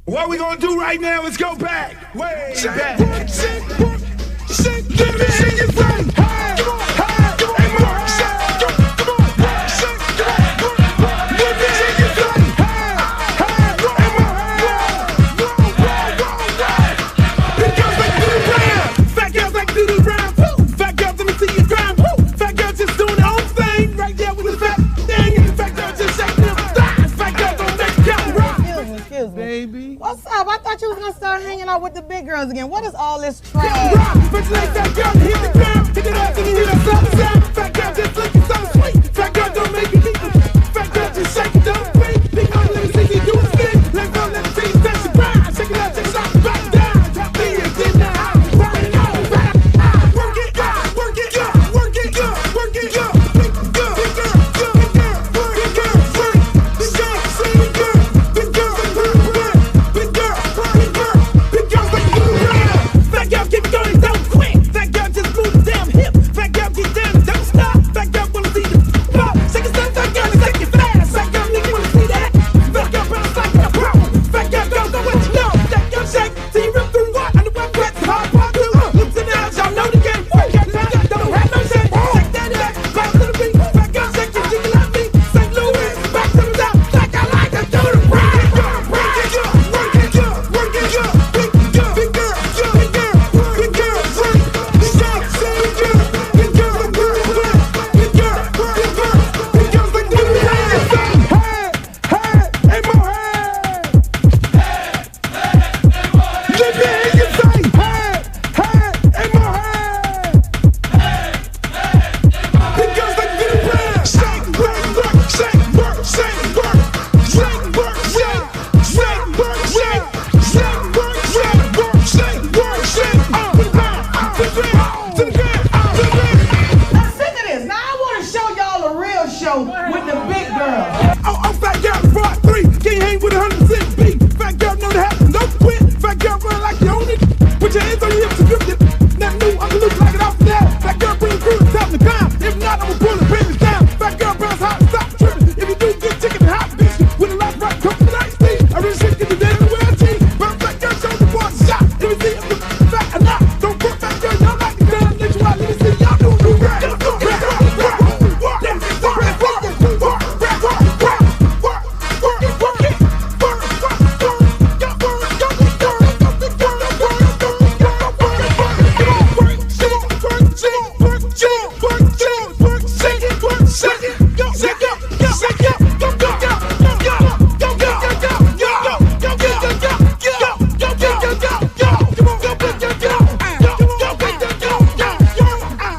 What we gonna do right now is go back, way back. Give me your friend. Baby. What's up? I thought you was gonna start hanging out with the big girls again. What is all this trash? Fat girl, hit the ground, hit it up, and hit up, sound. Fat girl just looking so sweet. Fat girl don't make you need them. Fat girl just shake it, don't wait. Big girl, let me see you do a spin. Let go, let me see you touch the ground. Shake it out, take shot, back down. Top beers in the house, burn it all. Work it, work it, work it, work it, big girl, big girl, big girl, big girl, big girl, big girl, big girl, big girl, big girl, big girl, like you around. Fat girl, keep going, don't quit. Fat girl, just move the damn hip. Fat girl, get down, don't stop. Fat girl, wanna see the pop. Shake it, stop, fat girl, shake it fast. Fat girl, nigga, wanna see that? Fat girl, bounce like a pro. Fat girl, go what you know. Fat girl, shake, till you rip through what? On the web, wet, hard, pop through. Loops in the house, y'all know the game. Fat girl, don't have no shame. Shake that back, bounce to the beat. Fat girl, shake it, jiggle like me. St. Louis, back to the top. Like I like to do the rap. Work it, work it, work it, big girl, big girl, big girl, big girl, big girl, big girl, big girl, big girl, big girl, big girl, big girl, like do the rap. Hey, mo, let me hear you say, hey, mo, big girls like do the rap. Shake, work, shake, work, shake, work, shake, work, shake, shake, work, shake, shake, work, shake, work, shake, work, shake, to the ground, to the ground, to the ground, to the ground. Now sick of this. Now I want to show y'all a real show with the big girls. Oh, fat girl, brought 3, can't hang with 100% beat. Fat girl, know the happen, don't quit. Fat girl, run like you own it. Put your hands on your hips and grip it. Now new, I'm gonna look like it off the that. Fat girl, bring the crew to top the ground. If not, I'ma pull the business down. Fat girl, bounce hot, stop tripping. If you do, get chicken and hot bitch. With a lot of rock, come to the night speed. I really shit, get the day to wear a tee. Bounce fat girl, show the boys a shot. If you see if the fat or not, don't put fat girl, y'all like the ground. Let you out, let me see y'all do the rap.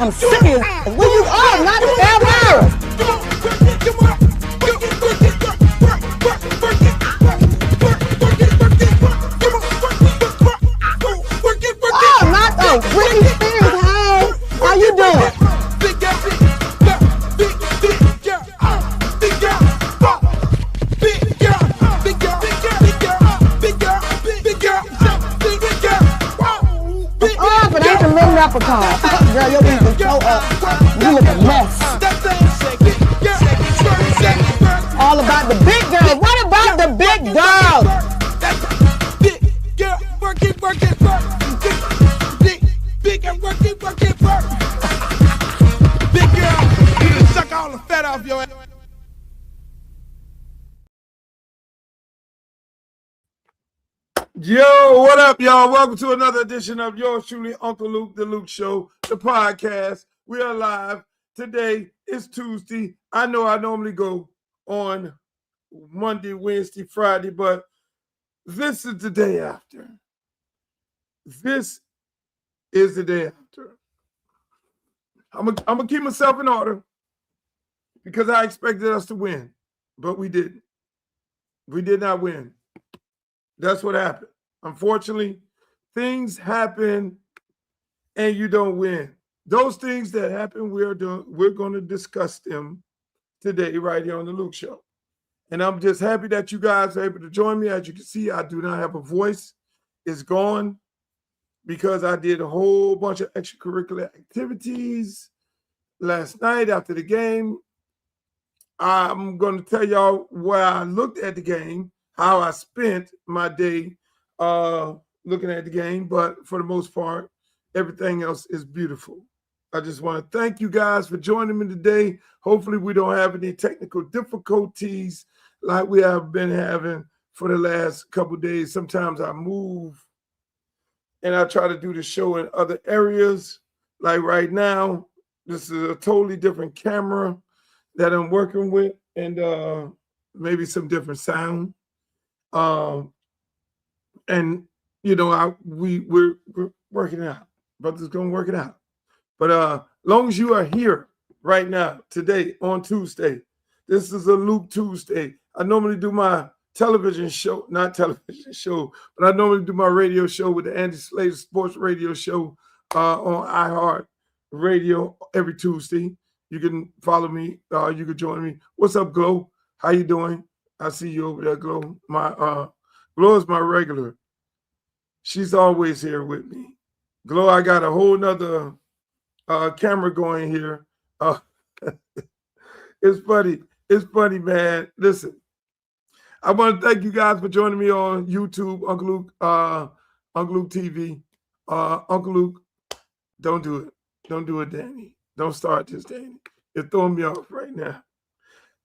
I'm serious. Where you are? Not ever. Oh, not the Britney Spears. Hey, how you doing? Oh, but ain't the little leprechaun. Girl, your beat is so up. You look a mess. All about the big girls. What about the big girls? Big girl, work it, work it, work. Big girl, work it, work it, work. Big girl, you done suck all the fat off your ass. Yo, what up, y'all? Welcome to another edition of yours truly, Uncle Luke, The Luke Show, the podcast. We are live. Today is Tuesday. I know I normally go on Monday, Wednesday, Friday, but this is the day after. This is the day after. I'm gonna keep myself in order because I expected us to win, but we didn't. We did not win. That's what happened. Unfortunately, things happen and you don't win. Those things that happen, we're going to discuss them today right here on the Luke Show. And I'm just happy that you guys are able to join me. As you can see, I do not have a voice. It's gone because I did a whole bunch of extracurricular activities last night after the game. I'm going to tell y'all where I looked at the game, how I spent my day looking at the game, but for the most part, everything else is beautiful. I just want to thank you guys for joining me today. Hopefully we don't have any technical difficulties like we have been having for the last couple of days. Sometimes I move and I try to do the show in other areas. Like right now, this is a totally different camera that I'm working with, and maybe some different sound. And you know, we're working it out. Brother's gonna work it out. But long as you are here right now, today on Tuesday, this is a Luke Tuesday. I normally do my television show, not television show, but I normally do my radio show with the Andy Slater Sports Radio Show on iHeart Radio every Tuesday. You can follow me. You can join me. What's up, Glow? How you doing? I see you over there, Glow. Glow is my regular. She's always here with me. Glow, I got a whole nother camera going here. It's funny. It's funny, man. Listen, I want to thank you guys for joining me on YouTube, Uncle Luke TV. Uncle Luke, don't do it. Don't do it, Danny. Don't start this, Danny. You're throwing me off right now.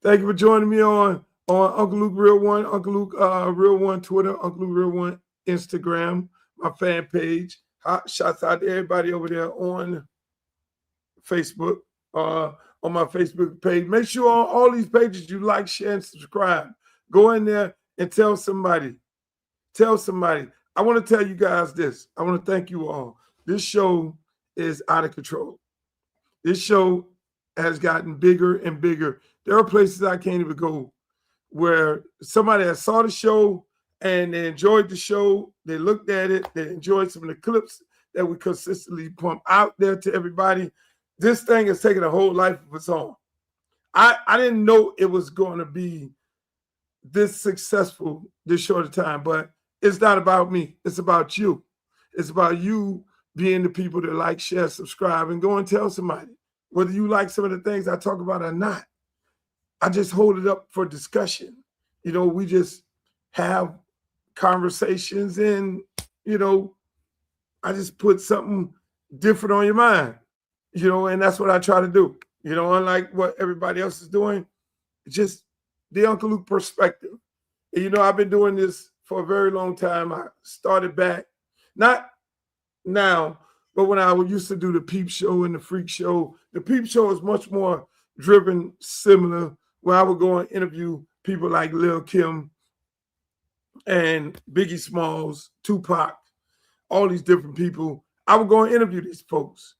Thank you for joining me on Uncle Luke Real One, Uncle Luke Real One Twitter, Uncle Luke Real One Instagram, my fan page. Shouts out to everybody over there on Facebook, on my Facebook page. Make sure on all these pages you like, share, and subscribe. Go in there and tell somebody. Tell somebody. I want to tell you guys this. I want to thank you all. This show is out of control. This show has gotten bigger and bigger. There are places I can't even go where somebody that saw the show and they enjoyed the show, they looked at it, they enjoyed some of the clips that we consistently pump out there to everybody. This thing has taken a whole life of its own. I didn't know it was going to be this successful this short of time, but it's not about me. It's about you. It's about you being the people that like, share, subscribe, and go and tell somebody. Whether you like some of the things I talk about or not, I just hold it up for discussion. You know, we just have conversations and, you know, I just put something different on your mind, you know, and that's what I try to do. You know, unlike what everybody else is doing, just the Uncle Luke perspective. And, you know, I've been doing this for a very long time. I started back, not now, but when I used to do the Peep Show and the Freak Show. The Peep Show is much more driven, similar, where I would go and interview people like Lil Kim and Biggie Smalls, Tupac, all these different people. I would go and interview these folks,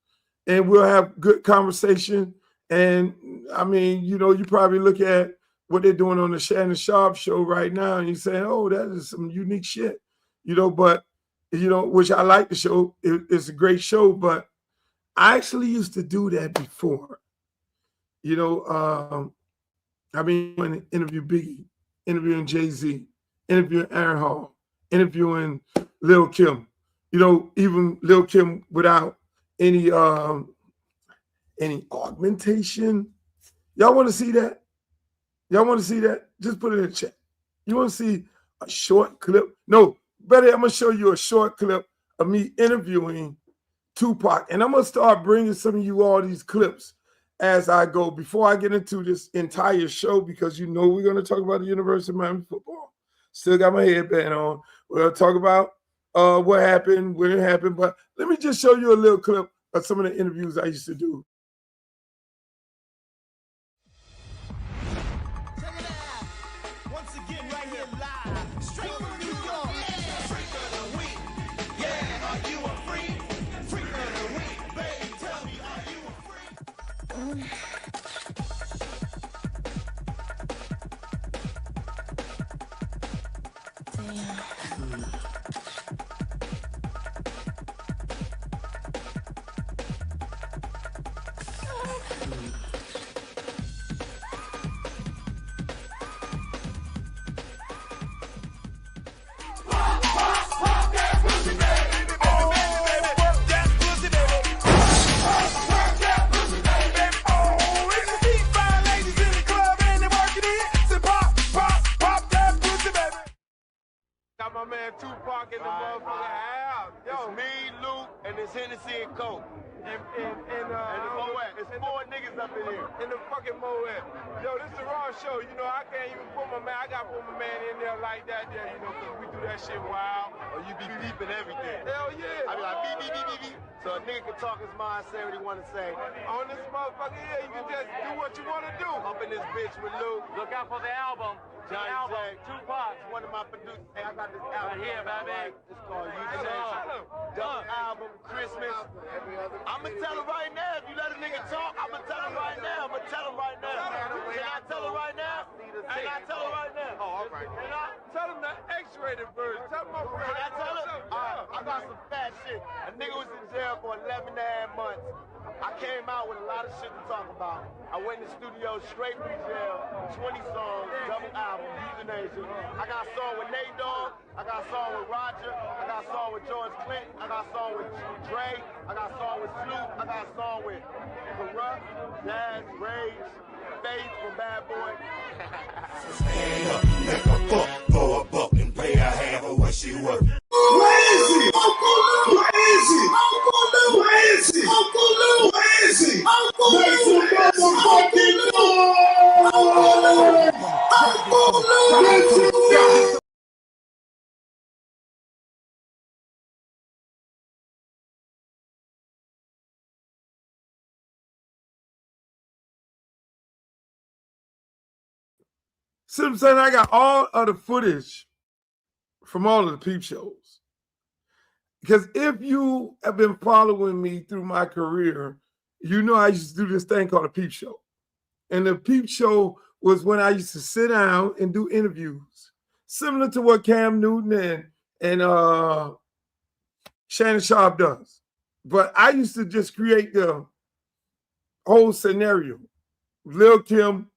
and we'll have good conversation. And, I mean, you know, you probably look at what they're doing on the Shannon Sharpe show right now, and you say, oh, that is some unique shit, you know, but, you know, which I like the show. It's a great show, but I actually used to do that before. You know, I mean, when I interview Biggie, interviewing Jay-Z, interviewing Aaron Hall, interviewing Lil Kim, you know, even Lil Kim without any augmentation. Y'all want to see that? Y'all want to see that? Just put it in the chat. You want to see a short clip? No, better, I'm going to show you a short clip of me interviewing Tupac. And I'm going to start bringing some of you all these clips as I go before I get into this entire show, because you know we're going to talk about the University of Miami football. Still got my headband on. We're going to talk about what happened, when it happened. But let me just show you a little clip of some of the interviews I used to do. man Tupac in the motherfucking house. Yo, it's me, Luke, and it's Hennessy and Coke. And the Moet. It's 4 niggas up in here. In the fucking Moet. Yo, this is the raw show. You know, I can't even put my man. I gotta put my man in there like that there, you know, because we do that shit wild. Or you be beeping everything. Hell yeah. I be like, beep, beep, beep, beep, beep. So a nigga can talk his mind, say what he want to say. On this motherfucker here, you can just do what you want to do. Up in this bitch with Luke. Look out for the album. Johnny J. Tupac. One of my producers. Hey, I got this album. Right here, baby. It's called Euthanasia. Double album, Christmas. I'ma tell him right now. If you let a nigga talk, I'ma tell him right now. I'ma tell him right now. Can I tell him right now? Can I tell him right now? Oh, all right. Can I? Tell him the X-rated version. Tell him my friend. Can I tell him? I got some fat shit. A nigga was in jail for 11 and a half months. I came out with a lot of shit to talk about. I went in the studio straight from jail, 20 songs, double album, Euthanasia. I got a song with Nate Dogg, I got a song with Roger, I got a song with George Clinton, I got a song with Dre, I got a song with Snoop, I got a song with Corrupt, Daz, Rage, Faith from Bad Boy. Stand up, make a fuck for a buck and pay a half of what she worth. Where is he? Uncle Lou! Where is he? Uncle Lou! Where is he? Uncle Lou! Where is he? Uncle Lou! Make some motherfucking noise! Uncle Lou! See what I'm saying? I got all of the footage from all of the peep shows. Because if you have been following me through my career, you know I used to do this thing called a peep show. And the peep show was when I used to sit down and do interviews, similar to what Cam Newton and Shannon Sharpe does. But I used to just create the whole scenario. Lil Kim,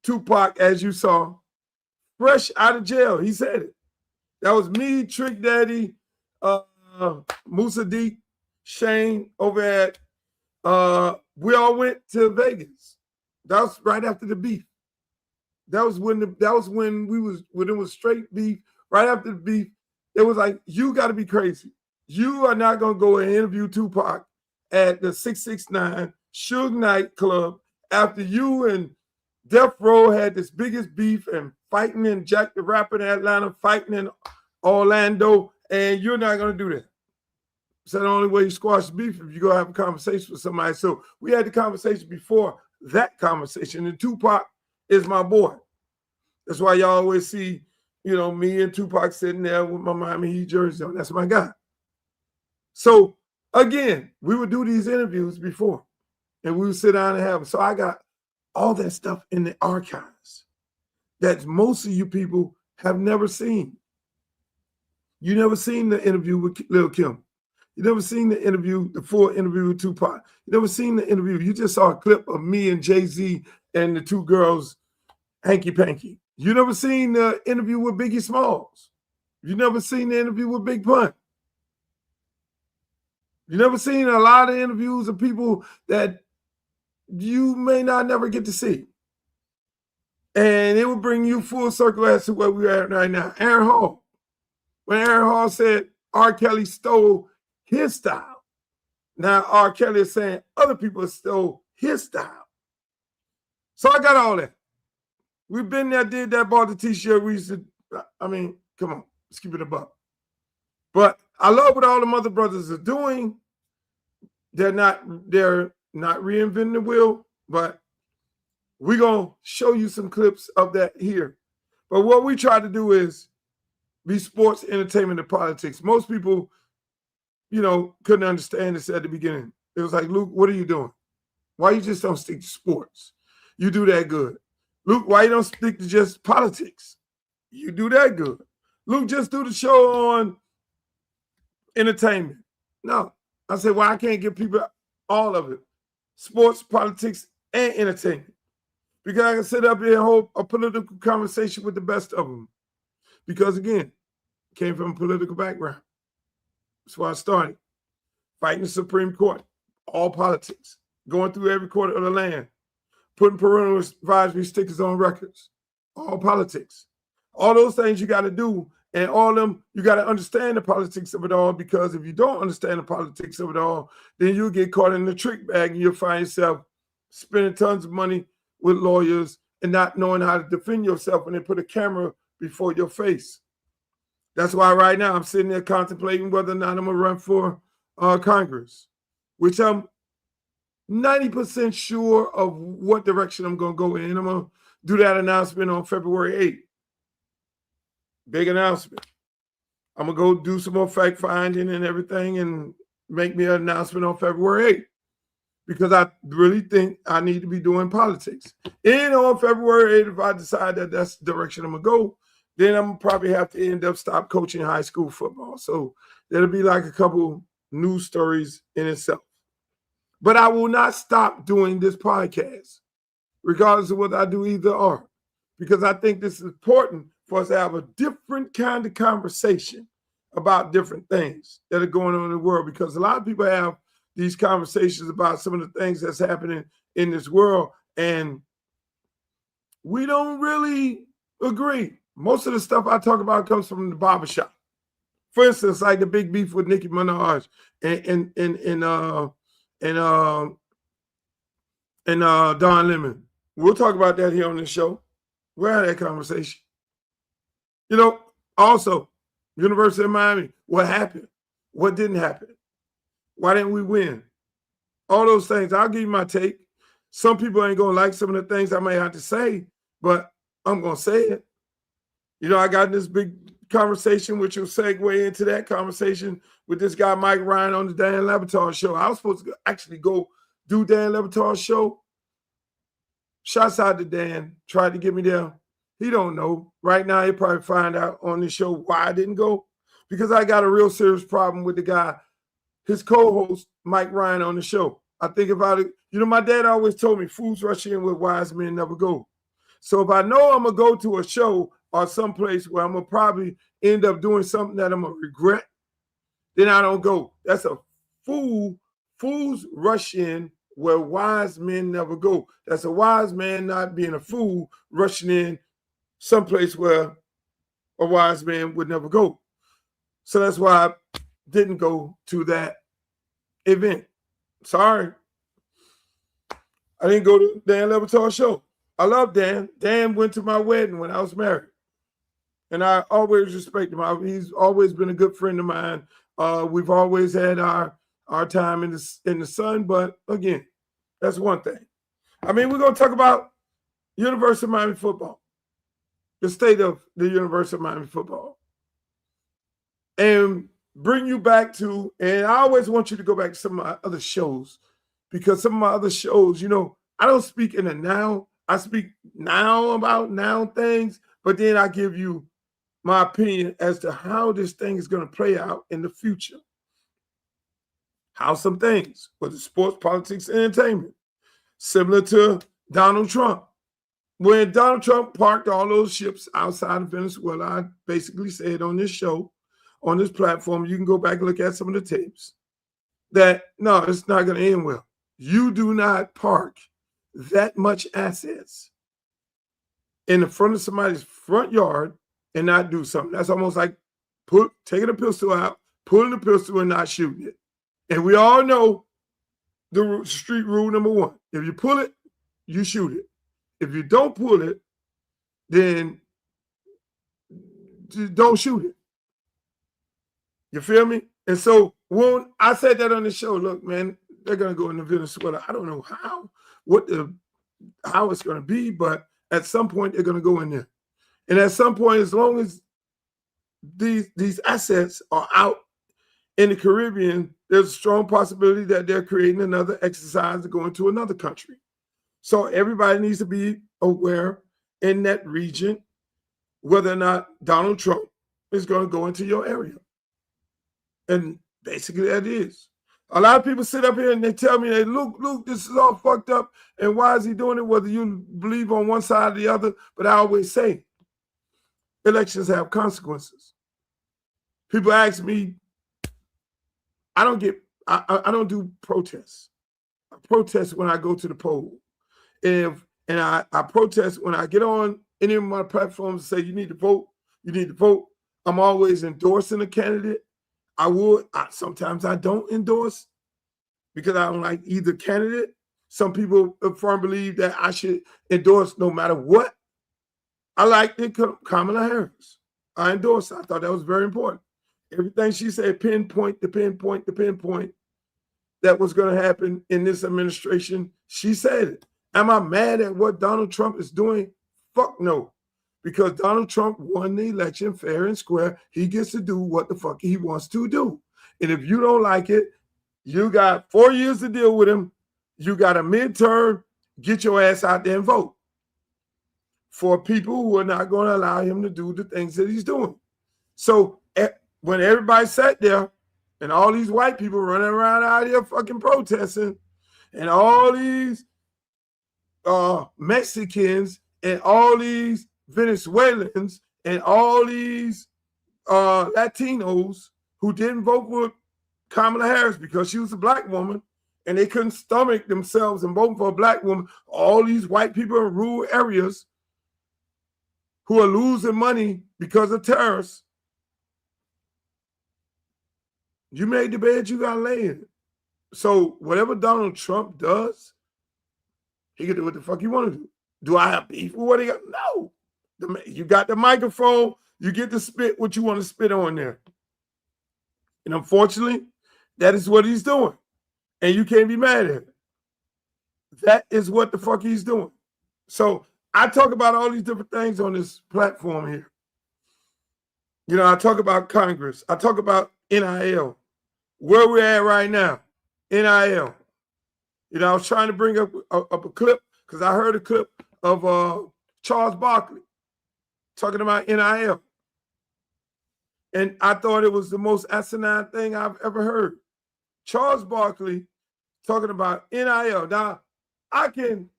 Tupac, as you saw, fresh out of jail. He said it. That was me, Trick Daddy, Musa Deep, Shane over at, we all went to Vegas. That was right after the beef. That was when when it was straight beef. Right after the beef, it was like, you got to be crazy. You are not going to go and interview Tupac at the 669 Suge Night Club after you and Death Row had this biggest beef and fighting in Jack the Rapper in Atlanta, fighting in Orlando, and you're not going to do that. So the only way you squash beef if you're going to have a conversation with somebody. So we had the conversation before that conversation, and Tupac is my boy. That's why y'all always see, you know, me and Tupac sitting there with my Miami Heat jersey on. That's my guy. So again, we would do these interviews before, and we would sit down and have them. So I got all that stuff in the archives that most of you people have never seen. You never seen the interview with Lil Kim. You never seen the interview, the full interview with Tupac. You never seen the interview. You just saw a clip of me and Jay-Z and the two girls hanky panky. You never seen the interview with Biggie Smalls. You never seen the interview with Big Pun. You never seen a lot of interviews of people that you may not never get to see. And it will bring you full circle as to where we're at right now. Aaron Hall. When Aaron Hall said R. Kelly stole his style, now R. Kelly is saying other people stole his style. So I got all that. We've been there, did that, bought the t-shirt. We used to, I mean, come on, let's keep it a buck. But I love what all the mother brothers are doing. They're not reinventing the wheel, but we're going to show you some clips of that here. But what we try to do is be sports, entertainment, and politics. Most people, you know, couldn't understand this at the beginning. It was like, Luke, what are you doing? Why you just don't stick to sports? You do that good. Luke, why you don't stick to just politics? You do that good. Luke, just do the show on entertainment. No. I said, well, I can't give people all of it. Sports, politics, and entertainment. Because I can sit up here and hold a political conversation with the best of them. Because, again, came from a political background. That's why I started. Fighting the Supreme Court, all politics. Going through every corner of the land. Putting parental advisory stickers on records, all politics. All those things you got to do and all of them, you got to understand the politics of it all, because if you don't understand the politics of it all, then you'll get caught in the trick bag and you'll find yourself spending tons of money with lawyers and not knowing how to defend yourself when they put a camera before your face. That's why right now I'm sitting there contemplating whether or not I'm going to run for Congress, which I'm 90% sure of what direction I'm going to go in. I'm going to do that announcement on February 8th. Big announcement. I'm going to go do some more fact finding and everything and make me an announcement on February 8th, because I really think I need to be doing politics. And on February 8th, if I decide that that's the direction I'm going to go, then I'm going to probably have to end up stop coaching high school football. So that'll be like a couple news stories in itself. But I will not stop doing this podcast, regardless of whether I do either or, because I think this is important for us to have a different kind of conversation about different things that are going on in the world, because a lot of people have these conversations about some of the things that's happening in this world, and we don't really agree. Most of the stuff I talk about comes from the barbershop. For instance, like the big beef with Nicki Minaj and Don Lemon. We'll talk about that here on the show. We'll have that conversation. You know, also, University of Miami, what happened? What didn't happen? Why didn't we win? All those things. I'll give you my take. Some people ain't going to like some of the things I may have to say, but I'm going to say it. You know, I got in this big conversation, which will segue into that conversation with this guy, Mike Ryan, on the Dan Levitar show. I was supposed to actually go do Dan Levitar's show. Shouts out to Dan. Tried to get me there. He don't know. Right now, he'll probably find out on the show why I didn't go, because I got a real serious problem with the guy, his co-host, Mike Ryan, on the show. I think about it. You know, my dad always told me, fools rush in where wise men never go. So if I know I'm going to go to a show or someplace where I'm going to probably end up doing something that I'm going to regret, then I don't go. That's a fool. Fools rush in where wise men never go. That's a wise man not being a fool, rushing in someplace where a wise man would never go. So that's why I didn't go to that event. Sorry. I didn't go to Dan Levitar's show. I love Dan. Dan went to my wedding when I was married. And I always respect him. He's always been a good friend of mine. We've always had our time in the sun. But again, that's one thing. I mean, we're going to talk about University of Miami football, the state of the University of Miami football, and bring you back to, and I always want you to go back to some of my other shows, because some of my other shows, you know, I don't speak in the now. I speak now about now things, but then I give you my opinion as to how this thing is going to play out in the future. How some things, whether sports, politics, entertainment, similar to Donald Trump. When Donald Trump parked all those ships outside of Venezuela, I basically said on this show, on this platform, you can go back and look at some of the tapes, that no, it's not going to end well. You do not park that much assets in the front of somebody's front yard and not do something. That's almost like taking a pistol out, pulling the pistol and not shooting it. And we all know the street rule number one. If you pull it, you shoot it. If you don't pull it, then don't shoot it. You feel me? And so when I said that on the show, look, man, they're going to go into Venezuela. I don't know how it's going to be, but at some point they're going to go in there. And at some point, as long as these assets are out in the Caribbean, there's a strong possibility that they're creating another exercise to go into another country. So everybody needs to be aware in that region whether or not Donald Trump is going to go into your area. And basically that is. A lot of people sit up here and they tell me, hey, Luke, this is all fucked up. And why is he doing it? Whether you believe on one side or the other. But I always say, elections have consequences. People ask me, I don't do protests. I protest when I go to the poll. And I protest when I get on any of my platforms and say, you need to vote, you need to vote. I'm always endorsing a candidate. Sometimes I don't endorse because I don't like either candidate. Some people firmly believe that I should endorse no matter what. I like Kamala Harris. I endorsed her. I thought that was very important. Everything she said, pinpoint that was going to happen in this administration, she said it. Am I mad at what Donald Trump is doing? Fuck no. Because Donald Trump won the election fair and square. He gets to do what the fuck he wants to do. And if you don't like it, you got 4 years to deal with him. You got a midterm. Get your ass out there and vote for people who are not going to allow him to do the things that he's doing. So when everybody sat there and all these white people running around out here fucking protesting and all these Mexicans and all these Venezuelans and all these Latinos who didn't vote for Kamala Harris because she was a black woman and they couldn't stomach themselves and vote for a black woman, all these white people in rural areas who are losing money because of tariffs. You made the bed, you got to lay in it. So whatever Donald Trump does, he can do what the fuck he want to do. Do I have beef with what he got? No. You got the microphone, you get to spit what you want to spit on there. And unfortunately, that is what he's doing. And you can't be mad at him. That is what the fuck he's doing. So I talk about all these different things on this platform here. You know, I talk about Congress. I talk about NIL. Where we're at right now, NIL. You know, I was trying to bring up a clip because I heard a clip of Charles Barkley talking about NIL. And I thought it was the most asinine thing I've ever heard. Charles Barkley talking about NIL. Now, I can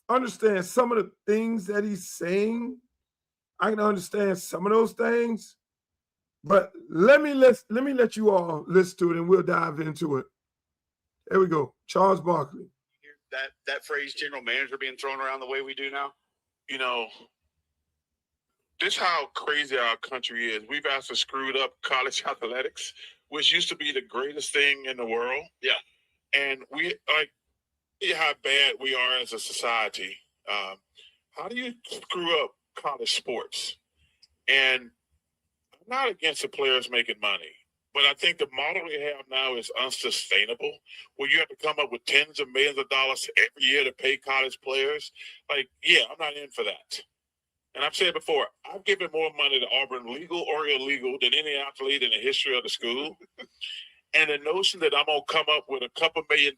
understand some of the things that he's saying. I can understand some of those things. But let me let you all listen to it and we'll dive into it. There we go. Charles Barkley. That phrase, general manager, being thrown around the way we do now. You know, this is how crazy our country is. We've actually screwed up college athletics, which used to be the greatest thing in the world. Yeah. And we how bad we are as a society. How do you screw up college sports? And I'm not against the players making money, but I think the model we have now is unsustainable, where you have to come up with tens of millions of dollars every year to pay college players. Like, yeah, I'm not in for that. And I've said before, I've given more money to Auburn, legal or illegal, than any athlete in the history of the school. And the notion that I'm going to come up with a couple $1 million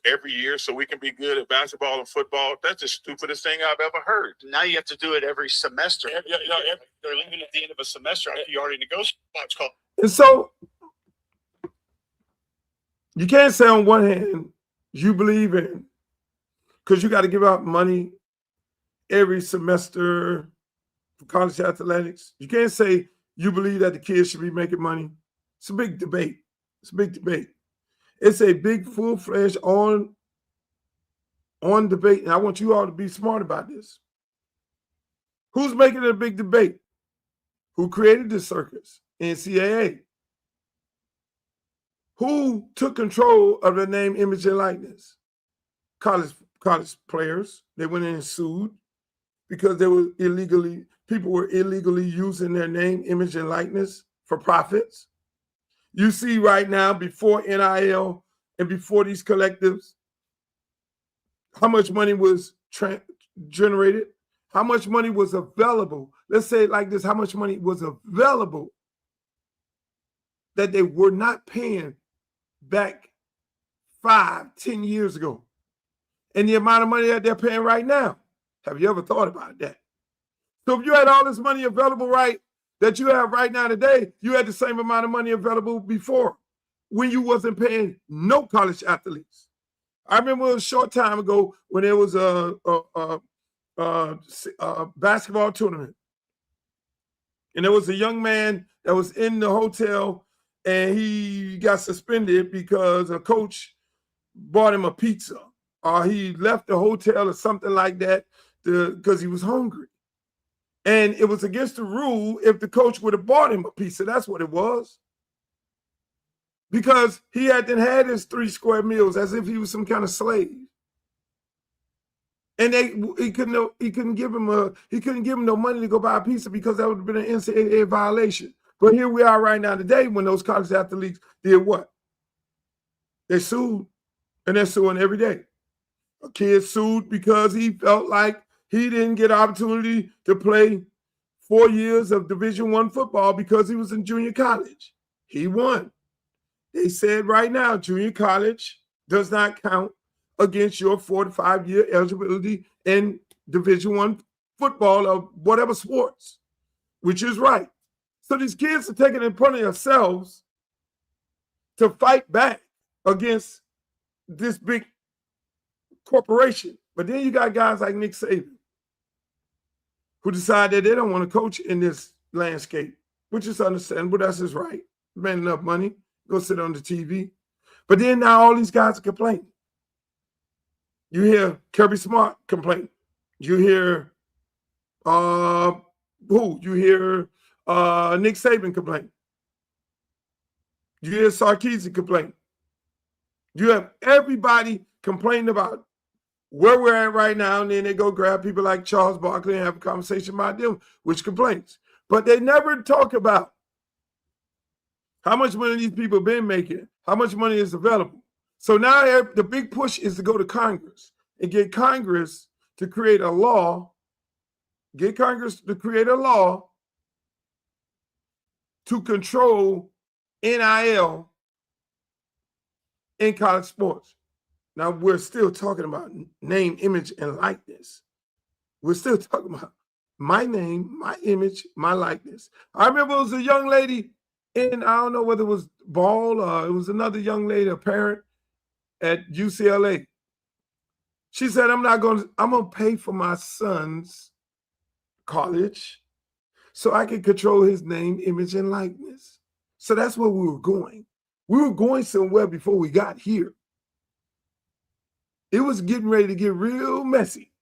every year so we can be good at basketball and football, that's the stupidest thing I've ever heard. Now you have to do it every semester. They're leaving at the end of a semester after you already negotiated. And so you can't say on one hand you believe in, because you got to give out money every semester for college athletics. You can't say you believe that the kids should be making money. It's a big debate. It's a big debate. It's a big, full-fledged on debate. And I want you all to be smart about this. Who's making it a big debate? Who created this circus? NCAA. Who took control of the name, image, and likeness? College players. They went in and sued because people were illegally using their name, image, and likeness for profits. You see right now, before NIL and before these collectives, how much money was generated, how much money was available. Let's say it like this, how much money was available that they were not paying back 5-10 years ago. And the amount of money that they're paying right now. Have you ever thought about that? So if you had all this money available that you have right now today, you had the same amount of money available before when you wasn't paying no college athletes. I remember a short time ago when there was a basketball tournament. And there was a young man that was in the hotel and he got suspended because a coach bought him a pizza or he left the hotel or something like that because he was hungry. And it was against the rule if the coach would have bought him a pizza. That's what it was. Because he hadn't had his 3 square meals as if he was some kind of slave. And he couldn't give him no money to go buy a pizza because that would have been an NCAA violation. But here we are right now today when those college athletes did what? They sued, and they're suing every day. A kid sued because he felt like he didn't get opportunity to play 4 years of Division I football because he was in junior college. He won. They said right now junior college does not count against your 4 to 5 year eligibility in Division I football or whatever sports, which is right. So these kids are taking it upon themselves to fight back against this big corporation. But then you got guys like Nick Saban who decide that they don't want to coach in this landscape, which is understandable. That's his right. Made enough money, go sit on the TV. But then now all these guys are complaining. You hear Kirby Smart complain. You hear You hear Nick Saban complain. You hear Sarkisian complain. You have everybody complaining about where we're at right now, and then they go grab people like Charles Barkley and have a conversation about them, which complains. But they never talk about how much money these people have been making, how much money is available. So now the big push is to go to Congress and get Congress to create a law, to control NIL in college sports. Now, we're still talking about name, image, and likeness. We're still talking about my name, my image, my likeness. I remember it was a young lady in, I don't know whether it was Ball or it was another young lady, a parent at UCLA. She said, I'm going to pay for my son's college so I can control his name, image, and likeness. So that's where we were going. We were going somewhere before we got here. It was getting ready to get real messy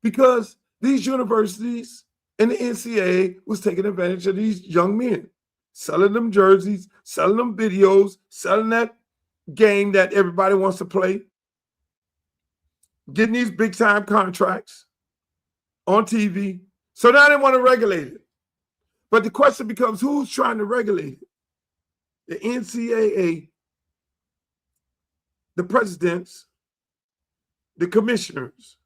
because these universities and the NCAA was taking advantage of these young men, selling them jerseys, selling them videos, selling that game that everybody wants to play, getting these big-time contracts on TV. So now they want to regulate it. But the question becomes, who's trying to regulate it? The NCAA, the presidents, the commissioners.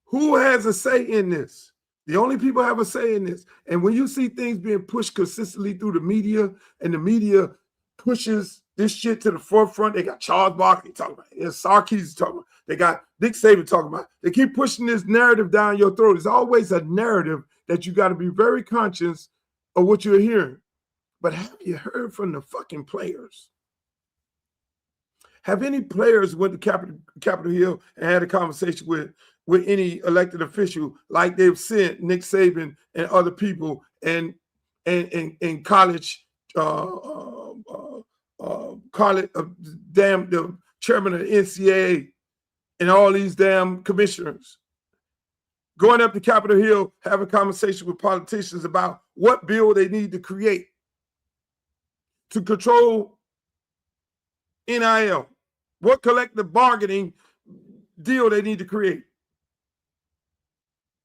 Who has a say in this? The only people have a say in this. And when you see things being pushed consistently through the media, and the media pushes this shit to the forefront, they got Charles Barkley talking about it. Sarkisian talking about it. They got Nick Saban talking about it. They keep pushing this narrative down your throat. It's always a narrative that you got to be very conscious of what you're hearing. But have you heard from the fucking players? Have any players went to Capitol Hill and had a conversation with any elected official like they've sent Nick Saban and other people and college, the chairman of the NCAA and all these damn commissioners going up to Capitol Hill, having a conversation with politicians about what bill they need to create to control NIL, what collective bargaining deal they need to create.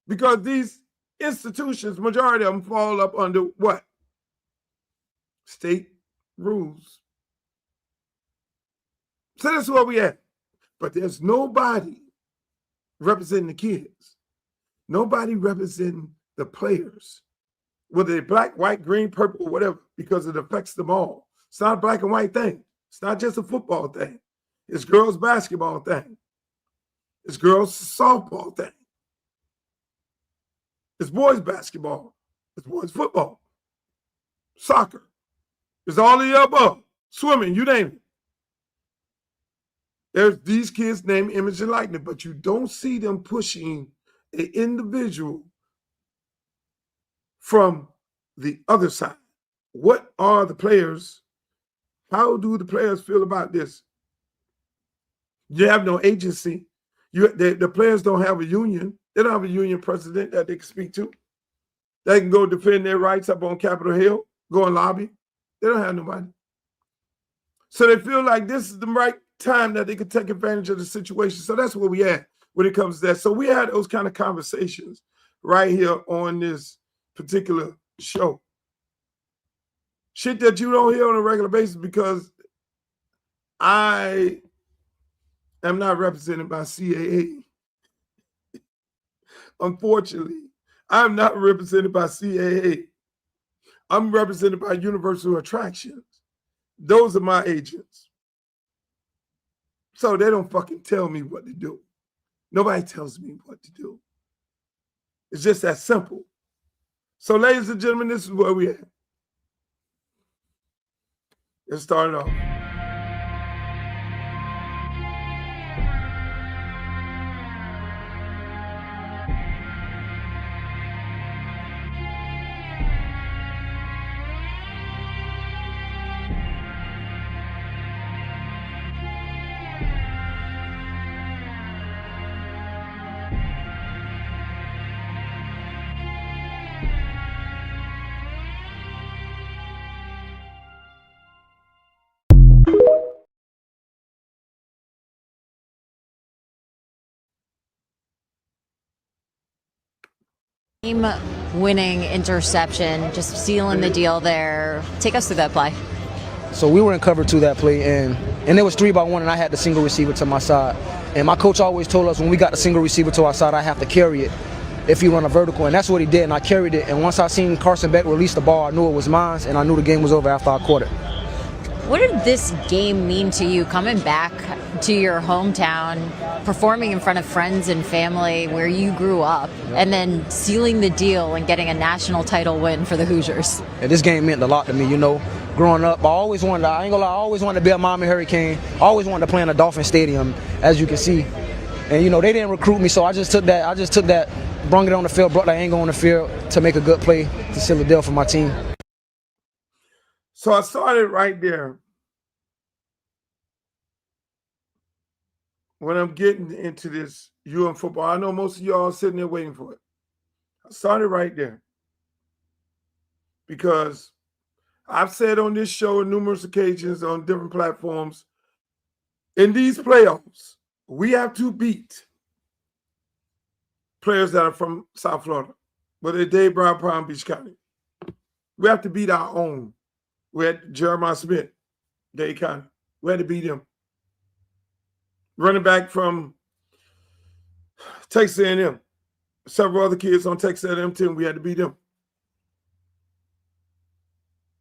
Because these institutions, majority of them fall up under what? State rules. So that's where we at. But there's nobody representing the kids. Nobody representing the players. Whether they're black, white, green, purple, whatever, because it affects them all. It's not a black and white thing. It's not just a football thing. It's girls' basketball thing. It's girls' softball thing. It's boys' basketball. It's boys' football. Soccer. It's all of the above. Swimming, you name it. There's these kids' name, image, and likeness, but you don't see them pushing an individual from the other side. What are the players? How do the players feel about this? You have no agency. The players don't have a union. They don't have a union president that they can speak to. They can go defend their rights up on Capitol Hill, go and lobby. They don't have nobody. So they feel like this is the right time that they could take advantage of the situation. So that's where we at when it comes to that. So we had those kind of conversations right here on this particular show. Shit that you don't hear on a regular basis because I am not represented by CAA. Unfortunately, I'm not represented by CAA. I'm represented by Universal Attractions. Those are my agents. So they don't fucking tell me what to do. Nobody tells me what to do. It's just that simple. So ladies and gentlemen, this is where we at. Let's start it off. Winning interception, just sealing the deal there. Take us through that play. So we were in cover 2 that play, and it was 3-by-1, and I had the single receiver to my side. And my coach always told us when we got the single receiver to our side, I have to carry it if he run a vertical, and that's what he did, and I carried it. And once I seen Carson Beck release the ball, I knew it was mine, and I knew the game was over after I caught it. What did this game mean to you, coming back to your hometown, performing in front of friends and family where you grew up, and then sealing the deal and getting a national title win for the Hoosiers? And this game meant a lot to me, you know. Growing up, I always wanted to be a Miami Hurricane. I always wanted to play in a Dolphin Stadium, as you can see. And, you know, they didn't recruit me, so I just took that, brought it on the field, brought that angle on the field to make a good play to seal the deal for my team. So I started right there. When I'm getting into this UM football, I know most of y'all are sitting there waiting for it. I started right there because I've said on this show on numerous occasions on different platforms, in these playoffs, we have to beat players that are from South Florida, whether it's Dade, Brown, Palm Beach County. We have to beat our own. We had Jeremiah Smith, Dade County. We had to beat him. Running back from Texas A&M. Several other kids on Texas A&M team, we had to beat them.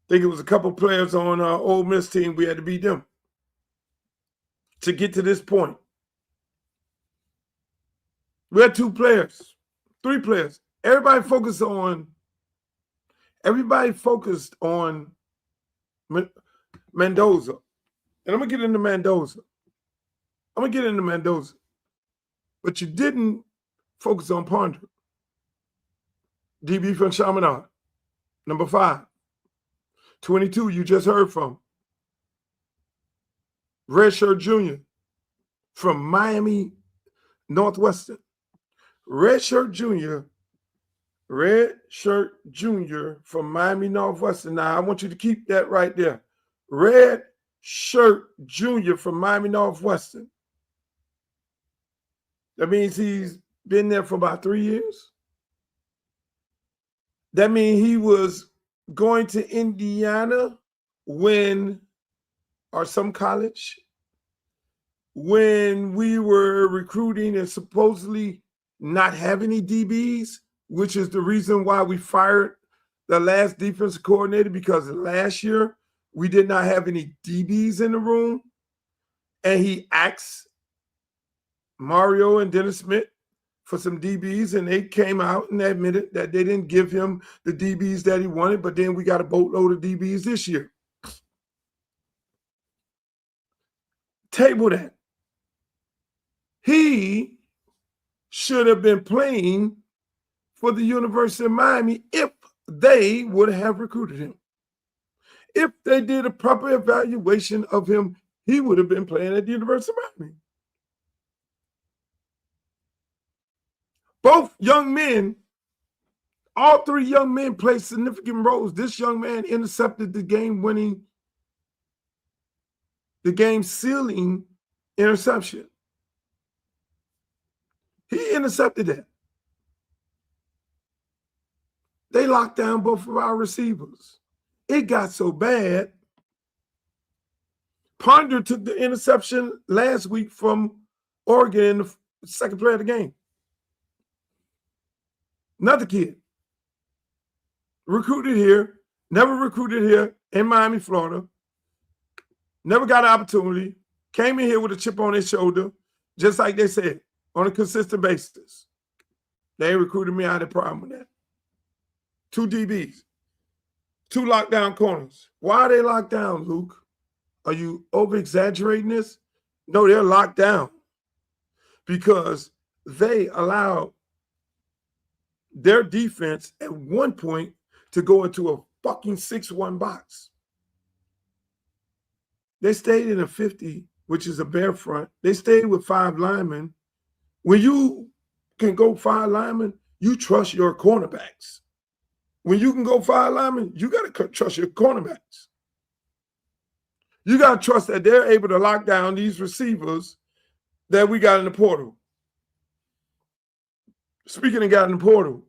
I think it was a couple players on our Ole Miss team, we had to beat them to get to this point. We had 2 players, 3 players. Everybody focused on Mendoza. And I'm going to get into Mendoza. But you didn't focus on Ponder. DB from Chaminade. Number 5. 22, you just heard from. Redshirt Jr. from Miami Northwestern. Redshirt Jr. from Miami Northwestern. Now, I want you to keep that right there. Redshirt Jr. from Miami Northwestern. That means he's been there for about 3 years. That means he was going to Indiana or some college, when we were recruiting and supposedly not have any DBs, which is the reason why we fired the last defensive coordinator, because last year we did not have any DBs in the room. And he asked Mario and Dennis Smith for some DBs, and they came out and admitted that they didn't give him the DBs that he wanted, but then we got a boatload of DBs this year. Table that. He should have been playing for the University of Miami if they would have recruited him. If they did a proper evaluation of him, he would have been playing at the University of Miami. Both young men All three young men played significant roles. This young man intercepted the game-winning, the game-sealing interception. He intercepted that. They locked down both of our receivers. It got so bad. Ponder took the interception last week from Oregon in the second play of the game. Another kid. Recruited here, never recruited here in Miami, Florida. Never got an opportunity. Came in here with a chip on his shoulder, just like they said, on a consistent basis. They recruited me. I had a problem with that. 2 DBs, 2 lockdown corners. Why are they locked down, Luke? Are you over-exaggerating this? No, they're locked down because they allowed their defense at one point to go into a fucking 6-1 box. They stayed in a 50, which is a bare front. They stayed with 5 linemen. When you can go 5 linemen, you trust your cornerbacks. When you can go 5 linemen, you got to trust your cornerbacks. You got to trust that they're able to lock down these receivers that we got in the portal. Speaking of got in the portal,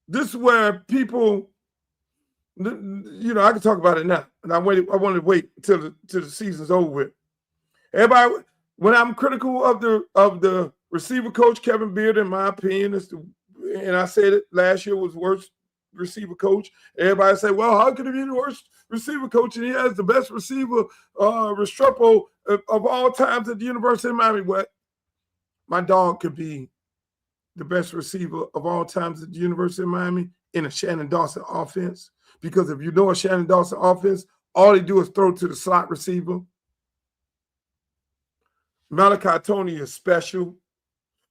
this is where people, you know, I can talk about it now, and I wanted to wait until the season's over with. Everybody, when I'm critical of the receiver coach Kevin Beard, in my opinion, and I said it last year was the worst receiver coach. Everybody say, well, how could he be the worst receiver coach? And he has the best receiver, Restrepo, of all times at the University of Miami. What? My dog could be the best receiver of all times at the University of Miami in a Shannon Dawson offense. Because if you know a Shannon Dawson offense, all they do is throw to the slot receiver. Malachi Tony is special.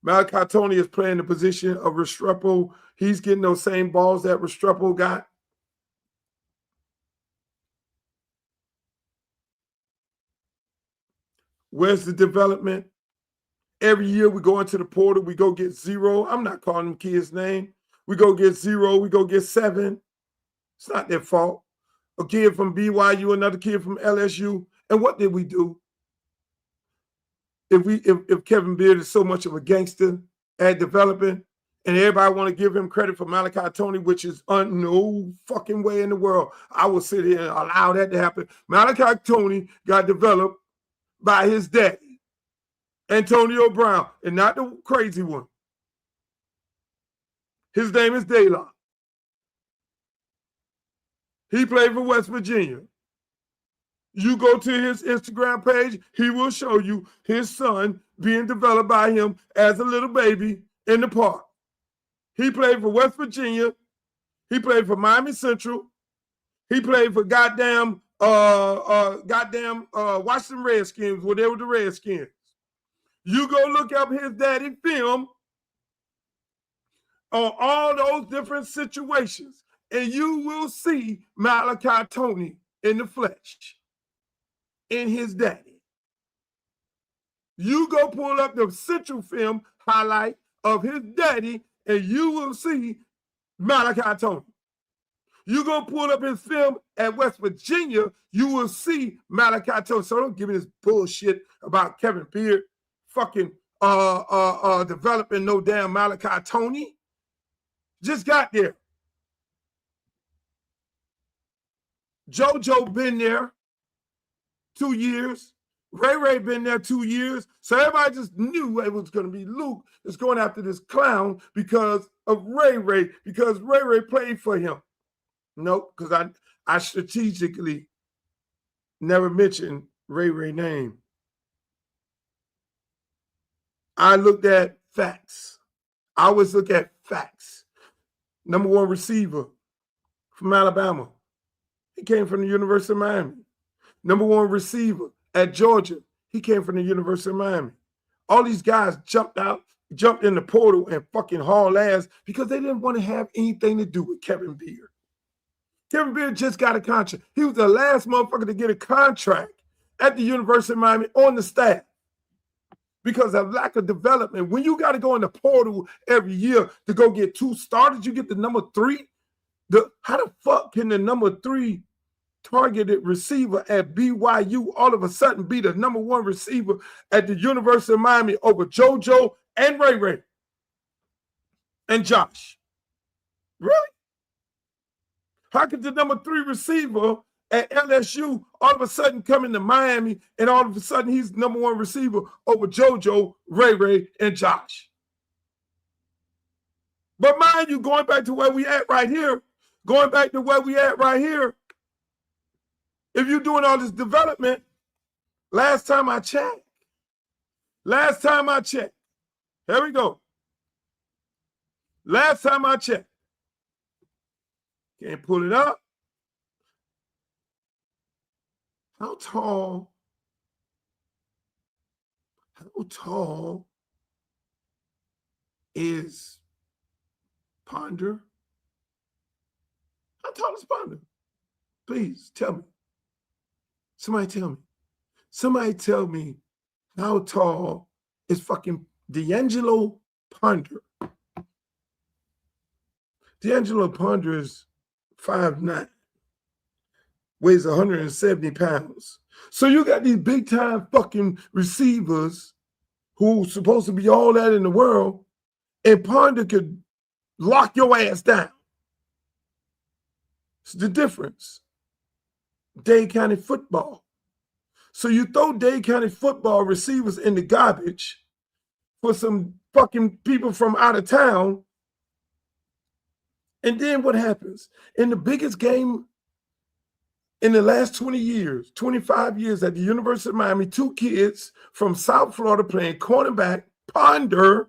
Malachi Tony is playing the position of Restrepo. He's getting those same balls that Restrepo got. Where's the development? Every year we go into the portal, we go get 0. I'm not calling them kids' name. We go get 0, we go get 7. It's not their fault. A kid from BYU, another kid from LSU. And what did we do? If Kevin Beard is so much of a gangster at developing, and everybody want to give him credit for Malachi Tony, which is no fucking way in the world I will sit here and allow that to happen. Malachi Tony got developed by his daddy, Antonio Brown, and not the crazy one. His name is Daylock. He played for West Virginia. You go to his Instagram page, he will show you his son being developed by him as a little baby in the park. He played for West Virginia. He played for Miami Central. He played for goddamn Washington Redskins, where they were the Redskins. You go look up his daddy film on all those different situations, and you will see Malachi Tony in the flesh, in his daddy. You go pull up the Central film highlight of his daddy, and you will see Malachi Tony. You go pull up his film at West Virginia, you will see Malachi Tony. So don't give me this bullshit about Kevin Beard fucking developing no damn Malachi Tony. Just got there. JoJo been there 2 years. Ray been there 2 years. So everybody just knew it was going to be Luke is going after this clown because of Ray, because Ray played for him. Nope, because I strategically never mentioned Ray name. I looked at facts. I always look at facts. Number 1 receiver from Alabama. He came from the University of Miami. Number 1 receiver at Georgia. He came from the University of Miami. All these guys jumped in the portal and fucking hauled ass because they didn't want to have anything to do with Kevin Beard. Kevin Beard just got a contract. He was the last motherfucker to get a contract at the University of Miami on the staff. because of lack of development. When you got to go in the portal every year to go get 2 starters, you get the number 3. How the fuck can the number 3 targeted receiver at BYU all of a sudden be the number 1 receiver at the University of Miami over JoJo and Ray Ray and Josh? Really? How could the number 3 receiver at LSU all of a sudden come into Miami and all of a sudden he's the number 1 receiver over JoJo, Ray Ray, and Josh? But mind you, going back to where we at right here, if you're doing all this development, last time I checked, here we go. Last time I checked, can't pull it up. How tall is Ponder? How tall is Ponder? Please tell me. Somebody tell me how tall is fucking DeAngelo Ponder? DeAngelo Ponder is 5'9", weighs 170 pounds. So you got these big time fucking receivers who's supposed to be all that in the world, and Ponder could lock your ass down. It's the difference. Dade County football. So you throw Dade County football receivers in the garbage for some fucking people from out of town. And then what happens? In the biggest game in the last 20 years, 25 years at the University of Miami, 2 kids from South Florida playing cornerback, Ponder,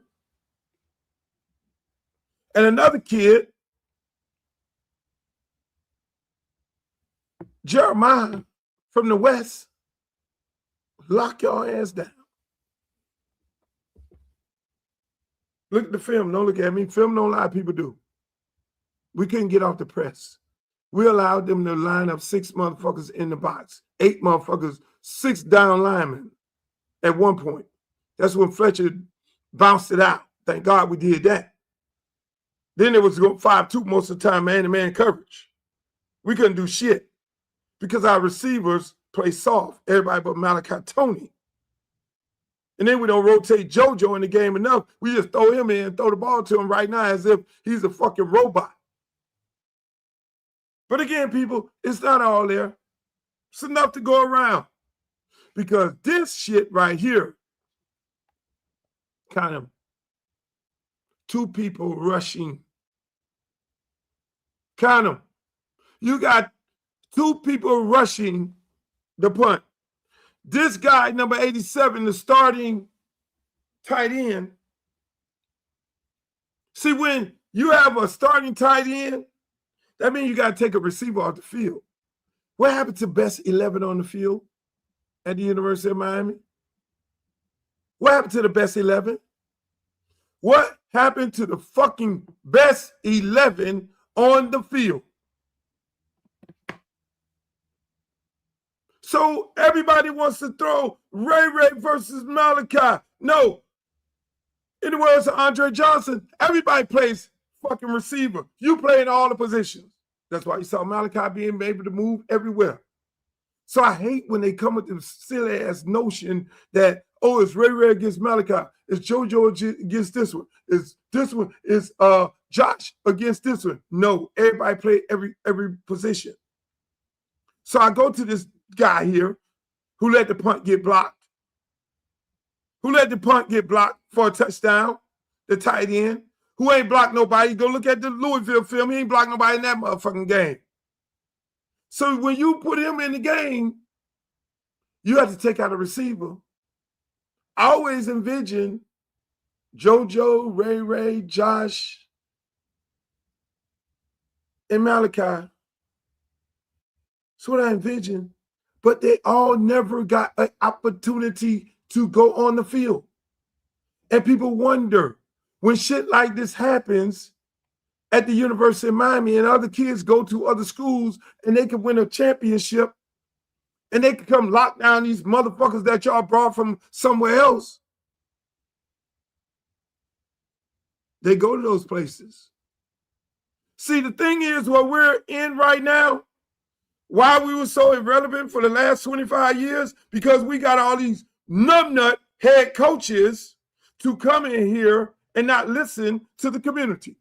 and another kid, Jeremiah, from the West, lock your ass down. Look at the film. Don't look at me. Film don't lie. People do. We couldn't get off the press. We allowed them to line up 6 motherfuckers in the box, 8 motherfuckers, 6 down linemen at one point. That's when Fletcher bounced it out. Thank God we did that. Then it was 5-2 most of the time, man-to-man coverage. We couldn't do shit because our receivers play soft, everybody but Malachi Tony. And then we don't rotate JoJo in the game enough. We just throw him in, throw the ball to him right now as if he's a fucking robot. But again, people, it's not all there. It's enough to go around. Because this shit right here, kind of 2 people rushing. Count them. You got 2 people rushing the punt. This guy, number 87, the starting tight end. See, when you have a starting tight end, that means you got to take a receiver off the field. What happened to best 11 on the field at the University of Miami? What happened to the best 11? What happened to the fucking best 11 on the field? So everybody wants to throw Ray Ray versus Malachi. No. In the words of Andre Johnson, everybody plays fucking receiver. You play in all the positions. That's why you saw Malachi being able to move everywhere. So I hate when they come with this silly ass notion that, oh, it's Ray Ray against Malachi. It's JoJo against this one. It's this one. It's Josh against this one. No, everybody play every position. So I go to this guy here who let the punt get blocked. Who let the punt get blocked for a touchdown? The tight end. Who ain't blocked nobody. Go look at the Louisville film. He ain't blocked nobody in that motherfucking game. So when you put him in the game, you have to take out a receiver. I always envision JoJo, Ray Ray, Josh, and Malachi. That's what I envision. But they all never got an opportunity to go on the field. And people wonder, when shit like this happens at the University of Miami and other kids go to other schools and they can win a championship and they can come lock down these motherfuckers that y'all brought from somewhere else, They go to those places. See, the thing is, what we're in right now, why we were so irrelevant for the last 25 years, because we got all these numbnut head coaches to come in here and not listen to the community.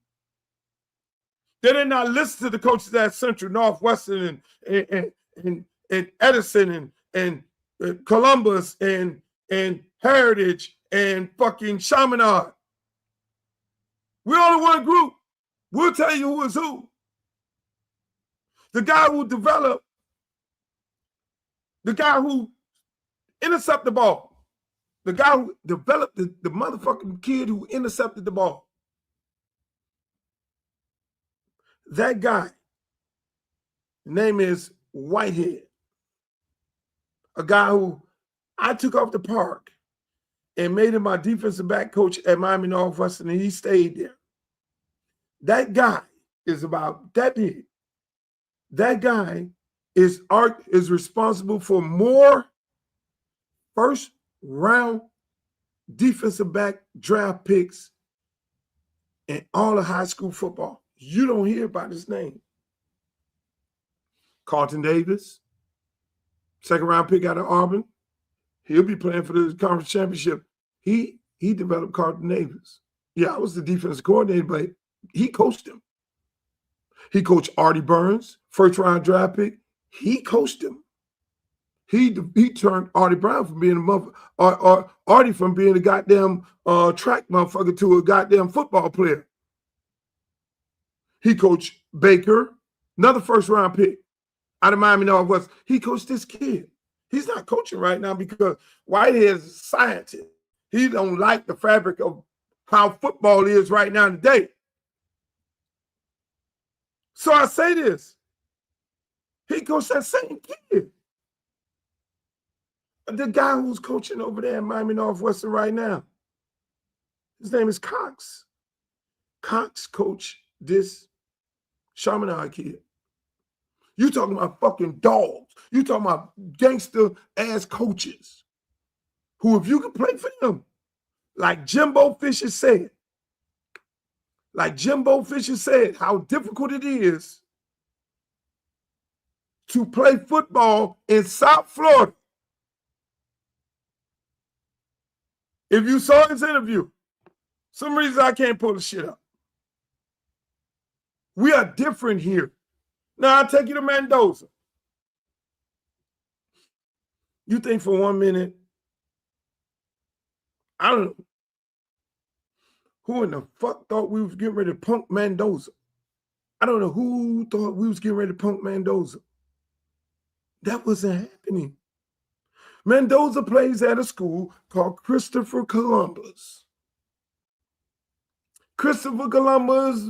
They did not listen to the coaches at Central, Northwestern, and Edison, and Columbus, and Heritage, and fucking Chaminade. We're only one group. We'll tell you who is who. The guy who developed, the guy who intercepted the ball, the guy who developed the motherfucking kid who intercepted the ball. That guy, name is Whitehead, a guy who I took off the park and made him my defensive back coach at Miami Northwestern, and he stayed there. That guy is about that big. That guy is responsible for more first-round defensive back draft picks in all of high school football. You don't hear about his name. Carlton Davis, second-round pick out of Auburn. He'll be playing for the conference championship. He developed Carlton Davis. Yeah, I was the defensive coordinator, but he coached him. He coached Artie Burns, first-round draft pick. He coached him. He turned Artie Brown from being Artie from being a goddamn track motherfucker to a goddamn football player. He coached Baker, another first-round pick out of Miami Northwest. He coached this kid. He's not coaching right now because Whitehead is a scientist. He don't like the fabric of how football is right now today. So I say this. He coached that same kid. The guy who's coaching over there in Miami Northwestern right now, his name is Cox. Cox coached this Chaminade kid. You talking about fucking dogs. You talking about gangster-ass coaches who, if you could play for them, like Jimbo Fisher said, how difficult it is to play football in South Florida. If you saw his interview, some reason I can't pull the shit up. We are different here. Now I'll take you to Mendoza. You think for 1 minute, I don't know, who in the fuck thought we was getting ready to punk Mendoza? I don't know who thought we was getting ready to punk Mendoza. That wasn't happening. Mendoza plays at a school called Christopher Columbus. Christopher Columbus,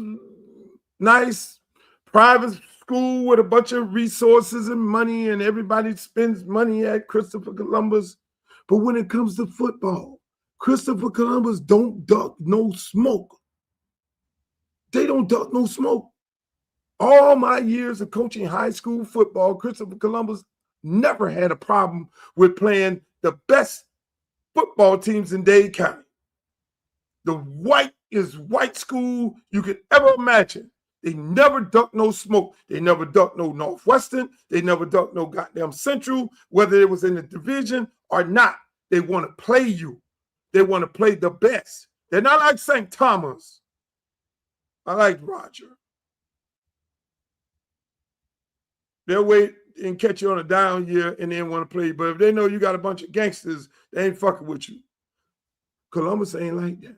nice private school with a bunch of resources and money, and everybody spends money at Christopher Columbus. But when it comes to football, Christopher Columbus don't duck no smoke. They don't duck no smoke. All my years of coaching high school football, Christopher Columbus never had a problem with playing the best football teams in Dade County. The white school you could ever imagine. They never duck no smoke. They never duck no Northwestern. They never duck no goddamn Central, whether it was in the division or not. They want to play you. They want to play the best. They're not like St. Thomas. I like Roger. They'll wait and catch you on a down year and then want to play. But if they know you got a bunch of gangsters, they ain't fucking with you. Columbus ain't like that.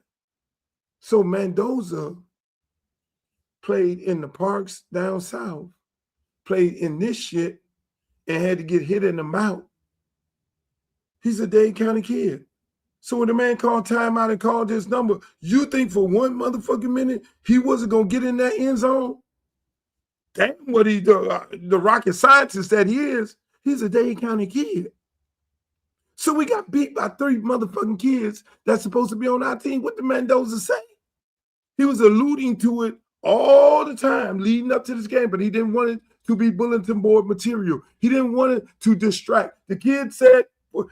So Mendoza played in the parks down south, played in this shit, and had to get hit in the mouth. He's a Dade County kid. So when the man called timeout and called his number, you think for 1 motherfucking minute he wasn't going to get in that end zone? Damn what he the rocket scientist that he is. He's a Dade County kid. So we got beat by 3 motherfucking kids that's supposed to be on our team. What did Mendoza say? He was alluding to it all the time leading up to this game, but he didn't want it to be bulletin board material. He didn't want it to distract. The kid said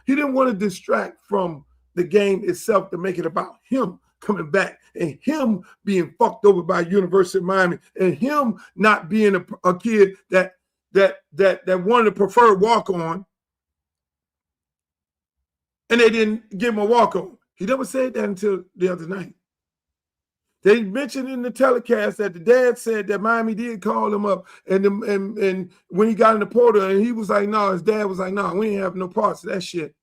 he didn't want to distract from the game itself to make it about him, coming back, and him being fucked over by University of Miami, and him not being a kid that wanted a preferred walk-on, and they didn't give him a walk-on. He never said that until the other night. They mentioned in the telecast that the dad said that Miami did call him up, and when he got in the portal, and he was like, no, his dad was like, no, we ain't have no parts of that shit.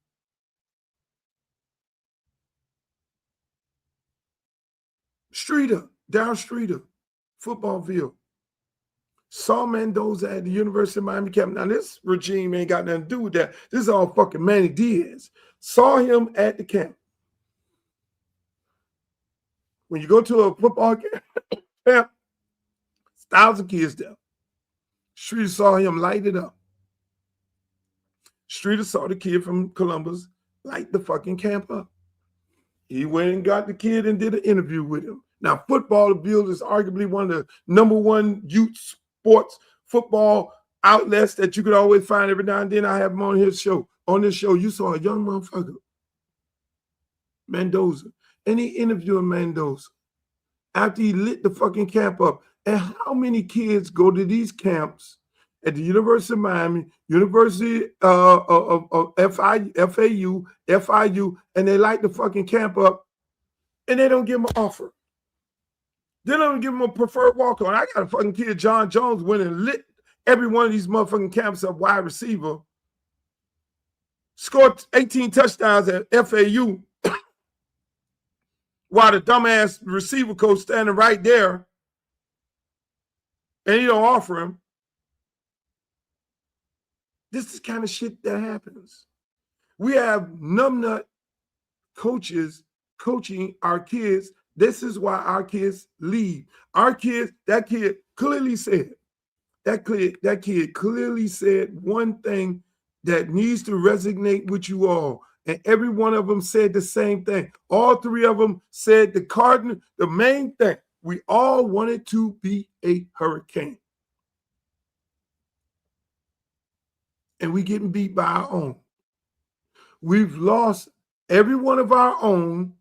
Down Streeter, Footballville, saw Mendoza at the University of Miami camp. Now, this regime ain't got nothing to do with that. This is all fucking Manny Diaz. Saw him at the camp. When you go to a football camp, thousands of kids there. Streeter saw him light it up. Streeter saw the kid from Columbus light the fucking camp up. He went and got the kid and did an interview with him. Now, Footballville is arguably one of the #1 youth sports football outlets that you could always find every now and then. I have him on his show. On this show, you saw a young motherfucker, Mendoza, and he interviewed Mendoza after he lit the fucking camp up. And how many kids go to these camps at the University of Miami, University of FIU, and they light the fucking camp up, and they don't give them an offer. They don't give them a preferred walk-on. I got a fucking kid, John Jones, went and lit every one of these motherfucking camps up wide receiver, scored 18 touchdowns at FAU, while the dumbass receiver coach standing right there, and he don't offer him. This is the kind of shit that happens. We have numbnut coaches coaching our kids. This is why our kids leave. Our kids, that kid clearly said one thing that needs to resonate with you all. And every one of them said the same thing. All three of them said the main thing. We all wanted to be a hurricane. And we getting beat by our own. We've lost every one of our own,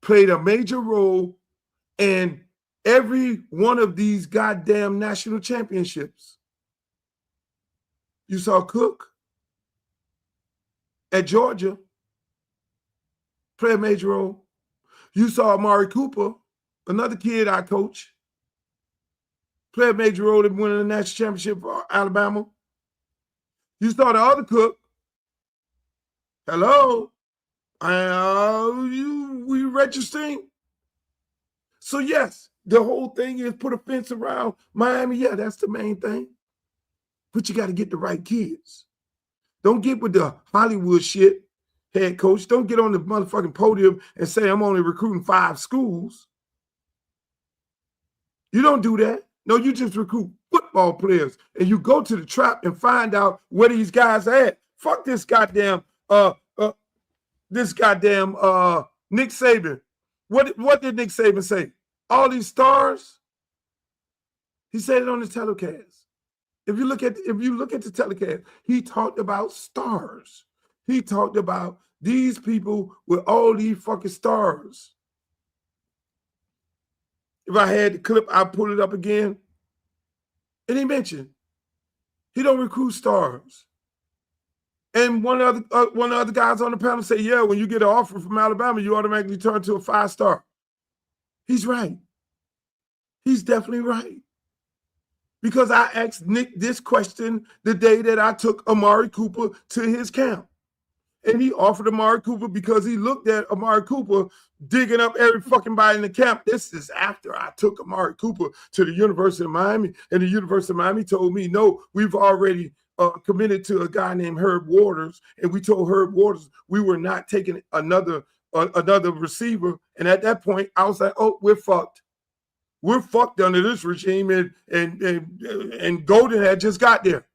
played a major role in every one of these goddamn national championships. You saw Cook at Georgia play a major role. You saw Amari Cooper, another kid I coach, play a major role in winning the national championship for Alabama. You saw the other Cook. Hello? We registering? So yes, the whole thing is put a fence around Miami. Yeah, that's the main thing. But you got to get the right kids. Don't get with the Hollywood shit, head coach. Don't get on the motherfucking podium and say I'm only recruiting 5 schools. You don't do that. No, you just recruit football players, and you go to the trap and find out where these guys are at. Fuck this goddamn Nick Saban. What did Nick Saban say? All these stars. He said it on the telecast. If you look at the telecast, he talked about stars. He talked about these people with all these fucking stars. If I had the clip, I'd pull it up again. And he mentioned he don't recruit stars. And one of the other guys on the panel said, yeah, when you get an offer from Alabama, you automatically turn to a 5-star. He's right. He's definitely right. Because I asked Nick this question the day that I took Amari Cooper to his camp. And he offered Amari Cooper because he looked at Amari Cooper digging up every fucking body in the camp. This is after I took Amari Cooper to the University of Miami. And the University of Miami told me, no, we've already committed to a guy named Herb Waters. And we told Herb Waters we were not taking another receiver. And at that point, I was like, oh, we're fucked. We're fucked under this regime. And Golden had just got there.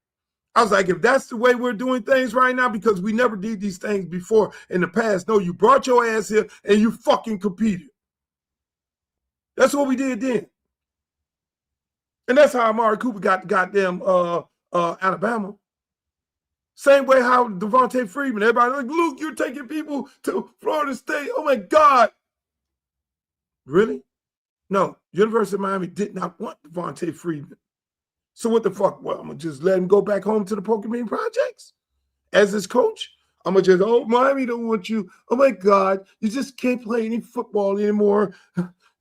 I was like, if that's the way we're doing things right now, because we never did these things before in the past. No, you brought your ass here and you fucking competed. That's what we did then. And that's how Amari Cooper got goddamn Alabama. Same way how Devontae Freeman, everybody like, Luke, you're taking people to Florida State. Oh my God. Really? No, University of Miami did not want Devontae Freeman. So what the fuck? Well, I'm going to just let him go back home to the Pokemon Projects as his coach? I'm going to just, oh, Miami don't want you. Oh, my God, you just can't play any football anymore.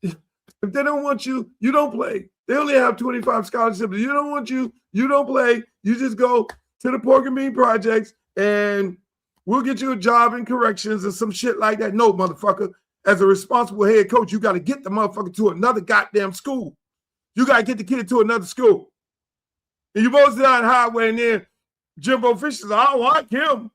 If they don't want you, you don't play. They only have 25 scholarships. You don't want you, you don't play. You just go to the Pokemon Projects and we'll get you a job in corrections or some shit like that. No, motherfucker. As a responsible head coach, you got to get the motherfucker to another goddamn school. You got to get the kid to another school. And you both down the highway, and then Jimbo Fisher's like, I like him.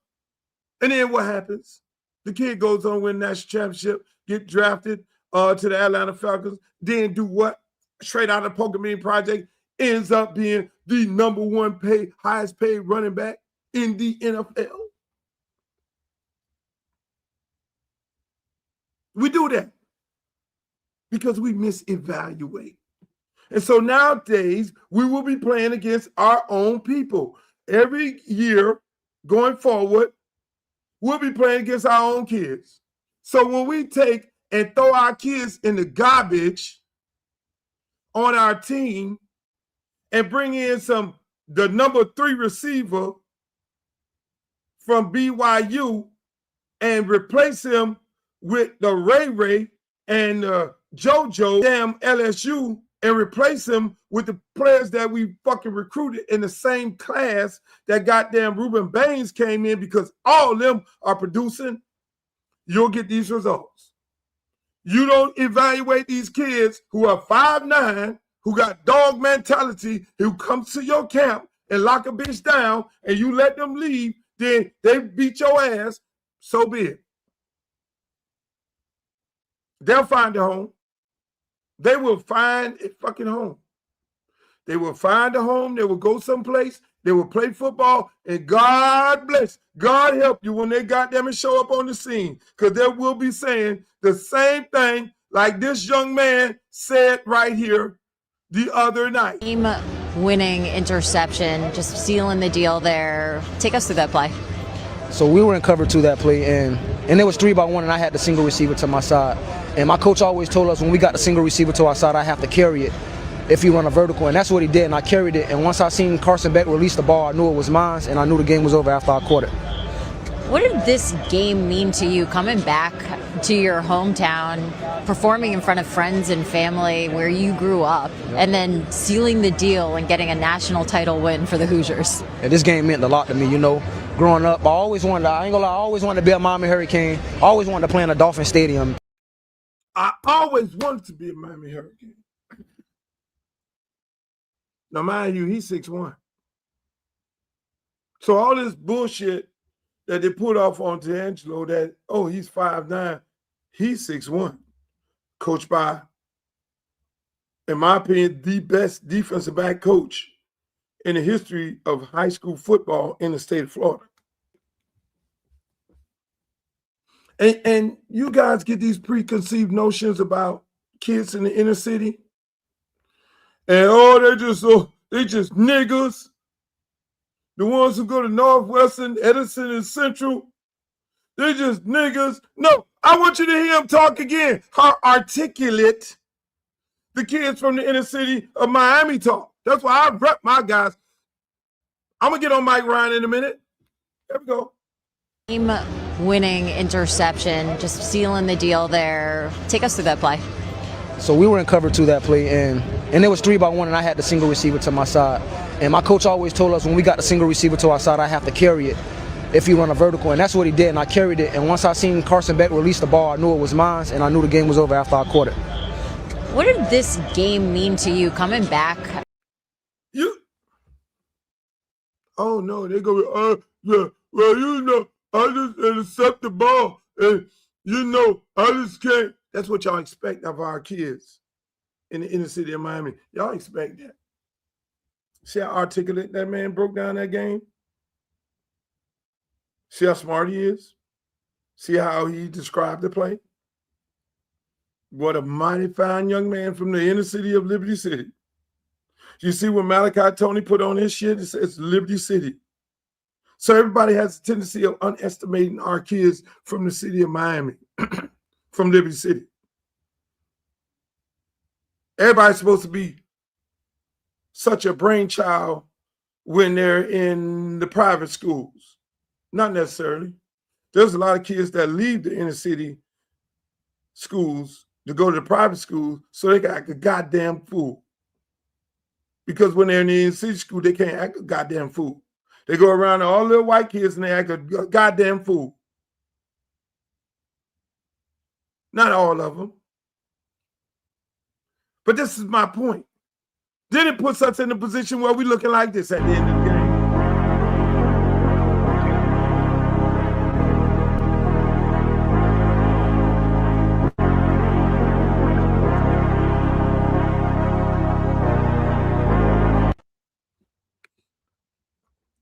And then what happens? The kid goes on to win national championship, get drafted to the Atlanta Falcons, then do what? Straight out of the Pokemon Project, ends up being the number one highest paid running back in the NFL. We do that because we misevaluate. And so nowadays, we will be playing against our own people. Every year going forward, we'll be playing against our own kids. So when we take and throw our kids in the garbage on our team and bring in the number 3 receiver from BYU and replace him with the Ray and JoJo, damn LSU, and replace him with the players that we fucking recruited in the same class that goddamn Ruben Baines came in, because all of them are producing, you'll get these results. You don't evaluate these kids who are 5'9", who got dog mentality, who comes to your camp and lock a bitch down, and you let them leave, then they beat your ass, so be it. They'll find a home. They will find a fucking home. They will find a home. They will go someplace. They will play football. And God bless, God help you when they goddamn show up on the scene. Because they will be saying the same thing like this young man said right here the other night. Game-winning interception, just sealing the deal there. Take us through that play. So we were in cover 2 that play, and it was 3-by-1, and I had the single receiver to my side. And my coach always told us when we got the single receiver to our side, I have to carry it if he run a vertical, and that's what he did, and I carried it. And once I seen Carson Beck release the ball, I knew it was mine, and I knew the game was over after I caught it. What did this game mean to you, coming back to your hometown, performing in front of friends and family where you grew up, and then sealing the deal and getting a national title win for the Hoosiers? And this game meant a lot to me, you know. Growing up, I always wanted to be a Miami Hurricane. I always wanted to play in a Dolphin Stadium. I always wanted to be a Miami Hurricane. Now, mind you, he's 6'1". So all this bullshit that they put off on DeAngelo that, oh, he's 5'9", he's 6'1". Coached by, in my opinion, the best defensive back coach in the history of high school football in the state of Florida. And you guys get these preconceived notions about kids in the inner city. And they just niggas. The ones who go to Northwestern, Edison, and Central, they just niggas. No, I want you to hear him talk again. How articulate the kids from the inner city of Miami talk. That's why I rep my guys. I'm going to get on Mike Ryan in a minute. There we go. Game-winning interception, just sealing the deal there. Take us through that play. So we were in cover 2 that play, and it was 3-by-1, and I had the single receiver to my side. And my coach always told us when we got the single receiver to our side, I have to carry it if he run a vertical, and that's what he did, and I carried it. And once I seen Carson Beck release the ball, I knew it was mine, and I knew the game was over after I caught it. What did this game mean to you, coming back? Oh, no, they go, yeah, well, you know, I just intercept the ball, and, you know, I just can't. That's what y'all expect of our kids in the inner city of Miami. Y'all expect that. See how articulate that man broke down that game? See how smart he is? See how he described the play? What a mighty fine young man from the inner city of Liberty City. You see when Malachi Tony put on his shit, it says Liberty City. So everybody has a tendency of underestimating our kids from the city of Miami, from Liberty City. everybody's supposed to be such a brainchild when they're in the private schools. Not necessarily. There's a lot of kids that leave the inner city schools to go to the private schools so they can act a goddamn fool. Because when they're in the inner city school, they can't act a goddamn fool. They go around to all little white kids and they act a goddamn fool. Not all of them. But this is my point. Then it puts us in a position where we're looking like this at the end of the game.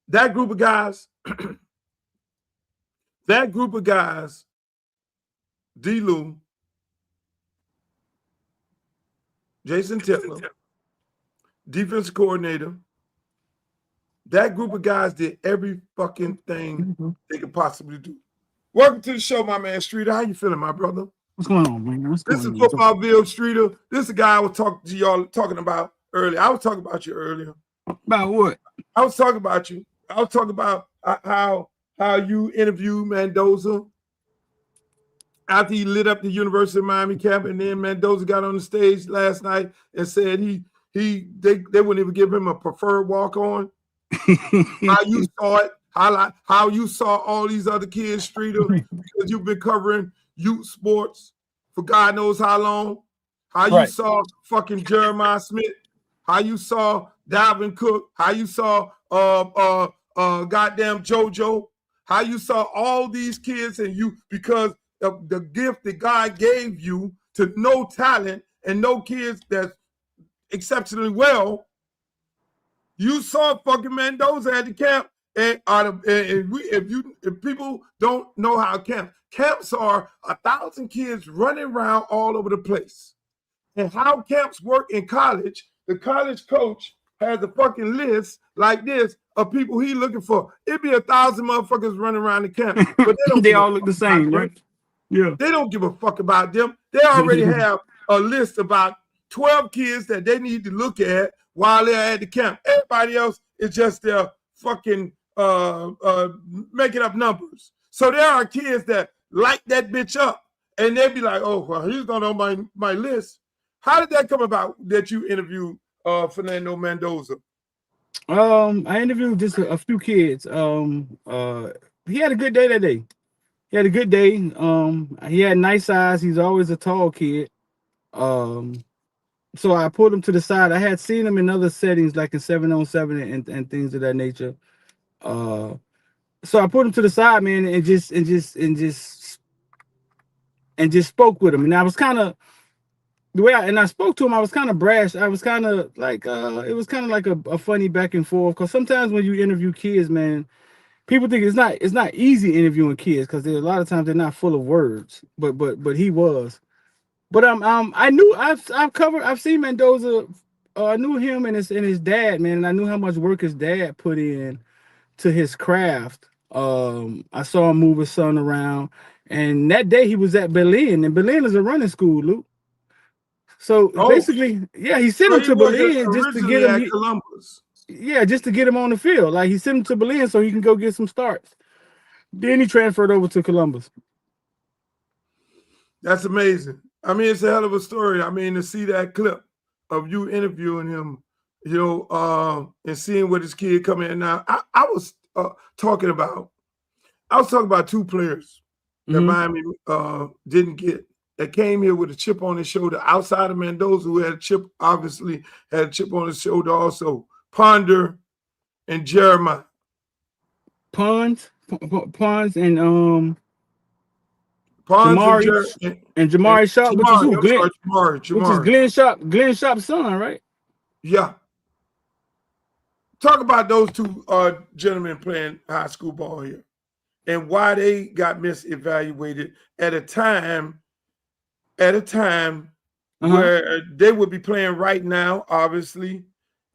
That group of guys, D-Lou, Jason Titler, defensive coordinator, that group of guys did every fucking thing they could possibly do. Welcome to the show, my man Streeter. How you feeling, my brother? What's going on, man? This is Footballville Streeter. This is the guy I was talking to y'all about earlier. I was talking about you earlier. About what? I was talking about you. I was talking about how you interviewed Mendoza after he lit up the University of Miami camp, and then Mendoza got on the stage last night and said they wouldn't even give him a preferred walk-on. How you saw it, how you saw all these other kids, Streeter, because you've been covering youth sports for God knows how long. How you saw fucking Jeremiah Smith, how you saw Dalvin Cook, how you saw goddamn JoJo, how you saw all these kids, and you, because of the gift that God gave you to know talent and know kids that's exceptionally well, you saw fucking Mendoza at the camp. And if people don't know how camps are 1,000 kids running around all over the place. And how camps work in college, the college coach has a fucking list like this of people he looking for. It'd be 1,000 motherfuckers running around the camp, but they all look the same, right? Yeah. They don't give a fuck about them. They already have a list about 12 kids that they need to look at while they're at the camp. Everybody else is just their fucking making up numbers. So there are kids that light that bitch up, and they be like, "Oh, well, he's not on my list." How did that come about that you interviewed Fernando Mendoza? I interviewed just a few kids. He had a good day that day. He had a good day. He had nice eyes. He's always a tall kid. So I pulled him to the side. I had seen him in other settings, like in 7-on-7 and things of that nature. So I put him to the side, man, and just spoke with him. And I was kind of I spoke to him. I was kind of brash. I was kind of like it was kind of like a funny back and forth. Because sometimes when you interview kids, man, people think it's not easy interviewing kids because a lot of times they're not full of words. But he was. But I knew I've seen Mendoza. I knew him and his dad, man, and I knew how much work his dad put in to his craft. I saw him move his son around, and that day he was at Berlin, and Berlin is a running school, Luke. So basically, yeah, he sent him to Berlin just to get him. Columbus. Yeah, just to get him on the field. Like he sent him to Berlin so he can go get some starts. Then he transferred over to Columbus. That's amazing. I mean, it's a hell of a story. I mean, to see that clip of you interviewing him, and seeing what his kid come in. Now, I was talking about two players that Miami didn't get, that came here with a chip on his shoulder outside of Mendoza, who obviously had a chip on his shoulder also. Ponder and Jeremiah. Ponds and Jamari Sharpe, which is who? Which is Glenn Sharpe's son, right? Yeah. Talk about those two gentlemen playing high school ball here and why they got misevaluated at a time where they would be playing right now, obviously,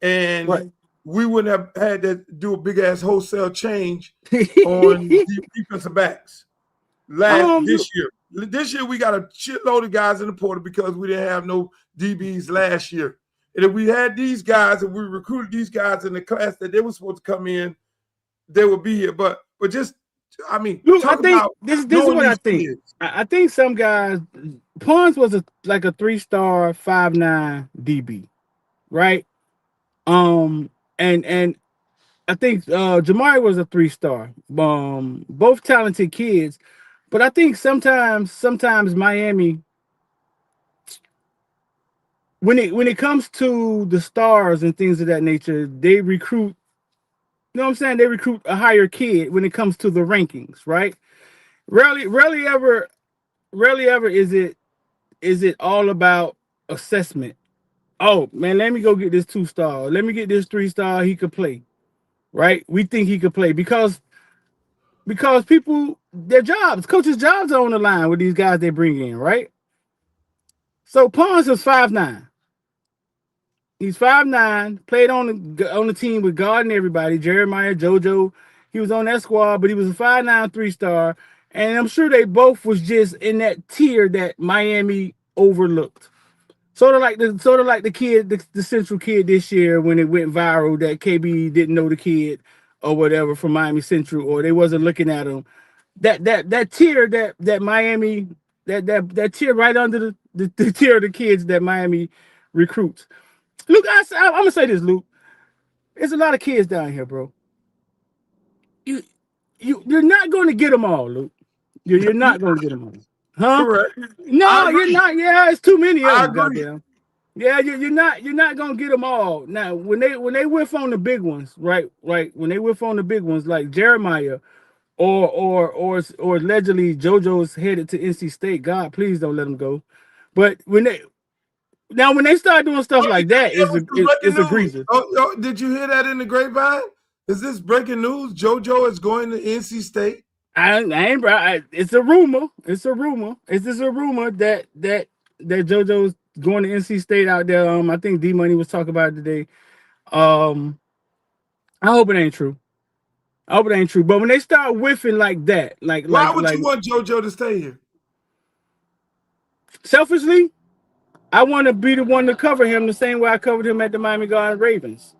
and we wouldn't have had to do a big ass wholesale change on the defensive backs this year. This year we got a shitload of guys in the portal because we didn't have no DBs last year. And if we had these guys and we recruited these guys in the class that they were supposed to come in, they would be here. But just, I mean, Look, talk I think about this is what I think. Kids. I think some guys, Ponds was like a 3-star 5'9" DB, right? And I think Jamari was a 3-star. Both talented kids, but I think sometimes Miami, when it comes to the stars and things of that nature, they recruit. You know what I'm saying? They recruit a higher kid when it comes to the rankings, right? Rarely ever is it all about assessment. Oh man, let me go get this 2-star. Let me get this 3-star. He could play, right? We think he could play because people, their jobs, coaches' jobs are on the line with these guys they bring in, right? So Ponds is 5'9". He's 5'9", played on the team with God and everybody, Jeremiah, JoJo. He was on that squad, but he was a 5'9", 3-star. And I'm sure they both was just in that tier that Miami overlooked. Sort of like the kid, the Central kid this year when it went viral that KB didn't know the kid or whatever from Miami Central, or they wasn't looking at him. That tier that Miami, that tier right under the tier of the kids that Miami recruits. Luke, I'm gonna say this, Luke. There's a lot of kids down here, bro. You're not going to get them all, Luke. You're not going to get them all, huh? Correct. No, you're not. Yeah, it's too many of them. agree. Goddamn. Yeah, you're not going to get them all. Now, when they whiff on the big ones, right? When they whiff on the big ones, like Jeremiah, or allegedly JoJo's headed to NC State. God, please don't let him go. But when they start doing stuff like that, it's a greaser. Oh, did you hear that in the grapevine? Is this breaking news? JoJo is going to NC State. It's a rumor. It's a rumor. It's just a rumor that JoJo's going to NC State out there. I think D Money was talking about it today. I hope it ain't true. But when they start whiffing like that, why would you want JoJo to stay here? Selfishly, I want to be the one to cover him the same way I covered him at the Miami Garden Ravens.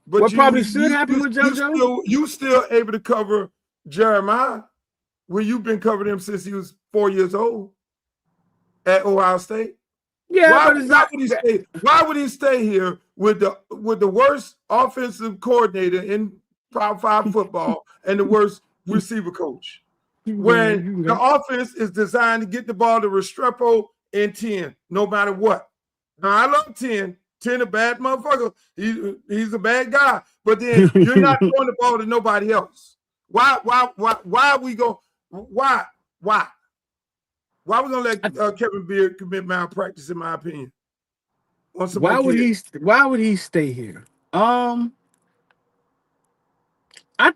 But what probably should happen with JoJo? You still able to cover Jeremiah when you've been covering him since he was 4 years old at Ohio State? Yeah, why would he stay here with the worst offensive coordinator in Power 5 football and the worst receiver coach? When the offense is designed to get the ball to Restrepo and 10, no matter what. Now, I love 10. 10 a bad motherfucker. He's a bad guy. But then you're not throwing the ball to nobody else. Why are we going? Why are we gonna let Kevin Beard commit malpractice? In my opinion, why would he stay here? I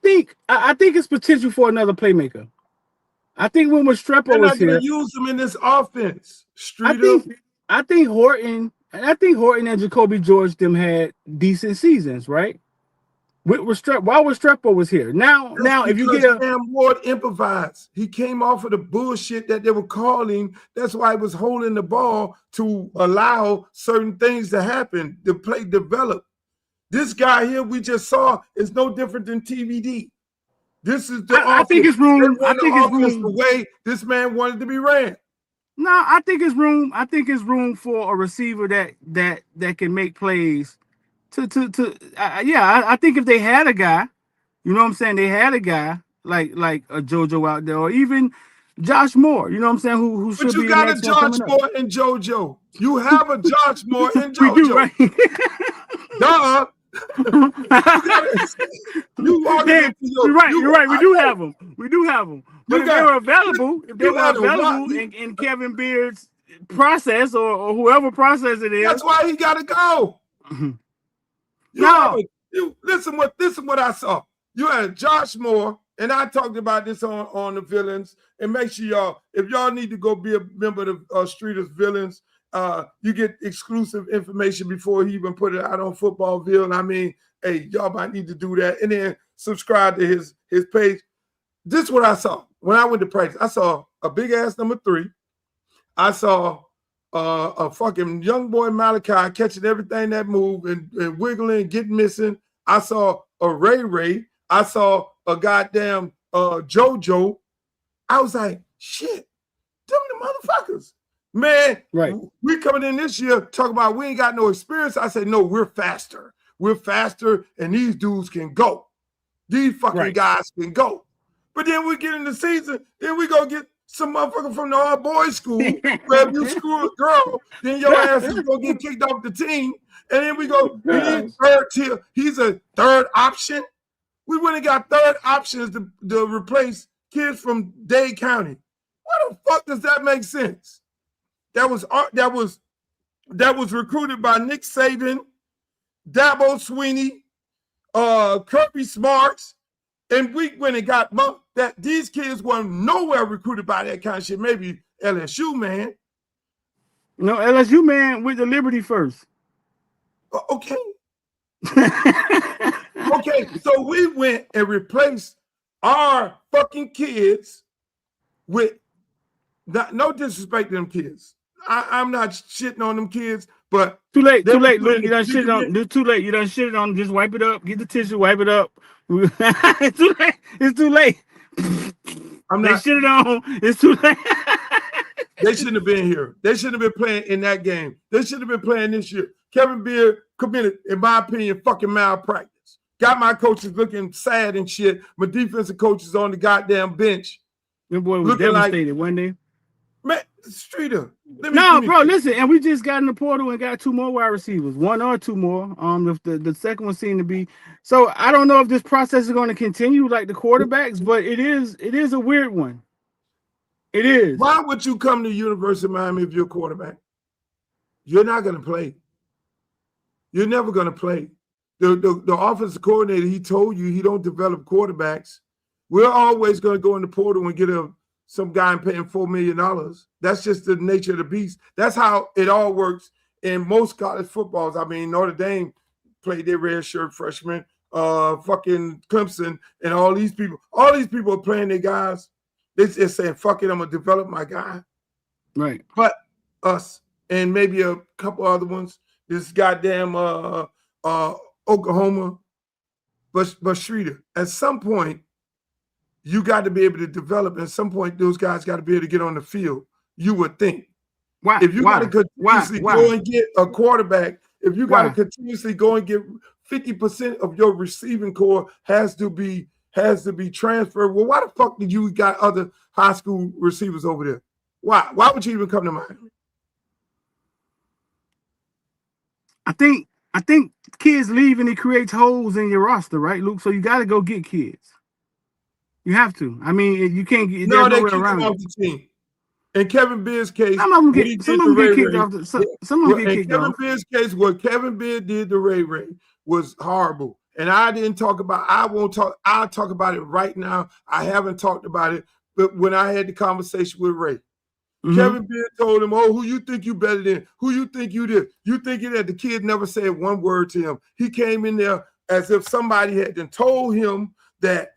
think it's potential for another playmaker. I think when Restrepo was here, use him in this offense. I think Horton and Jacoby George them had decent seasons, right? While Restrepo was here. Now if you get Cam Ward improvised, he came off of the bullshit that they were calling. That's why he was holding the ball to allow certain things to happen, the play develop. This guy here we just saw is no different than TVD. This is the I think it's room. I think it's room the way this man wanted to be ran. No, I think it's room. I think it's room for a receiver that can make plays. I think if they had a guy, you know what I'm saying, they had a guy like a JoJo out there, or even Josh Moore, you know what I'm saying, who should be. But you got a Josh Moore and JoJo. You have a Josh Moore and JoJo. We do, right? Duh. You're right. We do have them. But if they were available, in Kevin Beard's process or whoever process it is, that's why he got to go. Listen what I saw. You had Josh Moore, and I talked about this on the Villains. And make sure if y'all need to go be a member of the Streeters Villains, you get exclusive information before he even put it out on Footballville. I mean, hey, y'all might need to do that. And then subscribe to his page. This is what I saw when I went to practice. I saw a big ass number 3. I saw a fucking young boy Malachi catching everything that moved and wiggling, getting missing. I saw a Ray. I saw a goddamn JoJo. I was like, shit, them the motherfuckers. Man, we coming in this year talking about we ain't got no experience. I said, no, we're faster. We're faster, and these dudes can go. These fucking guys can go. But then we get in the season, then we go get some motherfucker from the all boys school. Where if you screw a girl, then your ass is gonna get kicked off the team. And then we go, third tier. He's a third option. We went and got third options to replace kids from Dade County. What the fuck does that make sense? That was recruited by Nick Saban, Dabo Sweeney, Kirby Smarts, and we went and got that these kids weren't nowhere recruited by that kind of shit. Maybe LSU, man. No, LSU, man, with the Liberty first. Okay. Okay, so we went and replaced our fucking kids with no disrespect to them kids. I'm not shitting on them kids, but too late. Look, you done shit on. Too late. You done shit on. Just wipe it up. Get the tissue. Wipe it up. It's too late. It's too late. They shit on. It's too late. They shouldn't have been here. They shouldn't have been playing in that game. They should have been playing this year. Kevin Beard committed, in my opinion, fucking malpractice. Got my coaches looking sad and shit. My defensive coaches on the goddamn bench. Them boy was devastated, wasn't they? Man, Streeter. Bro, listen, and we just got in the portal and got 2 more wide receivers, 1 or 2 more. The second one seemed to be. So I don't know if this process is going to continue like the quarterbacks, but it is a weird one. It is. Why would you come to University of Miami if you're a quarterback? You're not going to play. You're never going to play. The offensive coordinator, he told you he don't develop quarterbacks. We're always going to go in the portal and get some guy and pay him $4 million. That's just the nature of the beast. That's how it all works in most college footballs. I mean, Notre Dame played their red shirt freshmen, fucking Clemson, and all these people are playing their guys. They're just saying, fuck it, I'm going to develop my guy. Right. But us and maybe a couple other ones, this goddamn Oklahoma. But Streeter, at some point, you got to be able to develop. At some point, those guys got to be able to get on the field. You would think. Why? If you got to continuously go and get a quarterback, if you got to continuously go and get 50% of your receiving core has to be transferred. Well, why the fuck did you got other high school receivers over there? Why? Why would you even come to Miami? I think kids leave and it creates holes in your roster, right, Luke? So you got to go get kids. You have to. I mean, you can't get. No, they keep them off the team. In Kevin Beard's case, some of them get kicked off. Some of them get kicked off. In Kevin Beard's case, what Kevin Beard did to Ray was horrible, and I didn't talk about. I won't talk. I'll talk about it right now. I haven't talked about it, but when I had the conversation with Ray, Kevin Beard told him, "Oh, who you think you better than? Who you think you did? You thinking that the kid never said one word to him? He came in there as if somebody had then told him that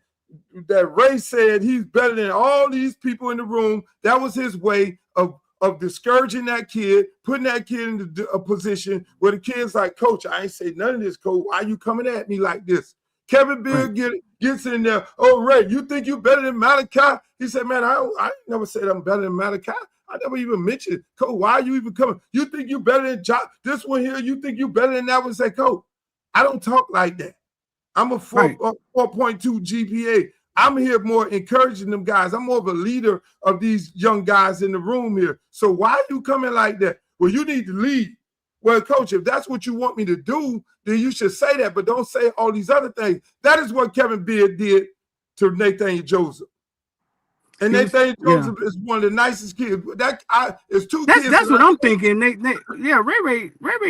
Ray said he's better than all these people in the room. That was his way of discouraging that kid, putting that kid into a position where the kid's like, Coach, I ain't say none of this, Coach. Why you coming at me like this? Kevin Beard gets in there. Oh, Ray, you think you better than Malachi? He said, man, I never said I'm better than Malachi. I never even mentioned, Coach, why are you even coming? You think you better than this one here? You think you better than that one? Say, Coach, I don't talk like that. I'm a 4.2 GPA. I'm here more encouraging them guys. I'm more of a leader of these young guys in the room here. So why are you coming like that? Well, you need to lead. Well, Coach, if that's what you want me to do, then you should say that, but don't say all these other things. That is what Kevin Beard did to Nathaniel Joseph. And Nathaniel Joseph is one of the nicest kids. It's two kids. That's what I'm thinking. Ray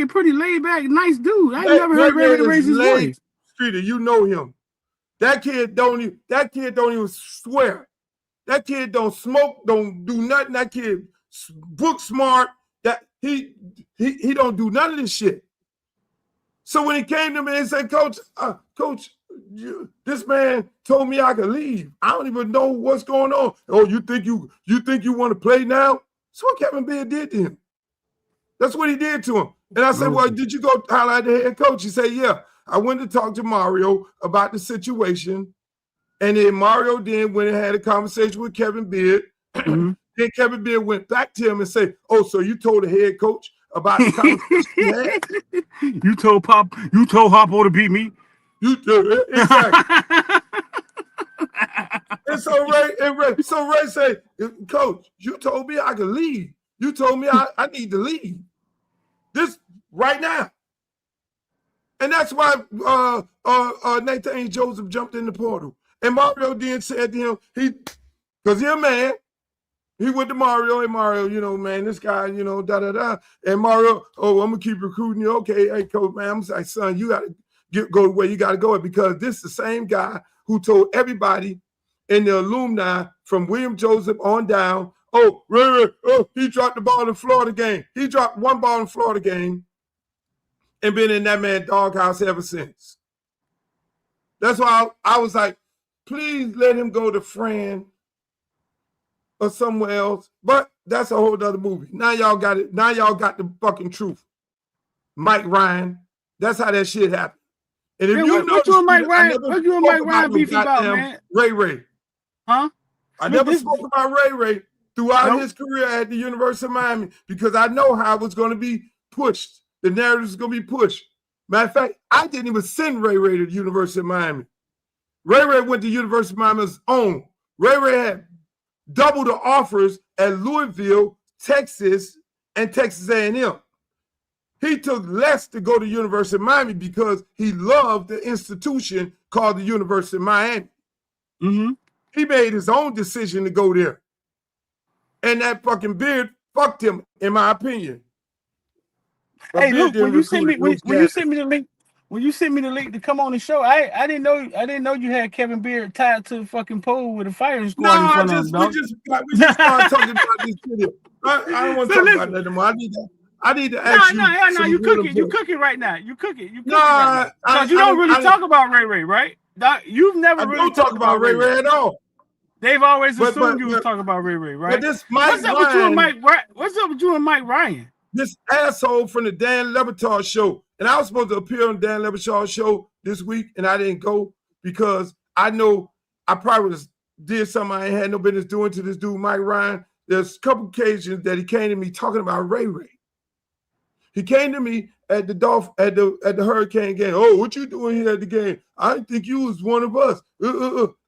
pretty laid back, nice dude. I never heard Ray raise his voice. Streeter, you know him. That kid don't even swear. That kid don't smoke, don't do nothing. That kid book smart. That he don't do none of this shit. So when he came to me and said, Coach, this man told me I could leave. I don't even know what's going on. Oh, you think you want to play now? That's what Kevin Beard did to him. That's what he did to him. And I said, well, did you go highlight the head coach? He said, yeah. I went to talk to Mario about the situation. And then Mario then went and had a conversation with Kevin Beard. Then Kevin Beard went back to him and said, oh, so you told the head coach about the conversation you had? You told Harpo to beat me? You did, exactly. And so Ray said, Coach, you told me I could leave. You told me I need to leave. This right now. And that's why Nathan Joseph jumped in the portal. And Mario then said to him, because he's a man, he went to Mario, hey Mario, you know, man, this guy, you know, da-da-da. And Mario, oh, I'm going to keep recruiting you. Okay, hey, coach, man. I'm like, son, you got to go where you got to go, because this is the same guy who told everybody in the alumni from William Joseph on down, oh, he dropped the ball in the Florida game. He dropped one ball in the Florida game and been in that man's doghouse ever since. That's why I was like, please let him go to Fran or somewhere else. But that's a whole other movie. Now y'all got it. Now y'all got the fucking truth. Mike Ryan. That's how that shit happened. And if you know, what you and Mike Ryan beef about, man? Ray. Huh? I never spoke about Ray throughout his career at the University of Miami, because I know how it was going to be pushed. The narrative is going to be pushed. Matter of fact, I didn't even send Ray to the University of Miami. Ray went to University of Miami on his own. Ray had double the offers at Louisville, Texas, and Texas A&M. He took less to go to University of Miami because he loved the institution called the University of Miami. He made his own decision to go there. And that fucking Beard fucked him, in my opinion. But hey, look, when you sent me the link to come on the show, I didn't know you had Kevin Beard tied to the fucking pole with a firing squad in front of him. We just started talking about this video. I don't want to talk about that anymore. I need to ask you. No, you cooking right now. You cooking. Because you don't really talk about Ray, right? You've never really talked about Ray at all. They've always assumed you was talking about Ray, right? But this What's up with you and Mike Ryan? This asshole from the Dan Le Batard show. And I was supposed to appear on Dan Le Batard show this week, and I didn't go because I know I probably did something I ain't had no business doing to this dude, Mike Ryan. There's a couple occasions that he came to me talking about Ray. He came to me at the Hurricane game. Oh, what you doing here at the game? I didn't think you was one of us.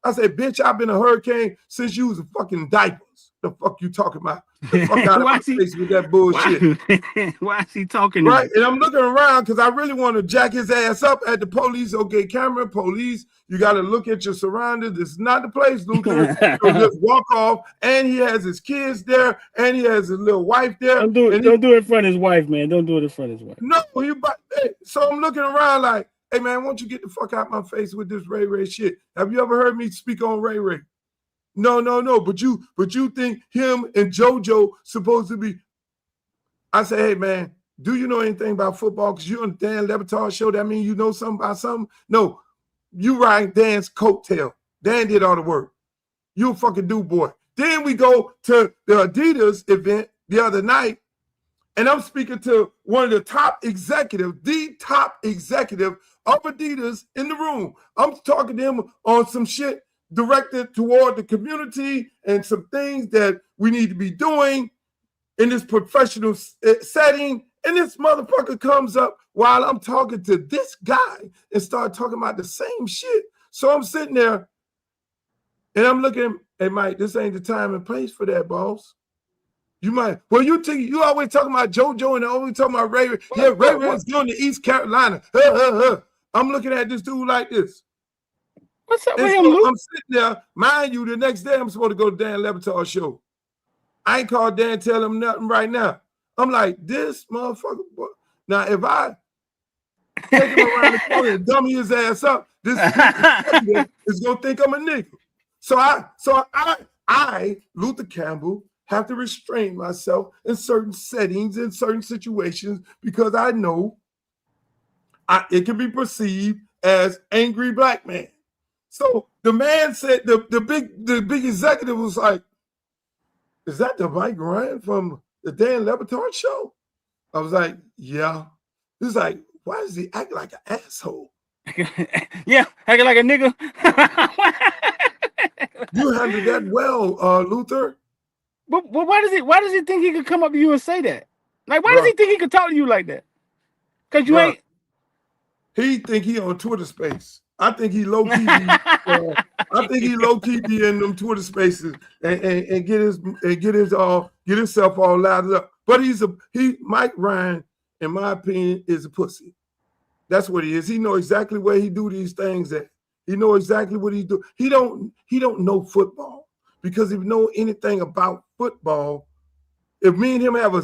I said, bitch, I've been a Hurricane since you was a fucking diapers. The fuck you talking about? The fuck out of my face with that bullshit. Why is he talking? Right, and I'm looking around because I really want to jack his ass up at the police. Okay, camera, police, you got to look at your surroundings. This is not the place, Luther. So just walk off. And he has his kids there, and he has his little wife there. Don't do it in front of his wife, man. Don't do it in front of his wife. No, so I'm looking around like, hey, man, why don't you get the fuck out my face with this Ray shit? Have you ever heard me speak on Ray? No. But you think him and JoJo supposed to be? I say, hey, man, do you know anything about football? Because you're on the Dan Le Batard show. That means you know something about something? No, you ride Dan's coattail. Dan did all the work. You a fucking do boy. Then we go to the Adidas event the other night, and I'm speaking to one of the top executive of Adidas in the room. I'm talking to him on some shit directed toward the community and some things that we need to be doing in this professional setting. And this motherfucker comes up while I'm talking to this guy and start talking about the same shit. So I'm sitting there and I'm looking, hey, Mike, this ain't the time and place for that, boss. You might, well, you always talking about JoJo and always talking about Ray. Yeah, Ray was going to East Carolina. I'm looking at this dude like this. What's up with so him, Luke? I'm sitting there, mind you, the next day I'm supposed to go to Dan Le Batard show. I ain't called Dan, tell him nothing right now. I'm like, this motherfucker. Boy. Now, if I take him around the corner and dummy his ass up, this is gonna think I'm a nigga. So I, Luther Campbell, have to restrain myself in certain settings, in certain situations, because I know it can be perceived as angry black man. So the man said, the big executive was like, is that the Mike Ryan from the Dan Le Batard show? I was like, yeah. He's like, why does he act like an asshole? Yeah, acting like a nigga. You handled that well, Luther. But why does he think he could come up to you and say that? Like, why does Bruh. he think he could talk to you like that? Because you Bruh. ain't. He think he on Twitter space. I think he low key. I think he low key be in them Twitter spaces and get himself all lathered up. But Mike Ryan, in my opinion, is a pussy. That's what he is. He know exactly where he do these things at. He know exactly what he do. He don't know football, because if you know anything about football, if me and him have a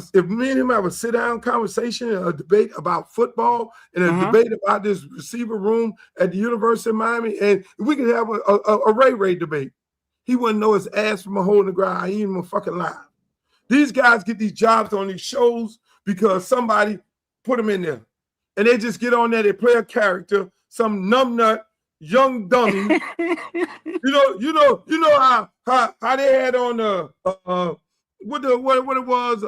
sit down conversation and a debate about football and a debate about this receiver room at the University of Miami, and we could have a Ray debate, he wouldn't know his ass from a hole in the ground. He ain't even fucking live. These guys get these jobs on these shows because somebody put them in there, and they just get on there. They play a character, some numbnut young dummy. you know how they had on what it was,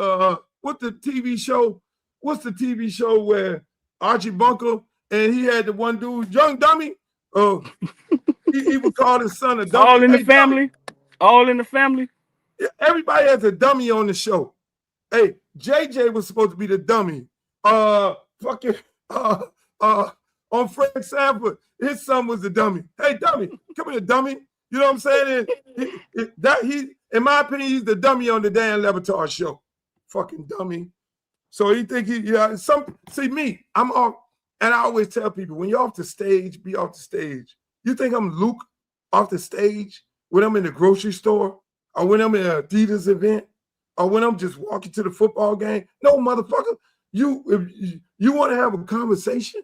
what the TV show, what's the TV show where Archie Bunker and he had the one dude, young dummy, he would call his son a dummy. All in the family. All in the family. Everybody has a dummy on the show. Hey, JJ was supposed to be the dummy. On Frank Sanford, his son was the dummy. Hey, dummy, come here, dummy. You know what I'm saying? In my opinion, he's the dummy on the Dan Le Batard show. Fucking dummy. So he think see me, I'm off, and I always tell people, when you're off the stage, be off the stage. You think I'm Luke off the stage when I'm in the grocery store, or when I'm in an Adidas event, or when I'm just walking to the football game? No, motherfucker. If you want to have a conversation,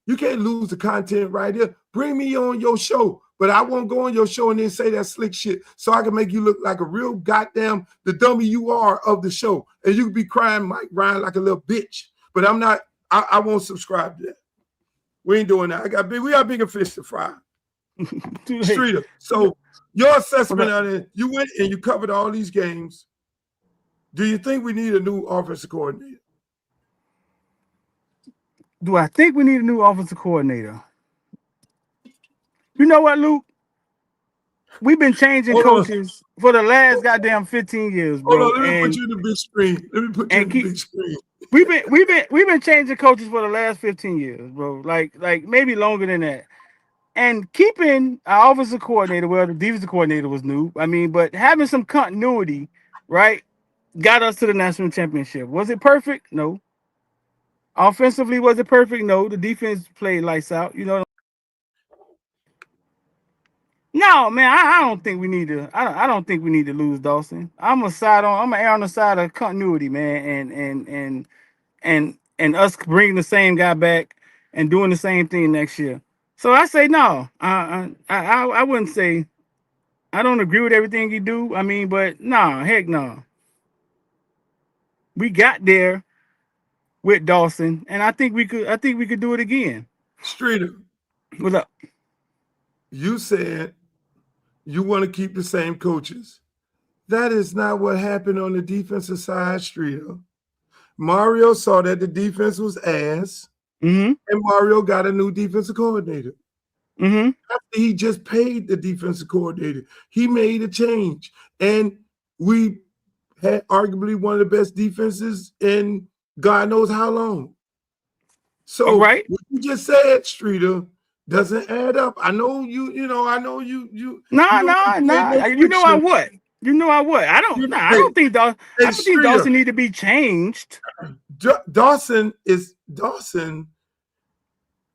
you can't lose the content right here. Bring me on your show, but I won't go on your show and then say that slick shit so I can make you look like a real goddamn the dummy you are of the show. And you can be crying Mike Ryan like a little bitch. But I'm not, I won't subscribe to that. We ain't doing that. We got bigger fish to fry. Streeter. So your assessment on it, you went and you covered all these games. Do you think we need a new offensive coordinator? Do I think we need a new offensive coordinator? You know what, Luke? We've been changing coaches for the last goddamn 15 years, bro. Hold on, let me put you in the big screen. Big screen. We've been changing coaches for the last 15 years, bro. Like maybe longer than that. And keeping our offensive coordinator, well, the defensive coordinator was new. I mean, but having some continuity, right, got us to the national championship. Was it perfect? No. Offensively, was it perfect? No. The defense played lights out. You know. No, man, I don't think we need to. I don't think we need to lose Dawson. I'm gonna err on the side of continuity, man, and us bringing the same guy back and doing the same thing next year. So I say no. I wouldn't say I don't agree with everything he do. I mean, but no, heck no. We got there with Dawson, and I think we could do it again. Streeter, What's up? You said you want to keep the same coaches. That is not what happened on the defensive side, Streeter. Mario saw that the defense was ass, and Mario got a new defensive coordinator. After he just paid the defensive coordinator, he made a change, and we had arguably one of the best defenses in God knows how long. So what you just said, Streeter, doesn't add up. I know you. I know you. No. You know I would. I don't think Dawson need to be changed. Dawson.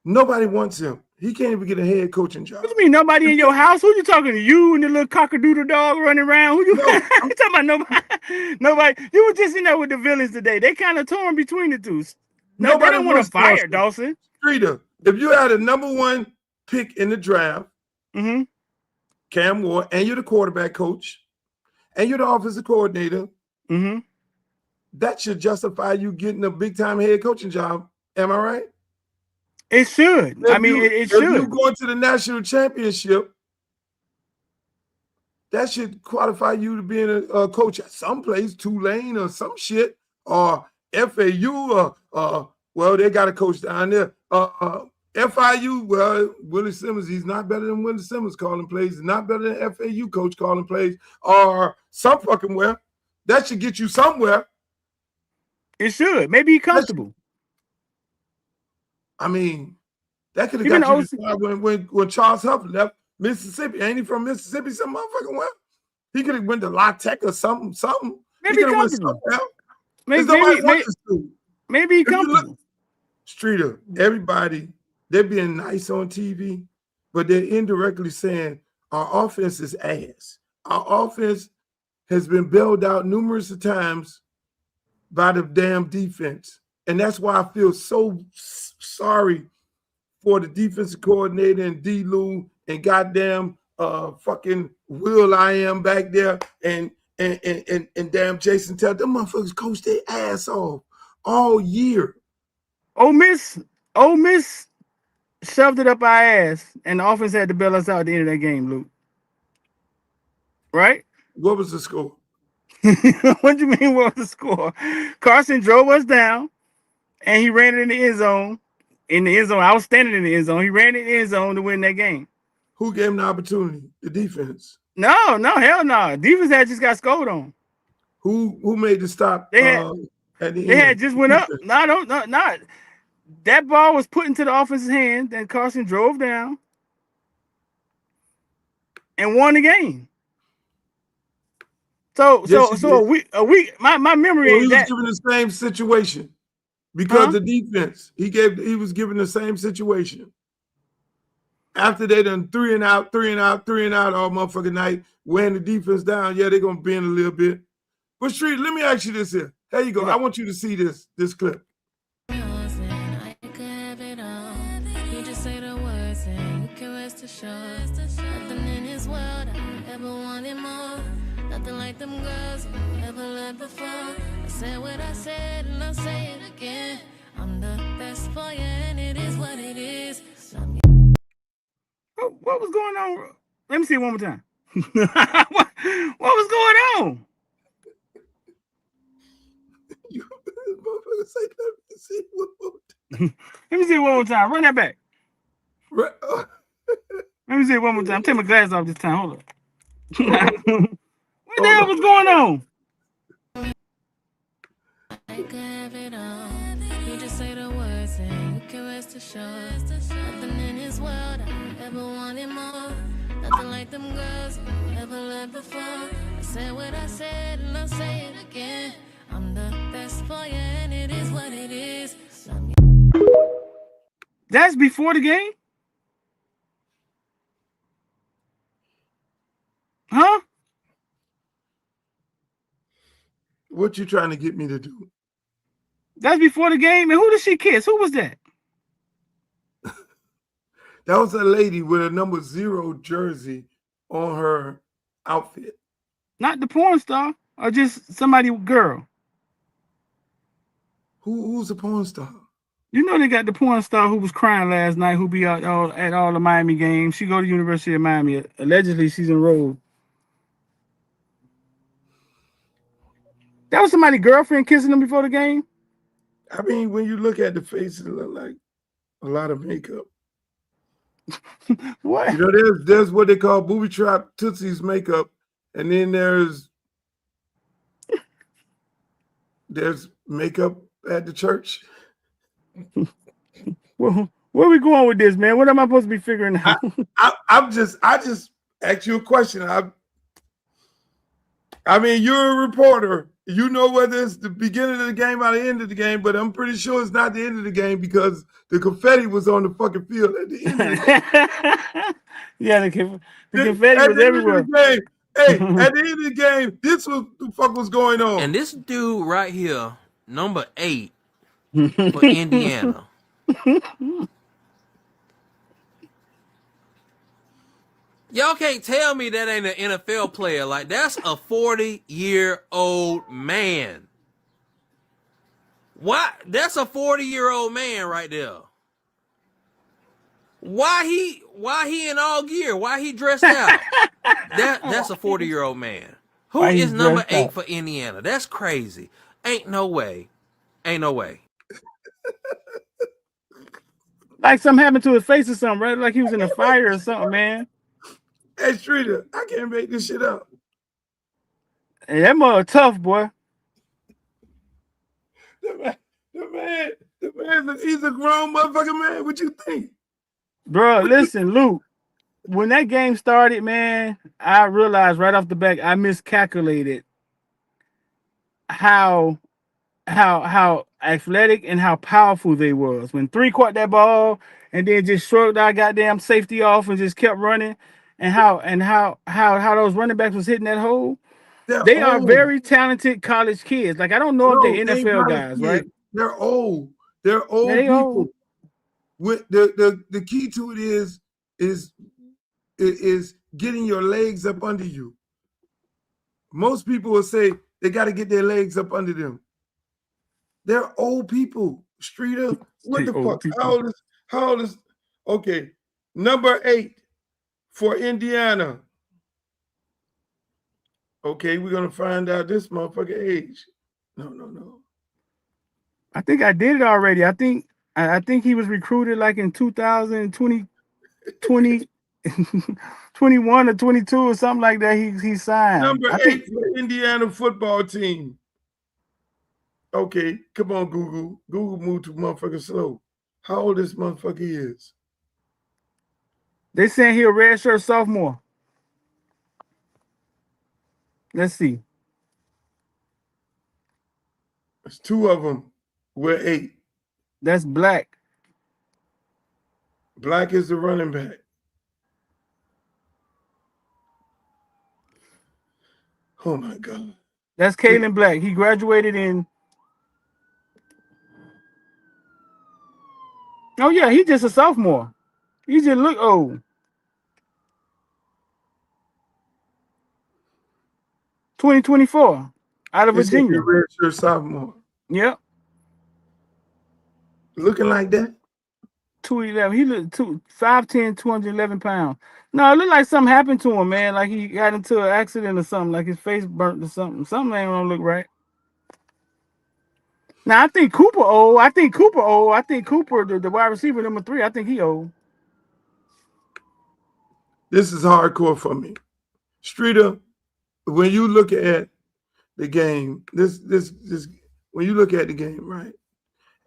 Nobody wants him. He can't even get a head coaching job. What do you mean nobody in your house? Who you talking to? You and the little cockadoodle dog running around? Who you talking about? Nobody. You were just in there with the villains today. They kind of torn between the two. Nobody don't want to fire Dawson. Streeter, if you had a number one pick in the draft, Cam Ward, and you're the quarterback coach, and you're the offensive coordinator, that should justify you getting a big time head coaching job. Am I right? It should. I mean, it If should. you go into the national championship, that should qualify you to being a coach at some place, Tulane or some shit, or FAU, or well, they got a coach down there. FIU, well, Willie Simmons, he's not better than Willie Simmons calling plays. He's not better than FAU coach calling plays, or some fucking where. That should get you somewhere. It should. Maybe he's comfortable. I mean, that could have got you to start when Charles Huff left Mississippi. Ain't he from Mississippi? Some motherfucking well. He could have went to La Tech or something. Maybe he comfortable. Maybe he comfortable. Streeter, everybody, they're being nice on TV, but they're indirectly saying our offense is ass. Our offense has been bailed out numerous times by the damn defense. And that's why I feel so sorry for the defensive coordinator and D-Lou and goddamn fucking Will I Am back there and damn Jason Taylor. Them motherfuckers coach their ass off all year. Ole Miss shoved it up our ass, and the offense had to bail us out at the end of that game, Luke. Right? What was the score? What do you mean, what was the score? Carson drove us down, and he ran it in the end zone. I was standing in the end zone. He ran it in the end zone to win that game. Who gave him the opportunity? The defense. No, hell no. Defense had just got scored on. Who made the stop? They had just went up. No. That ball was put into the offense's hand. Then Carson drove down and won the game. So a week. My memory he is was given the same situation because the defense he was given the same situation. After they done three and out all motherfucking night, wearing the defense down, yeah, they're gonna bend a little bit. But Street, let me ask you this here. There you go. I want you to see this clip. Nothing in this world I ever wanted more. Nothing like them girls I ever loved before. I said what I said and I'll say it again. I'm the best for you and it is what it is. What was going on? Let me see it one more time. what was going on? Let me see it one more time. Run that back. Let me see it one more time. Take my glasses off this time. Hold up. What the hell was going on? I could have it all. You just say the words and you can rest assured. Nothing in this world I ever wanted more. Nothing like them girls I ever loved before. I said what I said and I'll say it again. I'm the best for you and it is what it is. That's before the game? Huh? What you trying to get me to do? That's before the game? And who did she kiss? Who was that? That was a lady with a number 0 jersey on her outfit. Not the porn star, or just somebody girl? Who's a porn star? You know they got the porn star who was crying last night, who be out at all the Miami games. She go to University of Miami. Allegedly, she's enrolled. That was somebody's girlfriend kissing them before the game? I mean, when you look at the face, it look like a lot of makeup. What? You know, there's what they call booby trap Tootsie's makeup, and then there's makeup at the church. Well, where are we going with this, man? What am I supposed to be figuring out? I just asked you a question. I mean, you're a reporter. You know whether it's the beginning of the game or the end of the game, but I'm pretty sure it's not the end of the game because the confetti was on the fucking field at the end of the game. Yeah, the confetti was everywhere. Hey, at the end of the game, this was the fuck was going on. And this dude right here, number 8 for Indiana. Y'all can't tell me that ain't an NFL player. Like, that's a 40-year-old man. What? That's a 40-year-old man right there. Why he in all gear? Why he dressed out? That's a 40-year-old man. Who Why is he number dressed 8 up? for Indiana? That's crazy. Ain't no way. Ain't no way. Like something happened to his face or something, right? Like he was in a fire or something, man. Hey, Streeter, I can't make this shit up. Hey, that mother tough, boy. The man, he's a grown motherfucking man. What you think? Bro, listen, Luke. When that game started, man, I realized right off the bat I miscalculated how athletic and how powerful they was. When 3 caught that ball and then just shrugged our goddamn safety off and just kept running, and how those running backs was hitting that hole. They are very talented college kids. Like I don't know if they're No, they ain't NFL college guys, kids. right? They're old. They're Yeah, old they people. old. With the key to it is getting your legs up under you. Most people will say they got to get their legs up under them. They're old people. Streeter, what the fuck? How old is? Okay, number 8 for Indiana. Okay, we're gonna find out this motherfucker age. No. I think I did it already. I think he was recruited like in 2020, 21 or 22 or something like that. He signed. Number I 8 think for Indiana football team. Okay, come on, Google. Google moved too motherfucking slow. How old this motherfucker is? they saying he a redshirt sophomore. Let's see. There's 2 of them. We're 8. That's Black. Black is the running back. Oh my God. That's Kalen Black. He graduated in. Oh yeah, he's just a sophomore. He just look old. 2024 out of They said Virginia. you're redshirt sophomore. Yep. Looking like that? 211. He looked 5'10", 211 pounds. No, it looked like something happened to him, man. Like he got into an accident or something. Like his face burnt or something. Something ain't gonna look right. Now I think Cooper old. I think Cooper, the wide receiver number 3. I think he old. This is hardcore for me. Streeter, when you look at the game, this when you look at the game, right,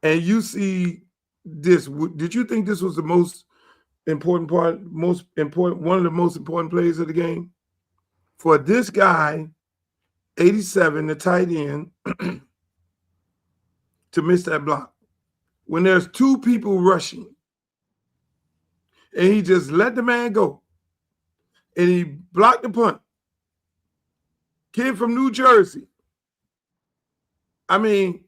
and you see this, did you think this was the most important part, one of the most important plays of the game? For this guy, 87, the tight end, to miss that block. When there's 2 people rushing, and he just let the man go, and he blocked the punt. Kid from New Jersey. I mean,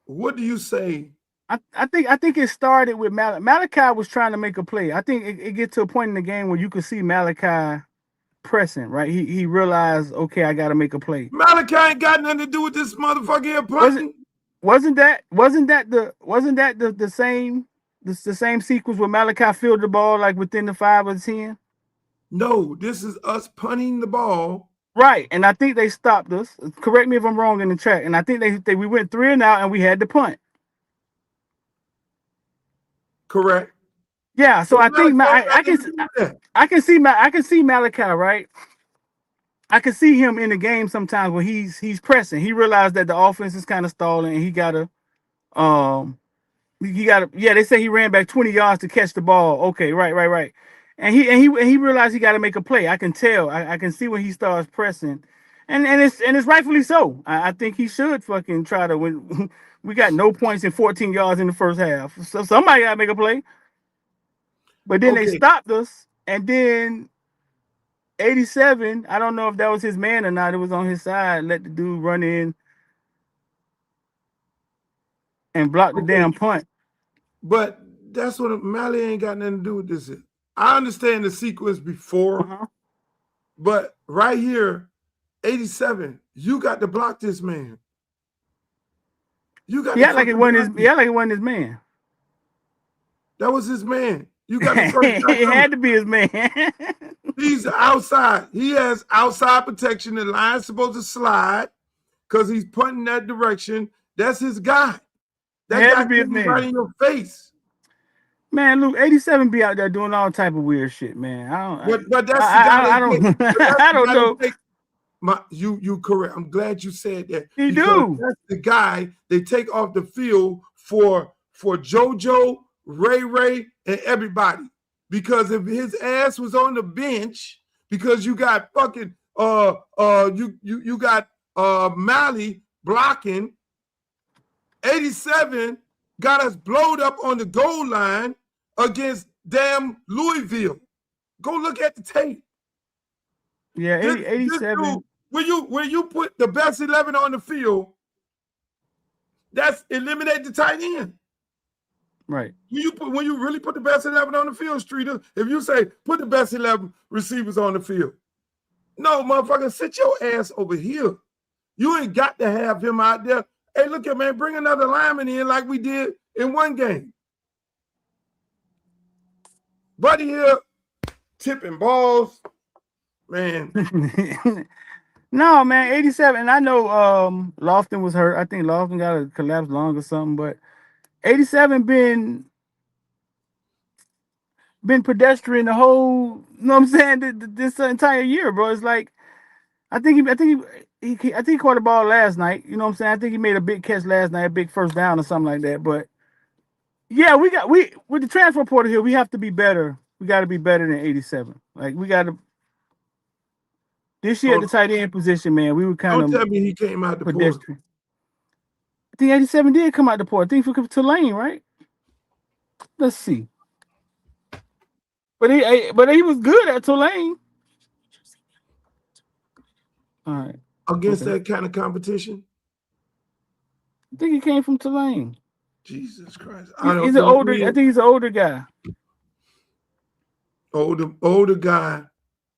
what do you say? I think it started with Malachi was trying to make a play. I think it get to a point in the game where you could see Malachi pressing, right? He realized, okay, I got to make a play. Malachi ain't got nothing to do with this motherfucker here punting. Wasn't that the same sequence where Malachi fielded the ball like within the 5 or 10? No, this is us punting the ball. Right, and I think they stopped us. Correct me if I'm wrong in the track. And I think we went 3 and out, and we had to punt. Correct. Yeah, so I think I can see Malachi, right? I can see him in the game sometimes when he's pressing. He realized that the offense is kind of stalling, and he gotta they say he ran back 20 yards to catch the ball. Okay, right. And he realized he got to make a play. I can tell. I can see when he starts pressing, and it's rightfully so. I think he should fucking try to win. We got no points and 14 yards in the first half, so somebody got to make a play. But then they stopped us, and then 87. I don't know if that was his man or not. It was on his side. Let the dude run in and block the damn punt. But that's what Mally ain't got nothing to do with this. I understand the sequence before, but right here, 87, you got to block this man. You got like it wasn't his man. That was his man. You got the first guy. It had to be his man. He's outside. He has outside protection. The line's supposed to slide because he's punting that direction. That's his guy. That Had guy to be his can be man. right in your face. Man, Luke, 87 be out there doing all type of weird shit, man. But that's the guy. I don't I don't know. You correct. I'm glad you said that. You because do. That's the guy they take off the field for JoJo, Ray, and everybody. Because if his ass was on the bench, because you got fucking you got Mally blocking, 87 got us blowed up on the goal line against damn Louisville. Go look at the tape. Yeah, 87. Dude, when you put the best 11 on the field, that's eliminate the tight end. Right. When you really put the best 11 on the field, Streeter, if you say put the best 11 receivers on the field, no, motherfucker, sit your ass over here. You ain't got to have him out there. Hey, look at man, bring another lineman in like we did in one game. Buddy here tipping balls, man. No, man, 87. And I know Lofton was hurt. I think Lofton got a collapsed lung or something, but 87 been pedestrian the whole, you know what I'm saying, this entire year, bro. It's like I think he caught a ball last night. You know what I'm saying? I think he made a big catch last night, a big first down or something like that. But yeah, we with the transfer portal here, we have to be better. We got to be better than 87. Like we got to. This year at the tight end position, man, we were kind of. Don't tell me he came out the pedestrian. Portal. I think 87 did come out the portal. I think for Tulane, right? Let's see. But he was good at Tulane. All right. Against that kind of competition? I think he came from Tulane. Jesus Christ. He's an older. I think he's an older guy. Older guy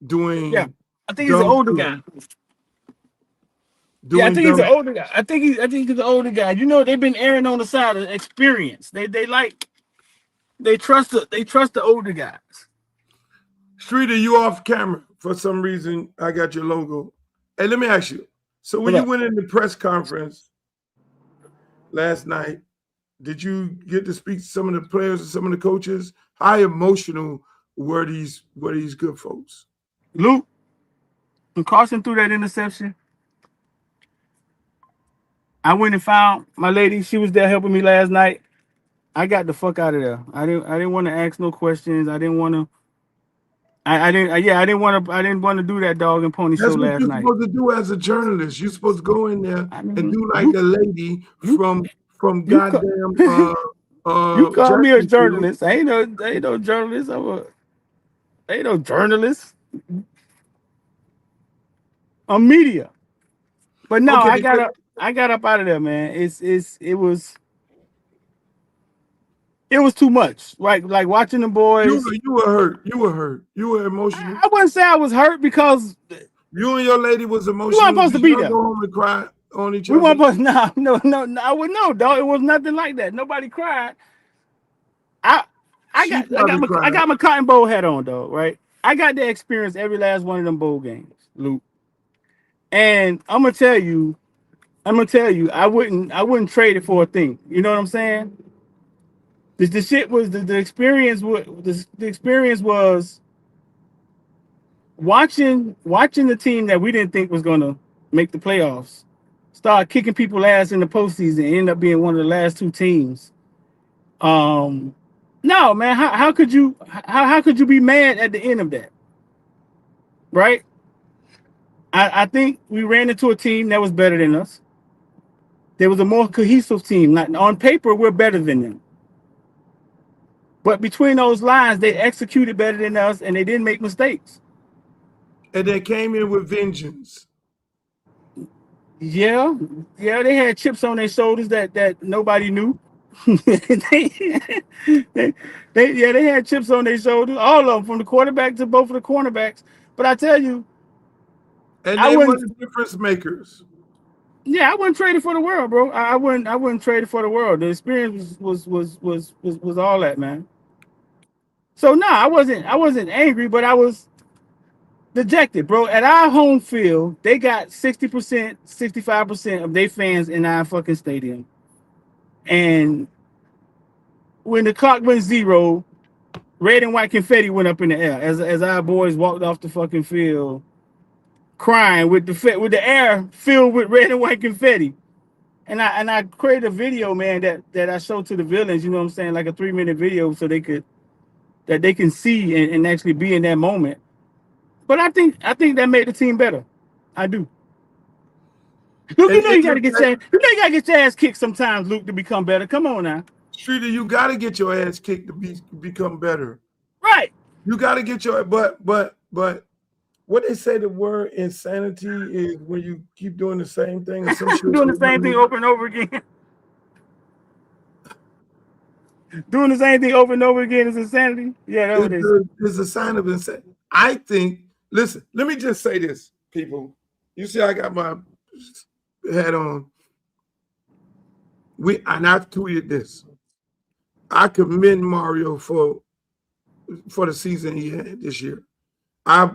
doing. Yeah, I think he's an older guy. Yeah, I think he's an older guy. I think he's an older guy. You know, they've been erring on the side of experience. They trust the older guys. Streeter, you off camera for some reason. I got your logo. Hey, let me ask you. So when you went in the press conference last night, did you get to speak to some of the players and some of the coaches? How emotional were these good folks? Luke, when Carson threw that interception, I went and found my lady. She was there helping me last night. I got the fuck out of there. I didn't want to ask no questions. I didn't want to. I didn't want to do that dog and pony show last night. That's what you're supposed to do as a journalist. You're supposed to go in there and do like the lady from goddamn. You call me a journalist? I ain't no journalist. Ain't no journalist. I'm media. But no, okay, I got up out of there, man. It was too much. Like watching the boys. You were hurt. You were emotional. I wouldn't say I was hurt because you and your lady was emotional. We weren't supposed to be there. Go home and cry on each other. We weren't supposed. No. I wouldn't know, dog. It was nothing like that. Nobody cried. I got my cotton bowl hat on, dog. Right. I got to experience every last one of them bowl games, Luke. And I'm gonna tell you, I wouldn't trade it for a thing. You know what I'm saying? The shit was the experience. The experience was watching the team that we didn't think was gonna make the playoffs start kicking people ass in the postseason and end up being one of the last two teams. No, man, how could you be mad at the end of that? Right? I think we ran into a team that was better than us. There was a more cohesive team. Like on paper, we're better than them. But between those lines, they executed better than us, and they didn't make mistakes. And they came in with vengeance. Yeah, they had chips on their shoulders that nobody knew. they had chips on their shoulders, all of them, from the quarterback to both of the cornerbacks. But I tell you, and they were the difference makers. Yeah, I wouldn't trade it for the world, bro. I wouldn't trade it for the world. The experience was all that, man. So nah, I wasn't angry, but I was dejected, bro. At our home field, they got 60%, 65% of their fans in our fucking stadium. And when the clock went zero, red and white confetti went up in the air as our boys walked off the fucking field, crying with the air filled with red and white confetti. And I created a video, man, that I showed to the villains. You know what I'm saying, like a 3-minute video, so they can see and actually be in that moment. But I think that made the team better. I do. Luke, you know you gotta get your ass kicked sometimes, Luke, to become better. Come on now. Streeter, you gotta get your ass kicked to become better. Right. You gotta get your but what they say the word insanity is when you keep doing the same thing. And some shit doing the same thing over and over again. Doing the same thing over and over again is insanity. Yeah, that's what it is. It's a sign of insanity. I think. Listen, let me just say this, people. You see, I got my hat on. And I've tweeted this. I commend Mario for the season he had this year. I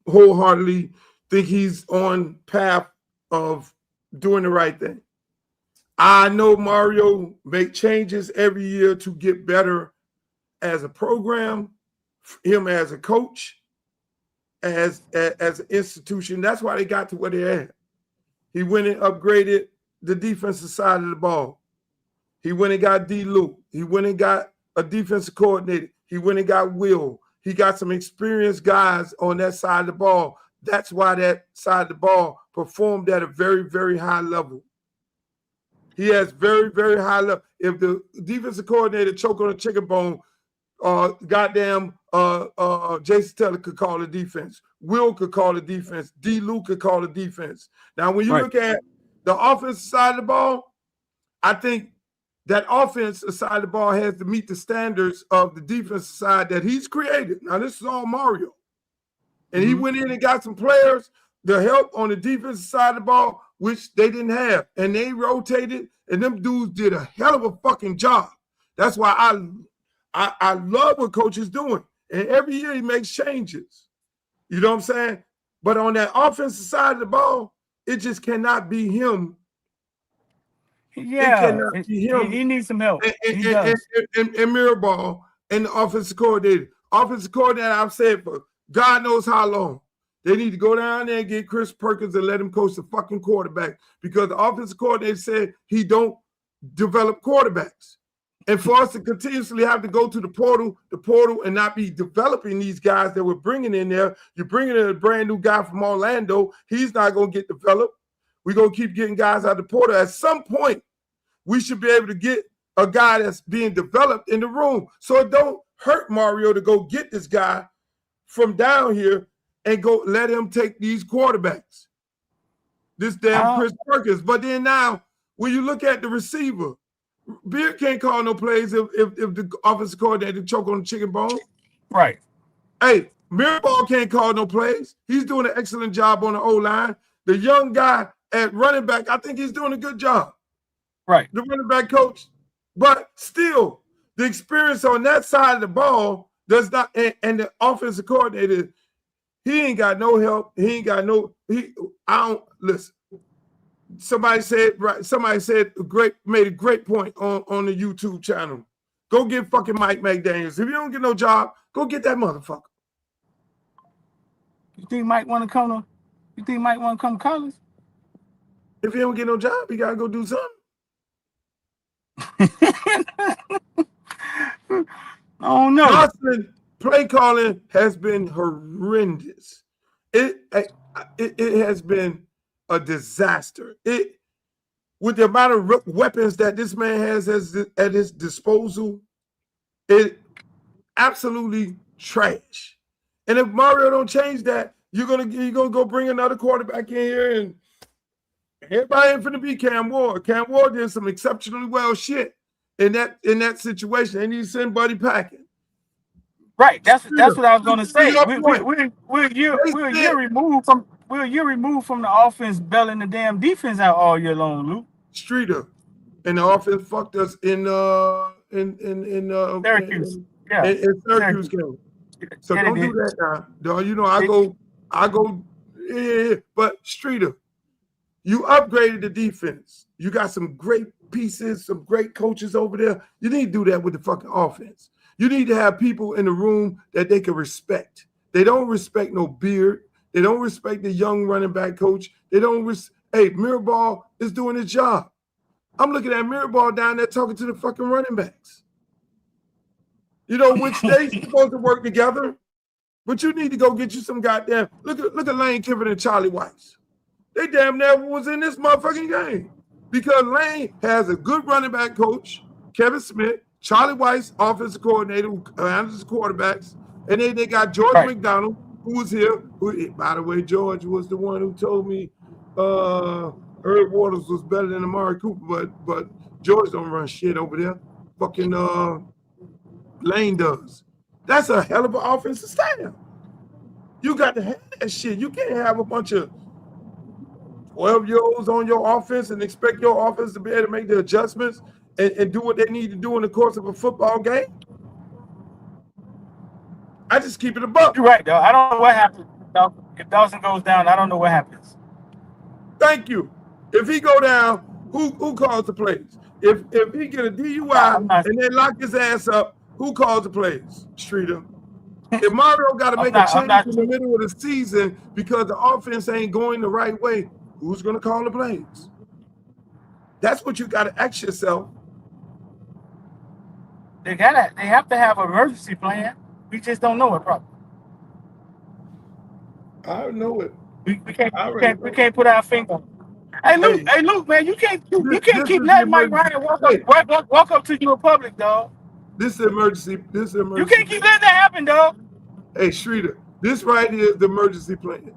wholeheartedly think he's on path of doing the right thing. I know Mario make changes every year to get better as a program, him as a coach, as an institution. That's why they got to where they're at. He went and upgraded the defensive side of the ball. He went and got D. Luke. He went and got a defensive coordinator. He went and got Will. He got some experienced guys on that side of the ball. That's why that side of the ball performed at a very, very high level. He has very, very high level. If the defensive coordinator choke on a chicken bone, goddamn Jason Taylor could call the defense. Will could call the defense. D. Luke could call the defense. Now, when you look at the offensive side of the ball, I think that offensive side of the ball has to meet the standards of the defensive side that he's created. Now, this is all Mario. And he went in and got some players to help on the defensive side of the ball, which they didn't have. And they rotated, and them dudes did a hell of a fucking job. That's why I love what Coach is doing. And every year he makes changes. You know what I'm saying? But on that offensive side of the ball, it just cannot be him. Yeah, it cannot be him. He needs some help. And Mirabal and the offensive coordinator. Offensive coordinator, I've said for God knows how long. They need to go down there and get Chris Perkins and let him coach the fucking quarterback, because the offensive coordinator said he don't develop quarterbacks. And for us to continuously have to go to the portal and not be developing these guys that we're bringing in there, you're bringing in a brand new guy from Orlando. He's not going to get developed. We're going to keep getting guys out of the portal. At some point, we should be able to get a guy that's being developed in the room. So it don't hurt Mario to go get this guy from down here and go let him take these quarterbacks. This damn Chris Perkins. But then now, when you look at the receiver, Beard can't call no plays if the offensive coordinator choke on the chicken bone. Right. Hey, Mirabal can't call no plays. He's doing an excellent job on the O-line. The young guy at running back, I think he's doing a good job. Right. The running back coach. But still, the experience on that side of the ball does not, and the offensive coordinator, he ain't got no help. He ain't got no, I don't, listen. Somebody said made a great point on the YouTube channel. Go get fucking Mike McDaniels. If you don't get no job, go get that motherfucker. You think Mike want to come to college? If he don't get no job, he gotta go do something. I don't know. Austin play calling has been horrendous. It has been a disaster. With the amount of weapons that this man has at his disposal, it absolutely trash. And if Mario don't change that, you're gonna go bring another quarterback in here, and everybody ain't finna be Cam Ward. Cam Ward did some exceptionally well shit in that situation. They need to send Buddy packing. Right. That's what I was gonna say. We're a year removed from the offense bailing the damn defense out all year long, Luke. Streeter, and the offense fucked us in Syracuse. Yeah. in Syracuse game. So don't do that now. Dog, you know, I go, yeah, but Streeter, you upgraded the defense. You got some great pieces, some great coaches over there. You need to do that with the fucking offense. You need to have people in the room that they can respect. They don't respect no beard. They don't respect the young running back coach. They don't hey, Mirabal is doing his job. I'm looking at Mirabal down there talking to the fucking running backs. You know, which they supposed to work together. But you need to go get you some goddamn look at Lane Kiffin and Charlie Weiss. They damn near was in this motherfucking game. Because Lane has a good running back coach, Kevin Smith, Charlie Weiss, offensive coordinator, who handles quarterbacks, and then they got George McDonald, who was here. Who, by the way, George was the one who told me Herb Waters was better than Amari Cooper, but George don't run shit over there. Fucking Lane does. That's a hell of an offensive staff. You got to have that shit. You can't have a bunch of 12-year-olds on your offense and expect your offense to be able to make the adjustments and do what they need to do in the course of a football game. I just keep it a buck. You're right, though. I don't know what happens. If Dawson goes down, I don't know what happens. Thank you. If he go down, who calls the plays? If he get a DUI and they lock his ass up, who calls the plays? Streeter. If Mario got to make a change in the middle of the season because the offense ain't going the right way, who's going to call the plays? That's what you got to ask yourself. They have to have an emergency plan. We just don't know it properly. I know it. We can't put our finger. Hey Luke, man, you can't keep letting Mike Ryan walk up to you in public, dog. This is emergency. You can't keep letting that happen, dog. Hey, Streeter, this right here is the emergency plan.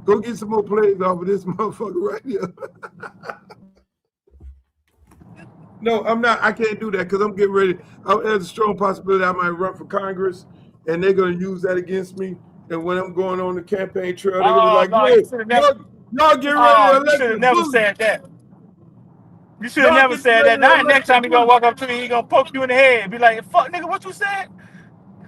Go get some more plays off of this motherfucker right here. No, I'm not. I can't do that because I'm getting ready. There's a strong possibility I might run for Congress, and they're going to use that against me. And when I'm going on the campaign trail, they're going to be like, y'all get ready to elect. You should have never said that. You should have never said that. Now, next time he going to walk up to me, he going to poke you in the head. Be like, fuck, nigga, what you said?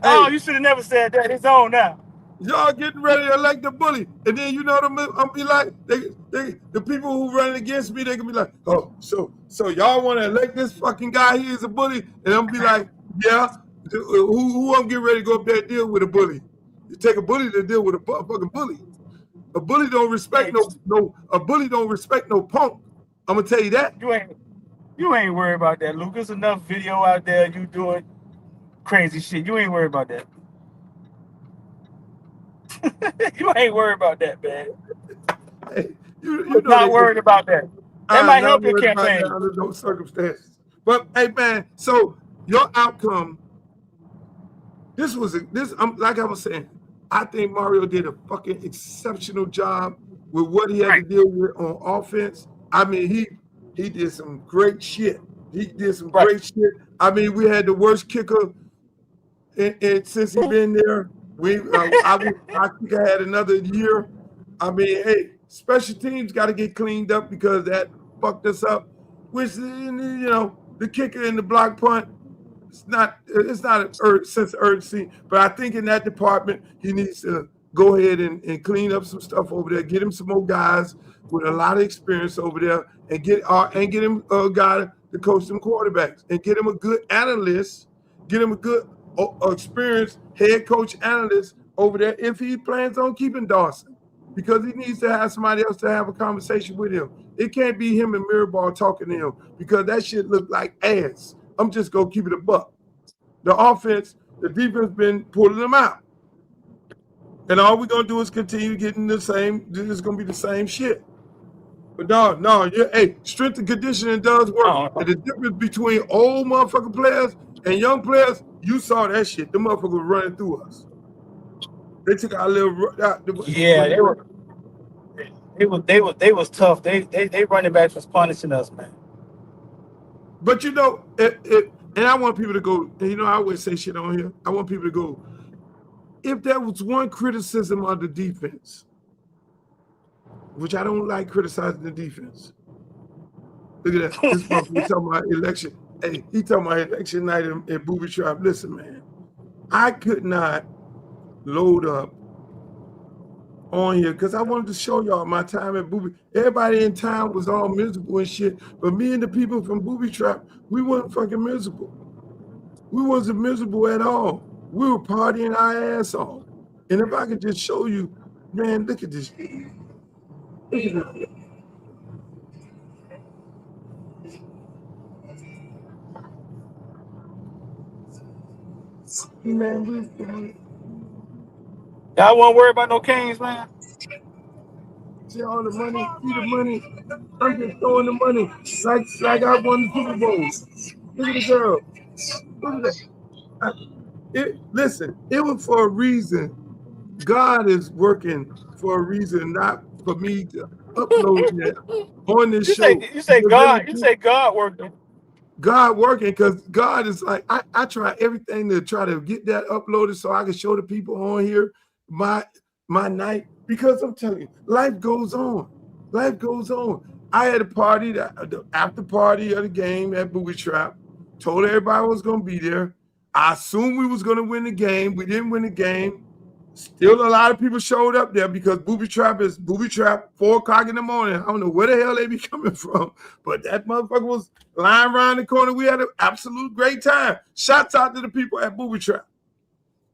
Oh, you should have never said that. It's on now. Y'all getting ready to elect the bully. And then, you know what I'm be like? The people who run against me, they can be like, oh, so y'all want to elect this fucking guy? He is a bully? And I'm be like, yeah. Who I'm getting ready to go up there and deal with a bully? You take a bully to deal with a fucking bully. A bully don't respect a bully don't respect no punk. I'm gonna tell you that. You ain't worried about that, Luke. There's enough video out there you doing crazy shit. You ain't worried about that. You ain't worried about that, man. Hey, you not worried about that. That might help your campaign. Under those circumstances. But hey, man, so your outcome. Like I was saying, I think Mario did a fucking exceptional job with what he had to deal with on offense. I mean, he did some great shit. Great shit. I mean, we had the worst kicker since he's been there. I think I had another year. I mean, hey, special teams got to get cleaned up because that fucked us up. Which, you know, the kicker and the block punt, it's not a sense of urgency. But I think in that department, he needs to go ahead and clean up some stuff over there. Get him some more guys with a lot of experience over there, and get him a guy to coach some quarterbacks, and get him a good analyst, get him a good experienced head coach analyst over there if he plans on keeping Dawson, because he needs to have somebody else to have a conversation with him. It can't be him and Mirabal talking to him because that shit look like ass. I'm just gonna keep it a buck. The offense, the defense been pulling them out. And all we're gonna do is continue getting the same, it's gonna be the same shit. But strength and conditioning does work. And the difference between old motherfucking players and young players, you saw that shit. The motherfuckers were running through us. They took our little they was tough. They running backs was punishing us, man. But you know, and I want people to go, you know, I always say shit on here. I want people to go, if there was one criticism of the defense, which I don't like criticizing the defense. Look at that. This motherfucker talking about election. Hey, he talking about election night in Booby Trap. Listen, man, I could not load up on here because I wanted to show y'all my time at Booby. Everybody in town was all miserable and shit, but me and the people from Booby Trap, we weren't fucking miserable. We wasn't miserable at all. We were partying our ass off. And if I could just show you, man, look at this. Look at this. Man, Y'all won't worry about no Canes, man. see all the money, see the money. I'm just throwing the money like I won the Super Bowl. Look at the girl. Look at that. Listen, it was for a reason. God is working for a reason, not for me to upload that on this show. You say God working. God working because God is like, I try everything to try to get that uploaded so I can show the people on here my night, because I'm telling you, life goes on. Life goes on. I had a party, the after party of the game at Booby Trap. Told everybody I was going to be there. I assumed we was going to win the game. We didn't win the game. Still a lot of people showed up there because Booby Trap is Booby Trap, 4 o'clock in the morning. I don't know where the hell they be coming from, but that motherfucker was lying around the corner. We had an absolute great time. Shouts out to the people at Booby Trap.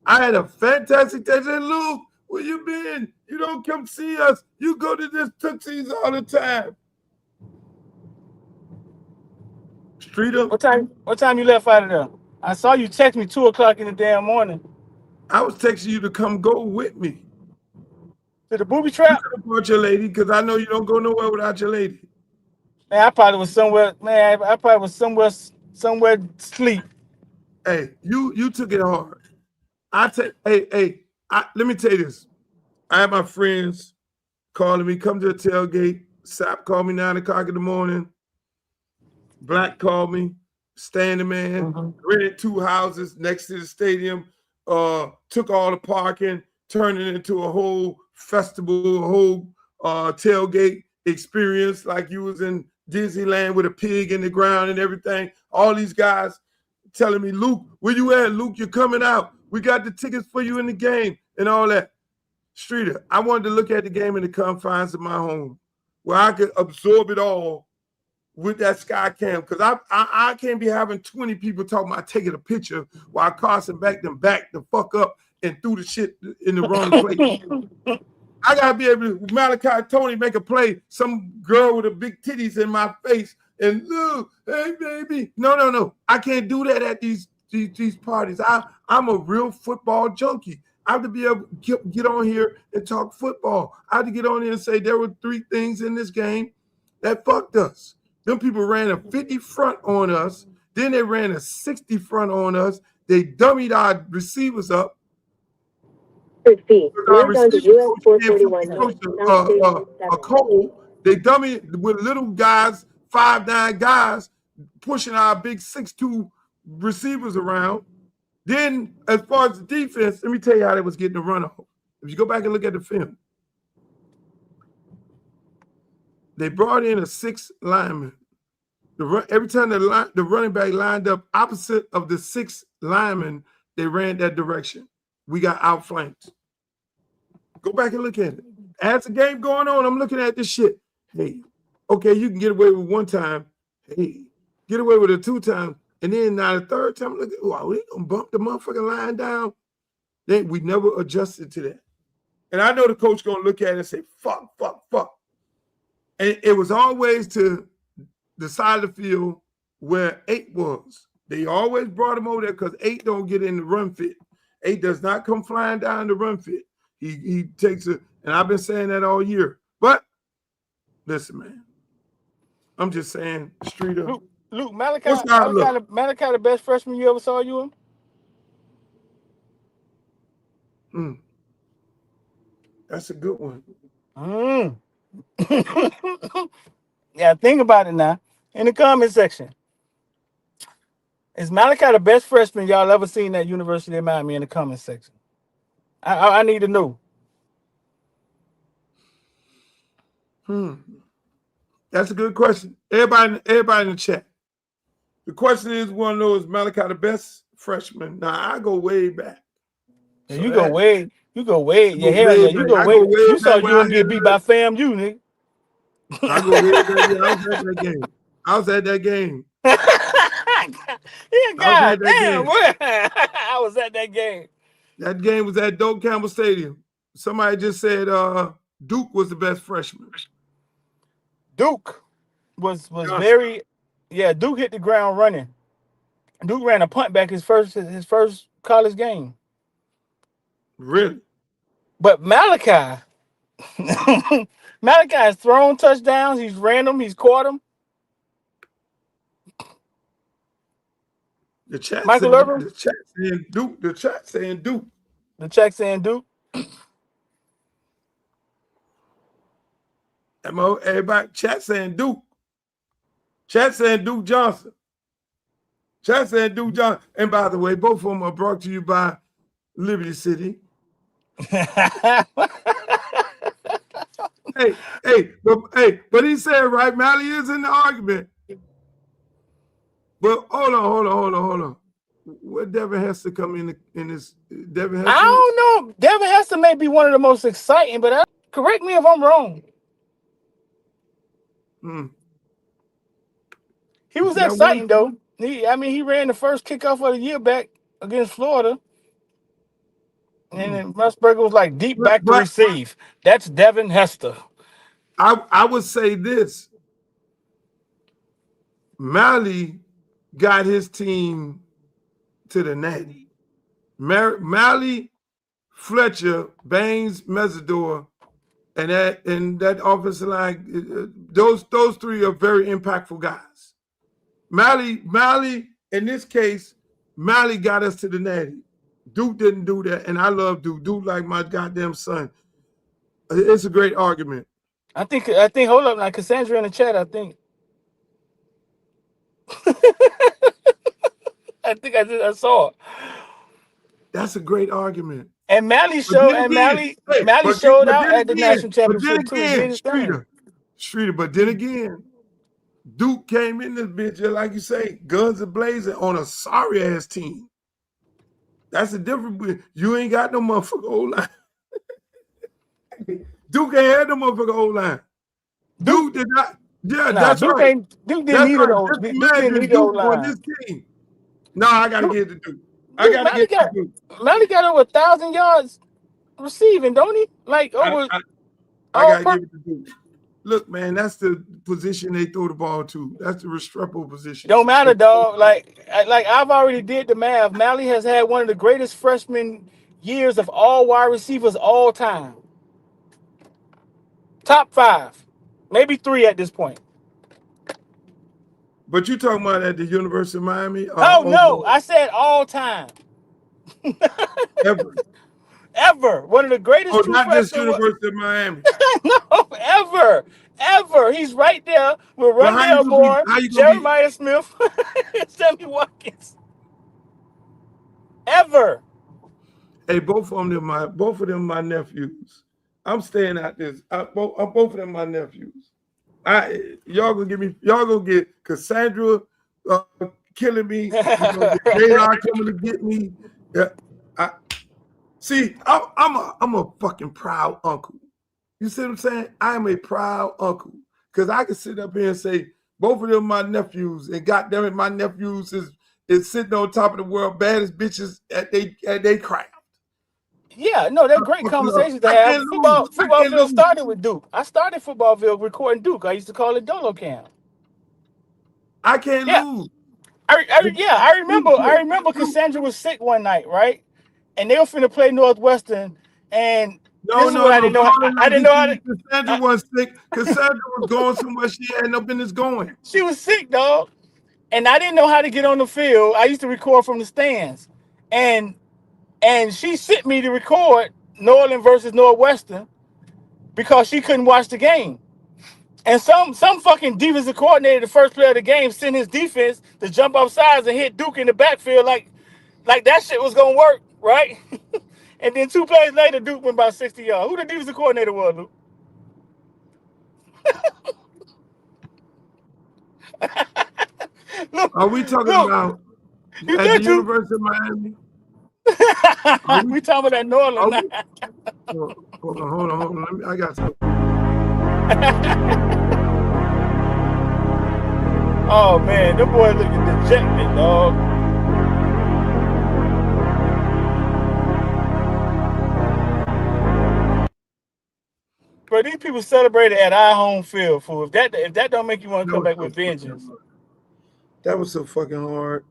I had a fantastic day. Said, Luke, where you been? You don't come see us. You go to this Tootsie's all the time. Streeter. What time you left out of there? I saw you text me 2 o'clock in the damn morning. I was texting you to come go with me. To the Booby Trap? You could have brought your lady, because I know you don't go nowhere without your lady. Man, I probably was somewhere, man, I probably was somewhere sleep. Hey, you took it hard. Let me tell you this. I have my friends calling me, come to the tailgate. Sap called me 9 o'clock in the morning. Black called me, Standing Man, rented 2 houses next to the stadium, took all the parking, turned it into a whole festival, a whole tailgate experience like you was in Disneyland with a pig in the ground and everything. All these guys telling me, Luke, where you at? Luke, you're coming out. We got the tickets for you in the game and all that. Streeter, I wanted to look at the game in the confines of my home where I could absorb it all with that sky cam, because I can't be having 20 people talking about taking a picture while Carson backed the fuck up and threw the shit in the wrong place. I gotta be able to, Malachi Tony make a play, some girl with a big titties in my face and look, hey baby. No. I can't do that at these parties. I'm a real football junkie. I have to be able to get on here and talk football. I have to get on here and say there were 3 things in this game that fucked us. Them people ran a 50 front on us. Then they ran a 60 front on us. They dummied our receivers up. Our receivers, Cole, they dummied with little guys, 5'9" guys, pushing our big 6'2" receivers around. Then, as far as the defense, let me tell you how they was getting the run off. If you go back and look at the film, they brought in a 6 lineman. Every time the running back lined up opposite of the 6 lineman, they ran that direction. We got outflanked. Go back and look at it. As the game going on, I'm looking at this shit. Hey, okay, you can get away with 1 time. Hey, get away with it 2 times. And then now the 3rd time, look at, wow, we gonna bump the motherfucking line down. Then we never adjusted to that. And I know the coach gonna look at it and say, fuck. And it was always to the side of the field where 8 was. They always brought him over there because 8 don't get in the run fit. 8 does not come flying down the run fit. He takes it, and I've been saying that all year. But listen, man, I'm just saying, Streeter. Luke, Malachi the best freshman you ever saw you in? That's a good one. Yeah, think about it now. In the comment section. Is Malachi the best freshman y'all ever seen at University of Miami? In the comment section. I need to know. That's a good question. Everybody in the chat. The question is, want to know, is Malachi the best freshman? Now I go way back. Yeah, So you go way. Yeah, go hell way yeah, back. you go I way. go way You saw back when I UM get had beat by FAMU, nigga. I go way back. Yeah, I was at that game. I was at that game. Yeah, I was at God that damn, game. boy. I was at that game. That game was at Doak Campbell Stadium. Somebody just said Duke was the best freshman. Duke was Johnson. very, yeah. Duke hit the ground running. Duke ran a punt back his first college game. Really? But Malachi, Malachi has thrown touchdowns. He's ran them. He's caught them. The chat Michael saying Irvin. the chat saying Duke. The chat saying Duke. The check saying Duke. Everybody chat saying Duke. Chat saying Duke Johnson. Chat saying Duke Johnson. And by the way, both of them are brought to you by Liberty City. But he said, right, Mally is in the argument. But hold on. What Devin Hester come in this? Devin Hester? I don't know. Devin Hester may be one of the most exciting, but correct me if I'm wrong. He was exciting though. He ran the first kickoff of the year back against Florida. And then Musburger was like deep back to receive. That's Devin Hester. I would say this. Mally got his team to the Natty. Mally, Fletcher, Baines, Mesidor, and that offensive line, those three are very impactful guys. Mally, in this case, Mally got us to the Natty. Duke didn't do that, and I love Duke. Duke like my goddamn son. It's a great argument. I think. Hold up, now Cassandra in the chat. I think I saw it. That's a great argument. And Mally showed. And Mally showed out at the national championship too. Streeter. But then again, Duke came in this bitch just like you say, guns and blazing on a sorry ass team. That's the difference. You ain't got no motherfucker O-line. Duke ain't had no motherfucker O-line. Duke did not. Yeah, that's Duke right. Duke didn't need it. Duke didn't need O line. This team. No, I gotta give it to Duke. I gotta give it to Duke. Mally got over 1,000 yards receiving, don't he? Like over. I gotta give it to Duke. Look, man, that's the position they throw the ball to. That's the Restrepo position. Don't matter, dog. Like I've already did the math. Mally has had one of the greatest freshman years of all wide receivers all time. Top 5, maybe 3 at this point. But you talking about at the University of Miami? Oh no, I said all time. Ever. One of the greatest. Oh, not just University of Miami. No, ever. He's right there with Rondell Moore, Jeremiah Smith, Sammy Watkins. Ever. Hey, both of them my nephews. I'm staying out this. Both of them my nephews. Y'all gonna get Cassandra killing me. You're gonna get J.R. coming to get me. I'm a fucking proud uncle. You see what I'm saying? I am a proud uncle because I can sit up here and say both of them my nephews, and goddamn it, my nephews is sitting on top of the world baddest bitches at they craft. Yeah, no, they're great conversations to have. Footballville started with Duke. I started Footballville recording Duke. I used to call it Dolo Camp. I can't lose. I remember Cassandra was sick one night, right? And they were finna play Northwestern, and I didn't know how to. Cassandra was sick. Cassandra was going somewhere she had no business going. She was sick, dog, and I didn't know how to get on the field. I used to record from the stands, and she sent me to record Northern versus Northwestern because she couldn't watch the game. And some fucking defensive coordinator, the first player of the game, sent his defense to jump off sides and hit Duke in the backfield like that shit was gonna work, right? And then 2 plays later, Duke went about 60 yards. Who the defensive coordinator was, Luke? Are we talking Look, about you at the got you. University of Miami? We talking about that New Are Orleans we, now. hold on. I got some. Oh man, them boys looking dejected, dog. Bro, these people celebrated at our home field, fool. If that don't make you want to come back with vengeance. That was so fucking hard.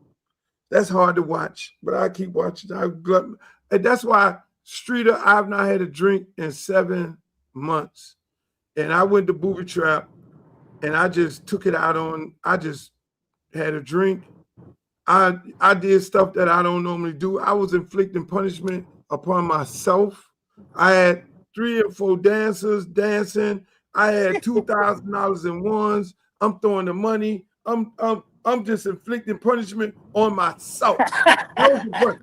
That's hard to watch, but I keep watching. And that's why, Streeter, I've not had a drink in 7 months. And I went to Booby Trap, and I just took it out on, I just had a drink. I did stuff that I don't normally do. I was inflicting punishment upon myself. I had 3 or 4 dancers dancing. I had $2,000 in ones. I'm throwing the money. I'm just inflicting punishment on myself.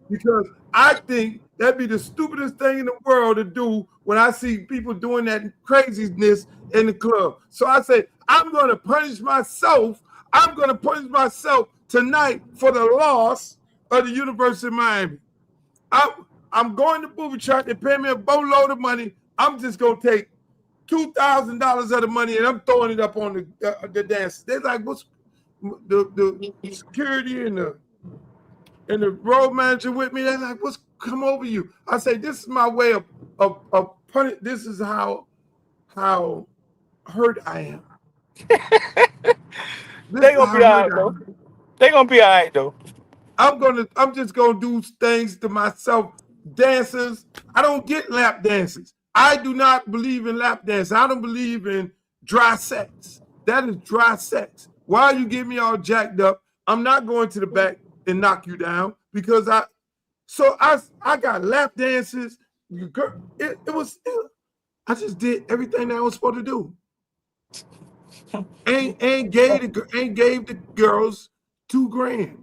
Because I think that'd be the stupidest thing in the world to do when I see people doing that craziness in the club. So I say, I'm going to punish myself. I'm going to punish myself tonight for the loss of the University of Miami. I'm going to Booby Trap. They pay me a boatload of money. I'm just going to take $2,000 of the money and I'm throwing it up on the dance. They're like, what's the security and the road manager with me? They're like, what's come over you? I say, this is my way of punishing. This is how hurt I am. They gonna be all right, though. They gonna be all right, though. I'm just gonna do things to myself. Dancers, I don't get lap dances. I do not believe in lap dance. I don't believe in dry sex. That is dry sex. Why you get me all jacked up? I'm not going to the back and knock you down because I got lap dances. I just did everything that I was supposed to do. And gave the girls $2,000.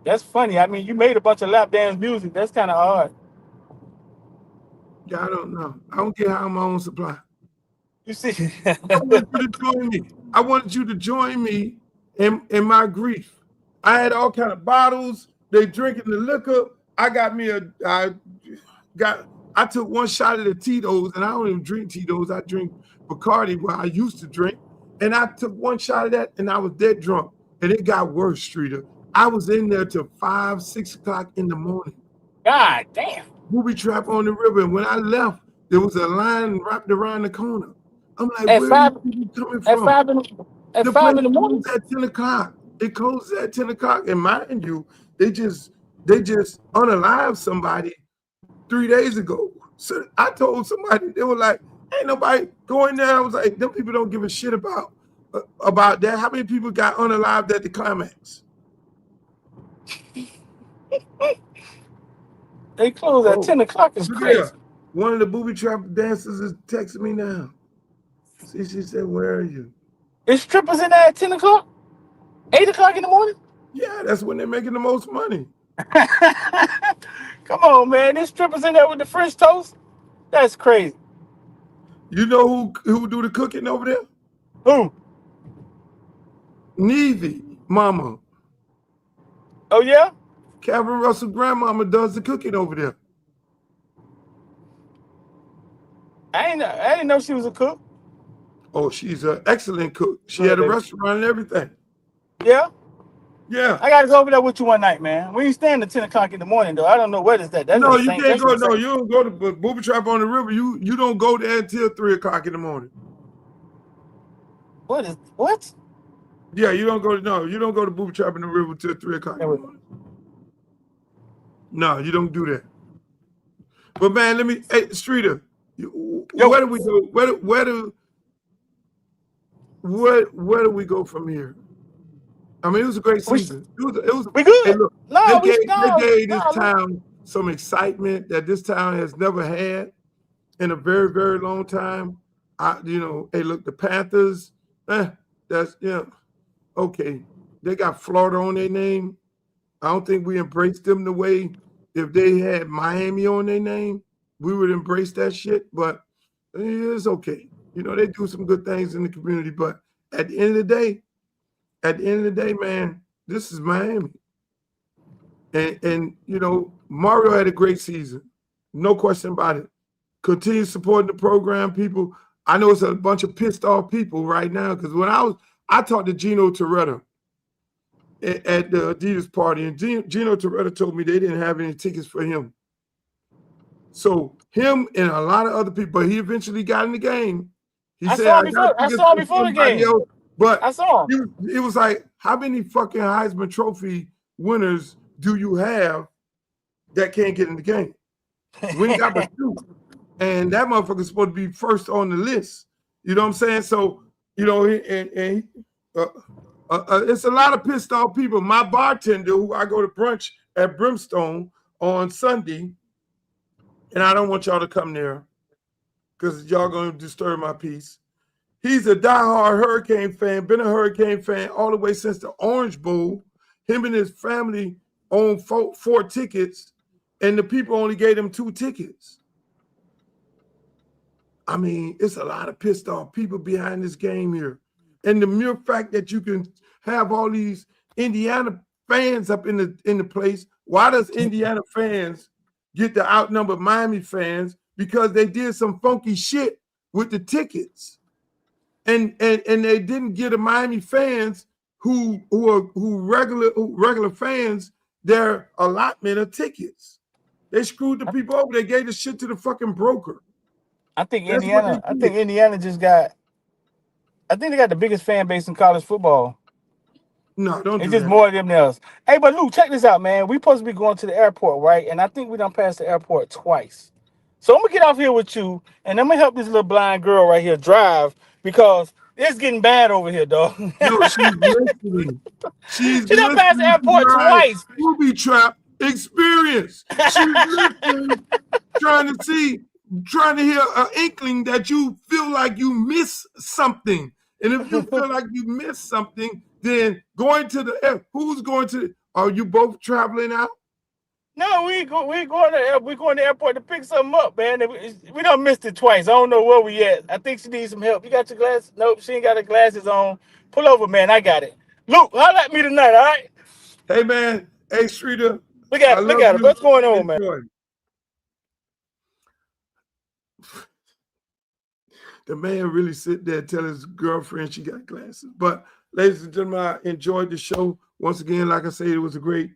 That's funny. I mean, you made a bunch of lap dance music. That's kind of hard. Yeah, I don't know. I don't get how I'm my own supply. You see, I wanted you to join me. I wanted you to join me in my grief. I had all kind of bottles. They drinking the liquor. I took one shot of the Tito's, and I don't even drink Tito's. I drink Bacardi, where I used to drink. And I took one shot of that, and I was dead drunk. And it got worse, Streeter. I was in there till 5, 6 o'clock in the morning. God damn. Booby Trap on the river. And when I left, there was a line wrapped around the corner. I'm like, At where five, are you coming at from? 5 in the morning. At 10 o'clock. It closes at 10 o'clock. And mind you, they just unalived somebody 3 days ago. So I told somebody, they were like, ain't nobody going there. I was like, them people don't give a shit about that. How many people got unalived at the climax? They close at 10 o'clock. It's crazy. Yeah. One of the Booby Trap dancers is texting me now. See, she said, where are you? Is strippers in there at 10 o'clock? 8 o'clock in the morning? Yeah, that's when they're making the most money. Come on, man. There's strippers in there with the French toast? That's crazy. You know who do the cooking over there? Who? Nevy, mama. Oh, yeah? Calvin Russell grandmama does the cooking over there. I didn't know she was a cook. Oh, she's an excellent cook. She had a restaurant and everything. Yeah? Yeah. I got to go over there with you one night, man. We ain't staying at 10 o'clock in the morning, though. I don't know what is that. No, you can't go. No, you don't go to Booby Trap on the river. You don't go there until 3 o'clock in the morning. What? Yeah, you don't go to Booby Trap in the river until 3 o'clock in the morning. No, you don't do that. But man, hey, Streeter, where do we go? Where do we go from here? I mean, it was a great season. It was. We good. Hey, look, they gave this town some excitement that this town has never had in a very, very long time. Hey, look, the Panthers. That's okay. They got Florida on their name. I don't think we embraced them the way if they had Miami on their name, we would embrace that shit. But it's okay. They do some good things in the community. But at the end of the day, at the end of the day, man, this is Miami. And you know, Mario had a great season. No question about it. Continue supporting the program, people. I know it's a bunch of pissed off people right now because when I talked to Gino Toretta at the Adidas party, and Gino Toretta told me they didn't have any tickets for him. So him and a lot of other people, but he eventually got in the game. I saw him before the game. Else, but I saw him. It was like, how many fucking Heisman Trophy winners do you have that can't get in the game? We got but two. And that motherfucker's supposed to be first on the list. You know what I'm saying? So, you know, it's a lot of pissed off people. My bartender, who I go to brunch at Brimstone on Sunday, and I don't want y'all to come there because y'all going to disturb my peace. He's a diehard Hurricane fan, been a Hurricane fan all the way since the Orange Bowl. Him and his family own four tickets, and the people only gave him 2 tickets. I mean, it's a lot of pissed off people behind this game here. And the mere fact that you can have all these Indiana fans up in the place, why does Indiana fans get to outnumber Miami fans? Because they did some funky shit with the tickets. And they didn't get the Miami fans who regular fans their allotment of tickets. They screwed the people over. They gave the shit to the fucking broker. I think Indiana just got. I think they got the biggest fan base in college football. No, don't. It's just more of them than us. Hey, but Luke, check this out, man. We supposed to be going to the airport, right? And I think we done passed the airport twice. So I'm gonna get off here with you, and I'm gonna help this little blind girl right here drive because it's getting bad over here, dog. No, she's listening. She done passed the airport twice. Booby trap experience. She's listening, trying to hear an inkling that you feel like you miss something. And if you feel like you miss something, then going to the air. Who's going to? Are you both traveling out? No, we're going to the airport to pick something up, man. We done missed it twice. I don't know where we at. I think she needs some help. You got your glasses? Nope, she ain't got her glasses on. Pull over, man. I got it. Luke, holler at me tonight, all right? Hey, man. Hey, Streeter. Look at it. What's going on, man? The man really sit there and tell his girlfriend she got glasses. But, ladies and gentlemen, I enjoyed the show. Once again, like I said, it was a great.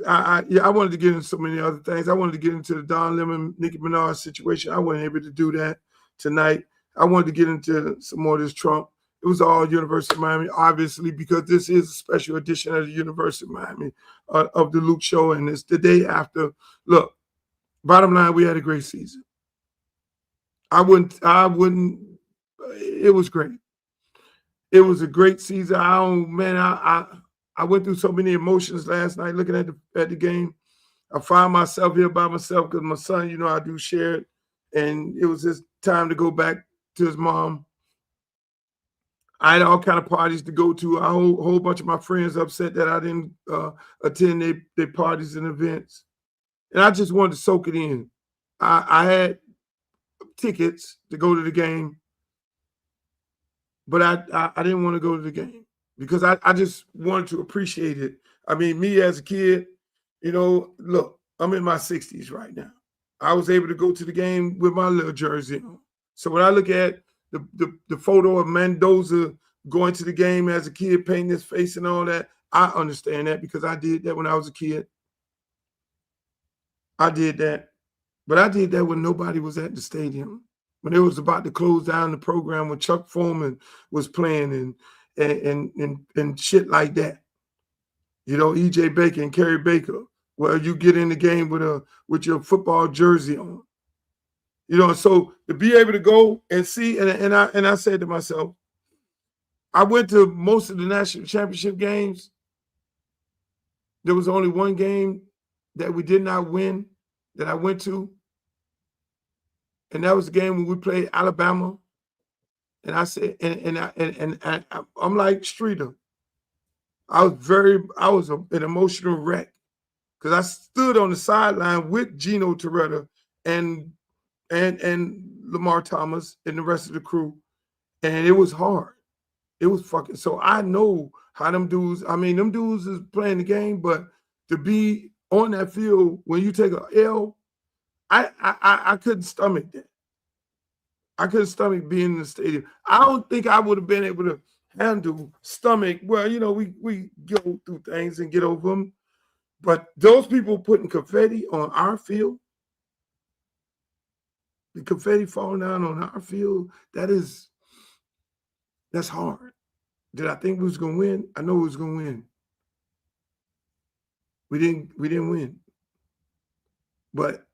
I wanted to get into so many other things. I wanted to get into the Don Lemon, Nicki Minaj situation. I wasn't able to do that tonight. I wanted to get into some more of this Trump. It was all University of Miami, obviously, because this is a special edition of the University of Miami of the Luke Show, and it's the day after. Look, bottom line, we had a great season. I wouldn't. It was great. It was a great season. I went through so many emotions last night looking at the game. I found myself here by myself because my son, you know, I do share it, and it was just time to go back to his mom. I had all kind of parties to go to. A whole bunch of my friends upset that I didn't attend their parties and events, and I just wanted to soak it in. I had tickets to go to the game, but I didn't want to go to the game because I just wanted to appreciate it. I mean, me as a kid, you know, look, I'm in my 60s right now. I was able to go to the game with my little jersey on. So when I look at the photo of Mendoza going to the game as a kid, painting his face and all that, I understand that because I did that when I was a kid. I did that. But I did that when nobody was at the stadium. When it was about to close down the program, when Chuck Foreman was playing and shit like that. You know, E.J. Baker and Kerry Baker, where you get in the game with your football jersey on. You know, so to be able to go and see, and I said to myself, I went to most of the national championship games. There was only one game that we did not win that I went to. And that was the game when we played Alabama. And I said, and I'm like Streeter. I was an emotional wreck because I stood on the sideline with Gino Toretta and Lamar Thomas and the rest of the crew. And it was hard. It was fucking. So I know how them dudes. I mean, them dudes is playing the game, but to be on that field when you take a L, I couldn't stomach that. I couldn't stomach being in the stadium. I don't think I would have been able to stomach. Well, you know, we go through things and get over them. But those people putting confetti on our field, the confetti falling down on our field, that's hard. Did I think we was gonna win? I know we was gonna win. We didn't win. But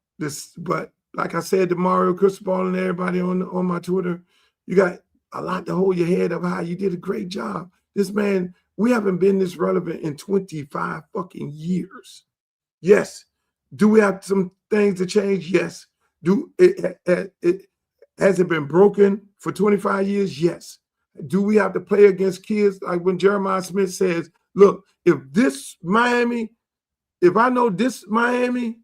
like I said to Mario Cristobal and everybody on my Twitter, you got a lot to hold your head up high. You did a great job. This man, we haven't been this relevant in 25 fucking years. Yes. Do we have some things to change? Yes. Has it been broken for 25 years? Yes. Do we have to play against kids like when Jeremiah Smith says, look, if I know this Miami,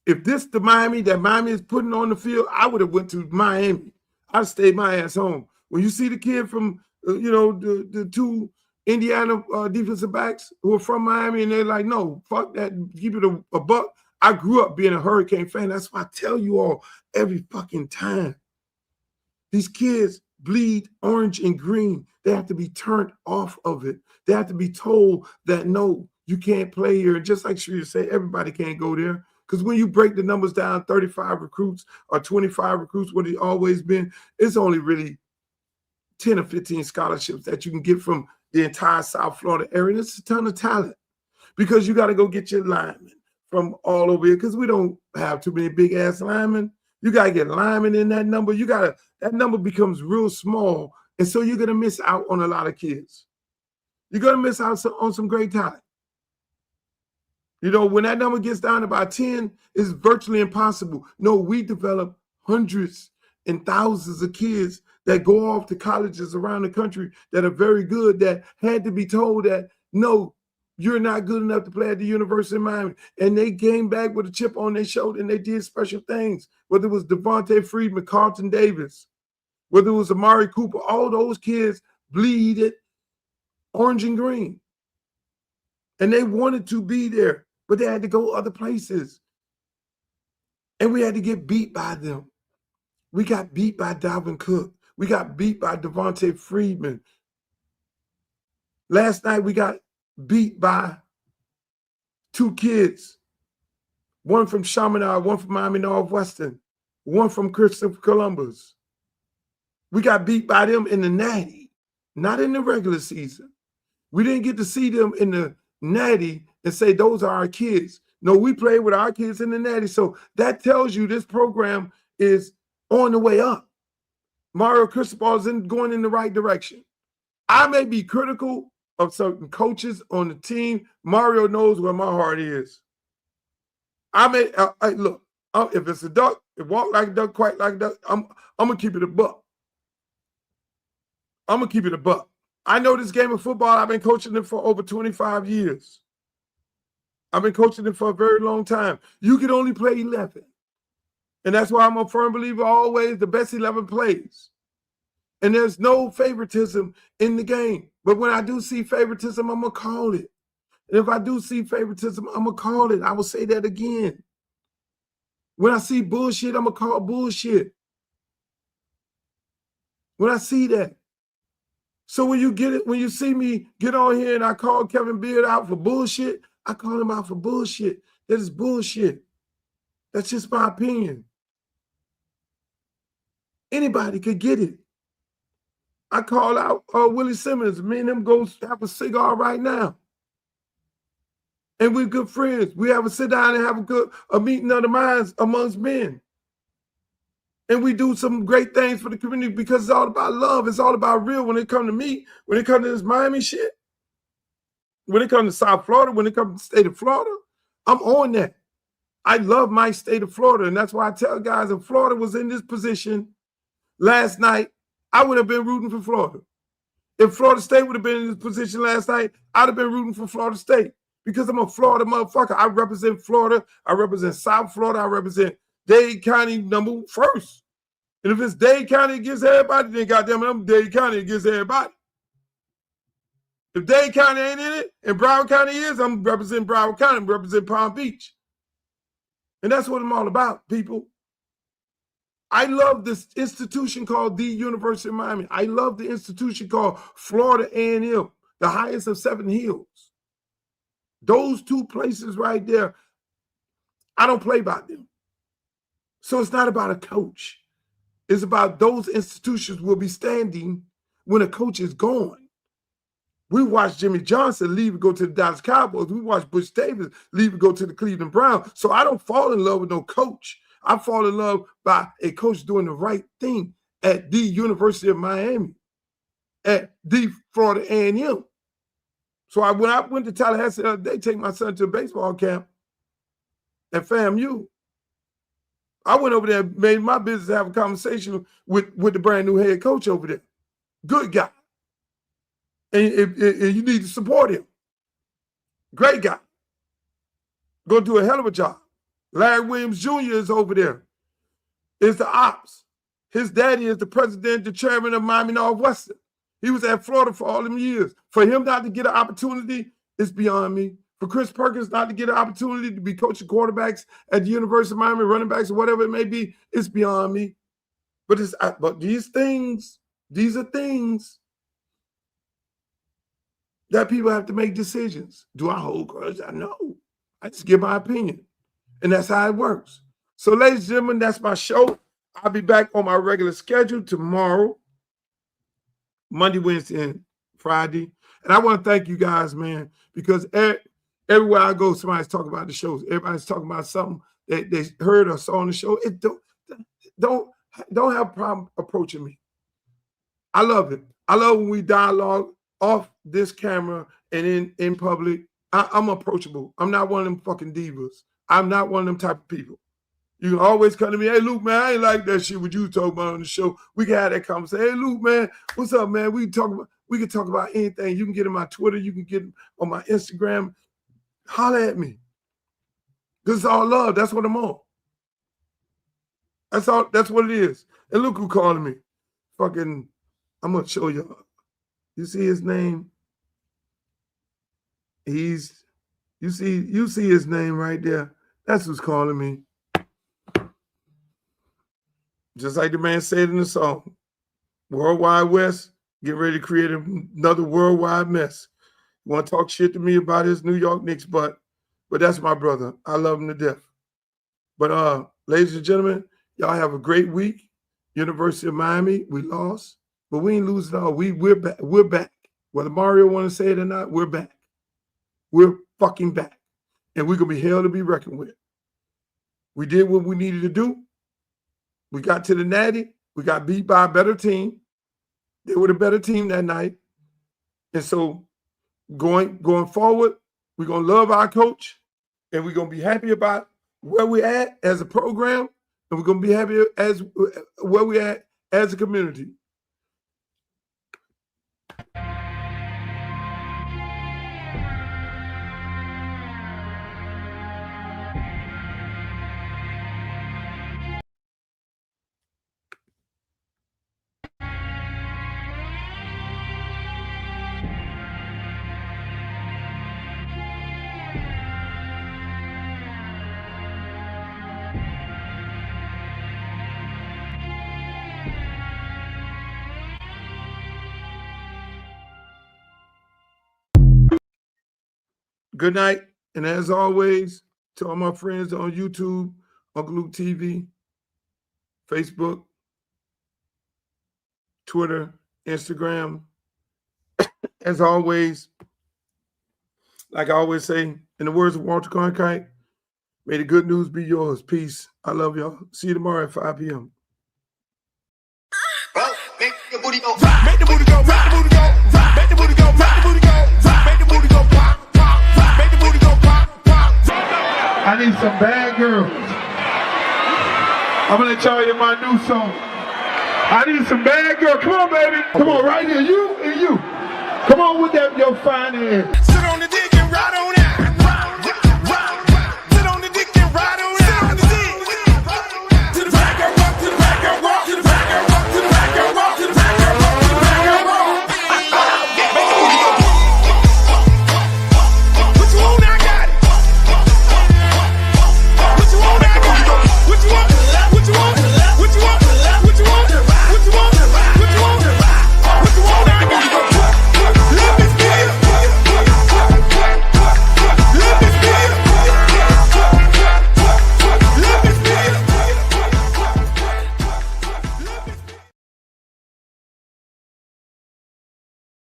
if this the Miami that Miami is putting on the field, I would have went to Miami. I'd stayed my ass home. When you see the kid from, the two Indiana defensive backs who are from Miami, and they're like, no, fuck that, keep it a buck. I grew up being a Hurricane fan. That's why I tell you all every fucking time. These kids bleed orange and green. They have to be turned off of it. They have to be told that, no, you can't play here. And just like Shrita said, everybody can't go there. Because when you break the numbers down, 35 recruits or 25 recruits, what it's always been, it's only really 10 or 15 scholarships that you can get from the entire South Florida area. And it's a ton of talent because you got to go get your linemen from all over here because we don't have too many big-ass linemen. You got to get linemen in that number. That number becomes real small, and so you're going to miss out on a lot of kids. You're going to miss out on some great talent. You know, when that number gets down to about 10, it's virtually impossible. No, we develop hundreds and thousands of kids that go off to colleges around the country that are very good, that had to be told that, no, you're not good enough to play at the University of Miami. And they came back with a chip on their shoulder and they did special things, whether it was Devontae Freeman, Carlton Davis, whether it was Amari Cooper, all those kids bleeded orange and green. And they wanted to be there, but they had to go other places. And we had to get beat by them. We got beat by Dalvin Cook. We got beat by Devontae Freeman. Last night we got beat by two kids. One from Chaminade, one from Miami Northwestern, one from Christopher Columbus. We got beat by them in the Natty, not in the regular season. We didn't get to see them in the Natty and say those are our kids. No, we played with our kids in the Natty. So that tells you this program is on the way up. Mario Cristobal is going in the right direction. I may be critical of certain coaches on the team. Mario knows where my heart is. Look, if it's a duck, it walk like a duck, quack like a duck, I'm going to keep it a buck. I'm going to keep it a buck. I know this game of football. I've been coaching it for over 25 years. I've been coaching it for a very long time. You can only play 11. And that's why I'm a firm believer always the best 11 plays. And there's no favoritism in the game. But when I do see favoritism, I'm going to call it. And if I do see favoritism, I'm going to call it. I will say that again. When I see bullshit, I'm going to call bullshit. When I see that. So when you see me get on here and I call Kevin Beard out for bullshit, I call him out for bullshit. That is bullshit. That's just my opinion. Anybody could get it. I call out Willie Simmons. Me and him go have a cigar right now. And we're good friends. We have a sit down and have a meeting of the minds amongst men. And we do some great things for the community because it's all about love. It's all about real when it comes to me, when it comes to this Miami shit, when it comes to South Florida, when it comes to the state of Florida, I'm on that. I love my state of Florida. And that's why I tell guys if Florida was in this position last night, I would have been rooting for Florida. If Florida State would have been in this position last night, I'd have been rooting for Florida State because I'm a Florida motherfucker. I represent Florida. I represent South Florida. I represent Dade County #1. And if it's Dade County against everybody, then goddamn it, I'm Dade County against everybody. If Dade County ain't in it and Broward County is, I'm representing Broward County, I'm representing Palm Beach. And that's what I'm all about, people. I love this institution called the University of Miami. I love the institution called Florida A&M, the highest of 7 hills. Those two places right there, I don't play by them. So it's not about a coach. It's about those institutions will be standing when a coach is gone. We watched Jimmy Johnson leave and go to the Dallas Cowboys. We watched Butch Davis leave and go to the Cleveland Browns. So I don't fall in love with no coach. I fall in love by a coach doing the right thing at the University of Miami, at the Florida A&M. So when I went to Tallahassee the other day, take my son to a baseball camp at FAMU, I went over there and made my business have a conversation with the brand new head coach over there. Good guy. And you need to support him. Great guy. Going to do a hell of a job. Larry Williams Jr. is over there. Is the ops. His daddy is the president, the chairman of Miami Northwestern. He was at Florida for all them years. For him not to get an opportunity, it's beyond me. For Chris Perkins not to get an opportunity to be coaching quarterbacks at the University of Miami, running backs, or whatever it may be, it's beyond me. But these are things that people have to make decisions. Do I hold grudge? I know. I just give my opinion. And that's how it works. So, ladies and gentlemen, that's my show. I'll be back on my regular schedule tomorrow, Monday, Wednesday, and Friday. And I want to thank you guys, man, because everywhere I go, somebody's talking about the shows. Everybody's talking about something that they heard or saw on the show. Don't have a problem approaching me. I love it. I love when we dialogue off this camera and in public. I'm approachable. I'm not one of them fucking divas. I'm not one of them type of people. You can always come to me, hey, Luke, man, I ain't like that shit what you talking about on the show. We can have that conversation. Hey, Luke, man, what's up, man? We can talk about anything. You can get in my Twitter. You can get on my Instagram. Holler at me. This is all love. That's what I'm on. That's all. That's what it is. And look who calling me. Fucking, I'm going to show y'all. You see his name? You see his name right there. That's who's calling me. Just like the man said in the song, Worldwide West, get ready to create another worldwide mess. You want to talk shit to me about his New York Knicks, but that's my brother. I love him to death. But ladies and gentlemen, y'all have a great week. University of Miami, we lost, but we ain't losing all. We're back. We're back. Whether Mario want to say it or not, we're back. We're fucking back. And we're going to be hell to be reckoned with. We did what we needed to do. We got to the Natty. We got beat by a better team. They were the better team that night. And so going forward, we're going to love our coach, and we're going to be happy about where we're at as a program, and we're going to be happy as where we're at as a community. Good night. And as always, to all my friends on YouTube, Uncle Luke TV, Facebook, Twitter, Instagram. As always, like I always say, in the words of Walter Cronkite, may the good news be yours. Peace. I love y'all. See you tomorrow at 5 p.m. Make the booty go, make the booty go, make the booty go, make the booty go, make the booty go, make the booty go, pop, pop, make the booty go, pop, pop. I need some bad girls. I'm gonna let y'all hear my new song. I need some bad girls. Come on, baby. Come on, right here. You and you. Come on with that, your fine ass. Sit on the dick and ride on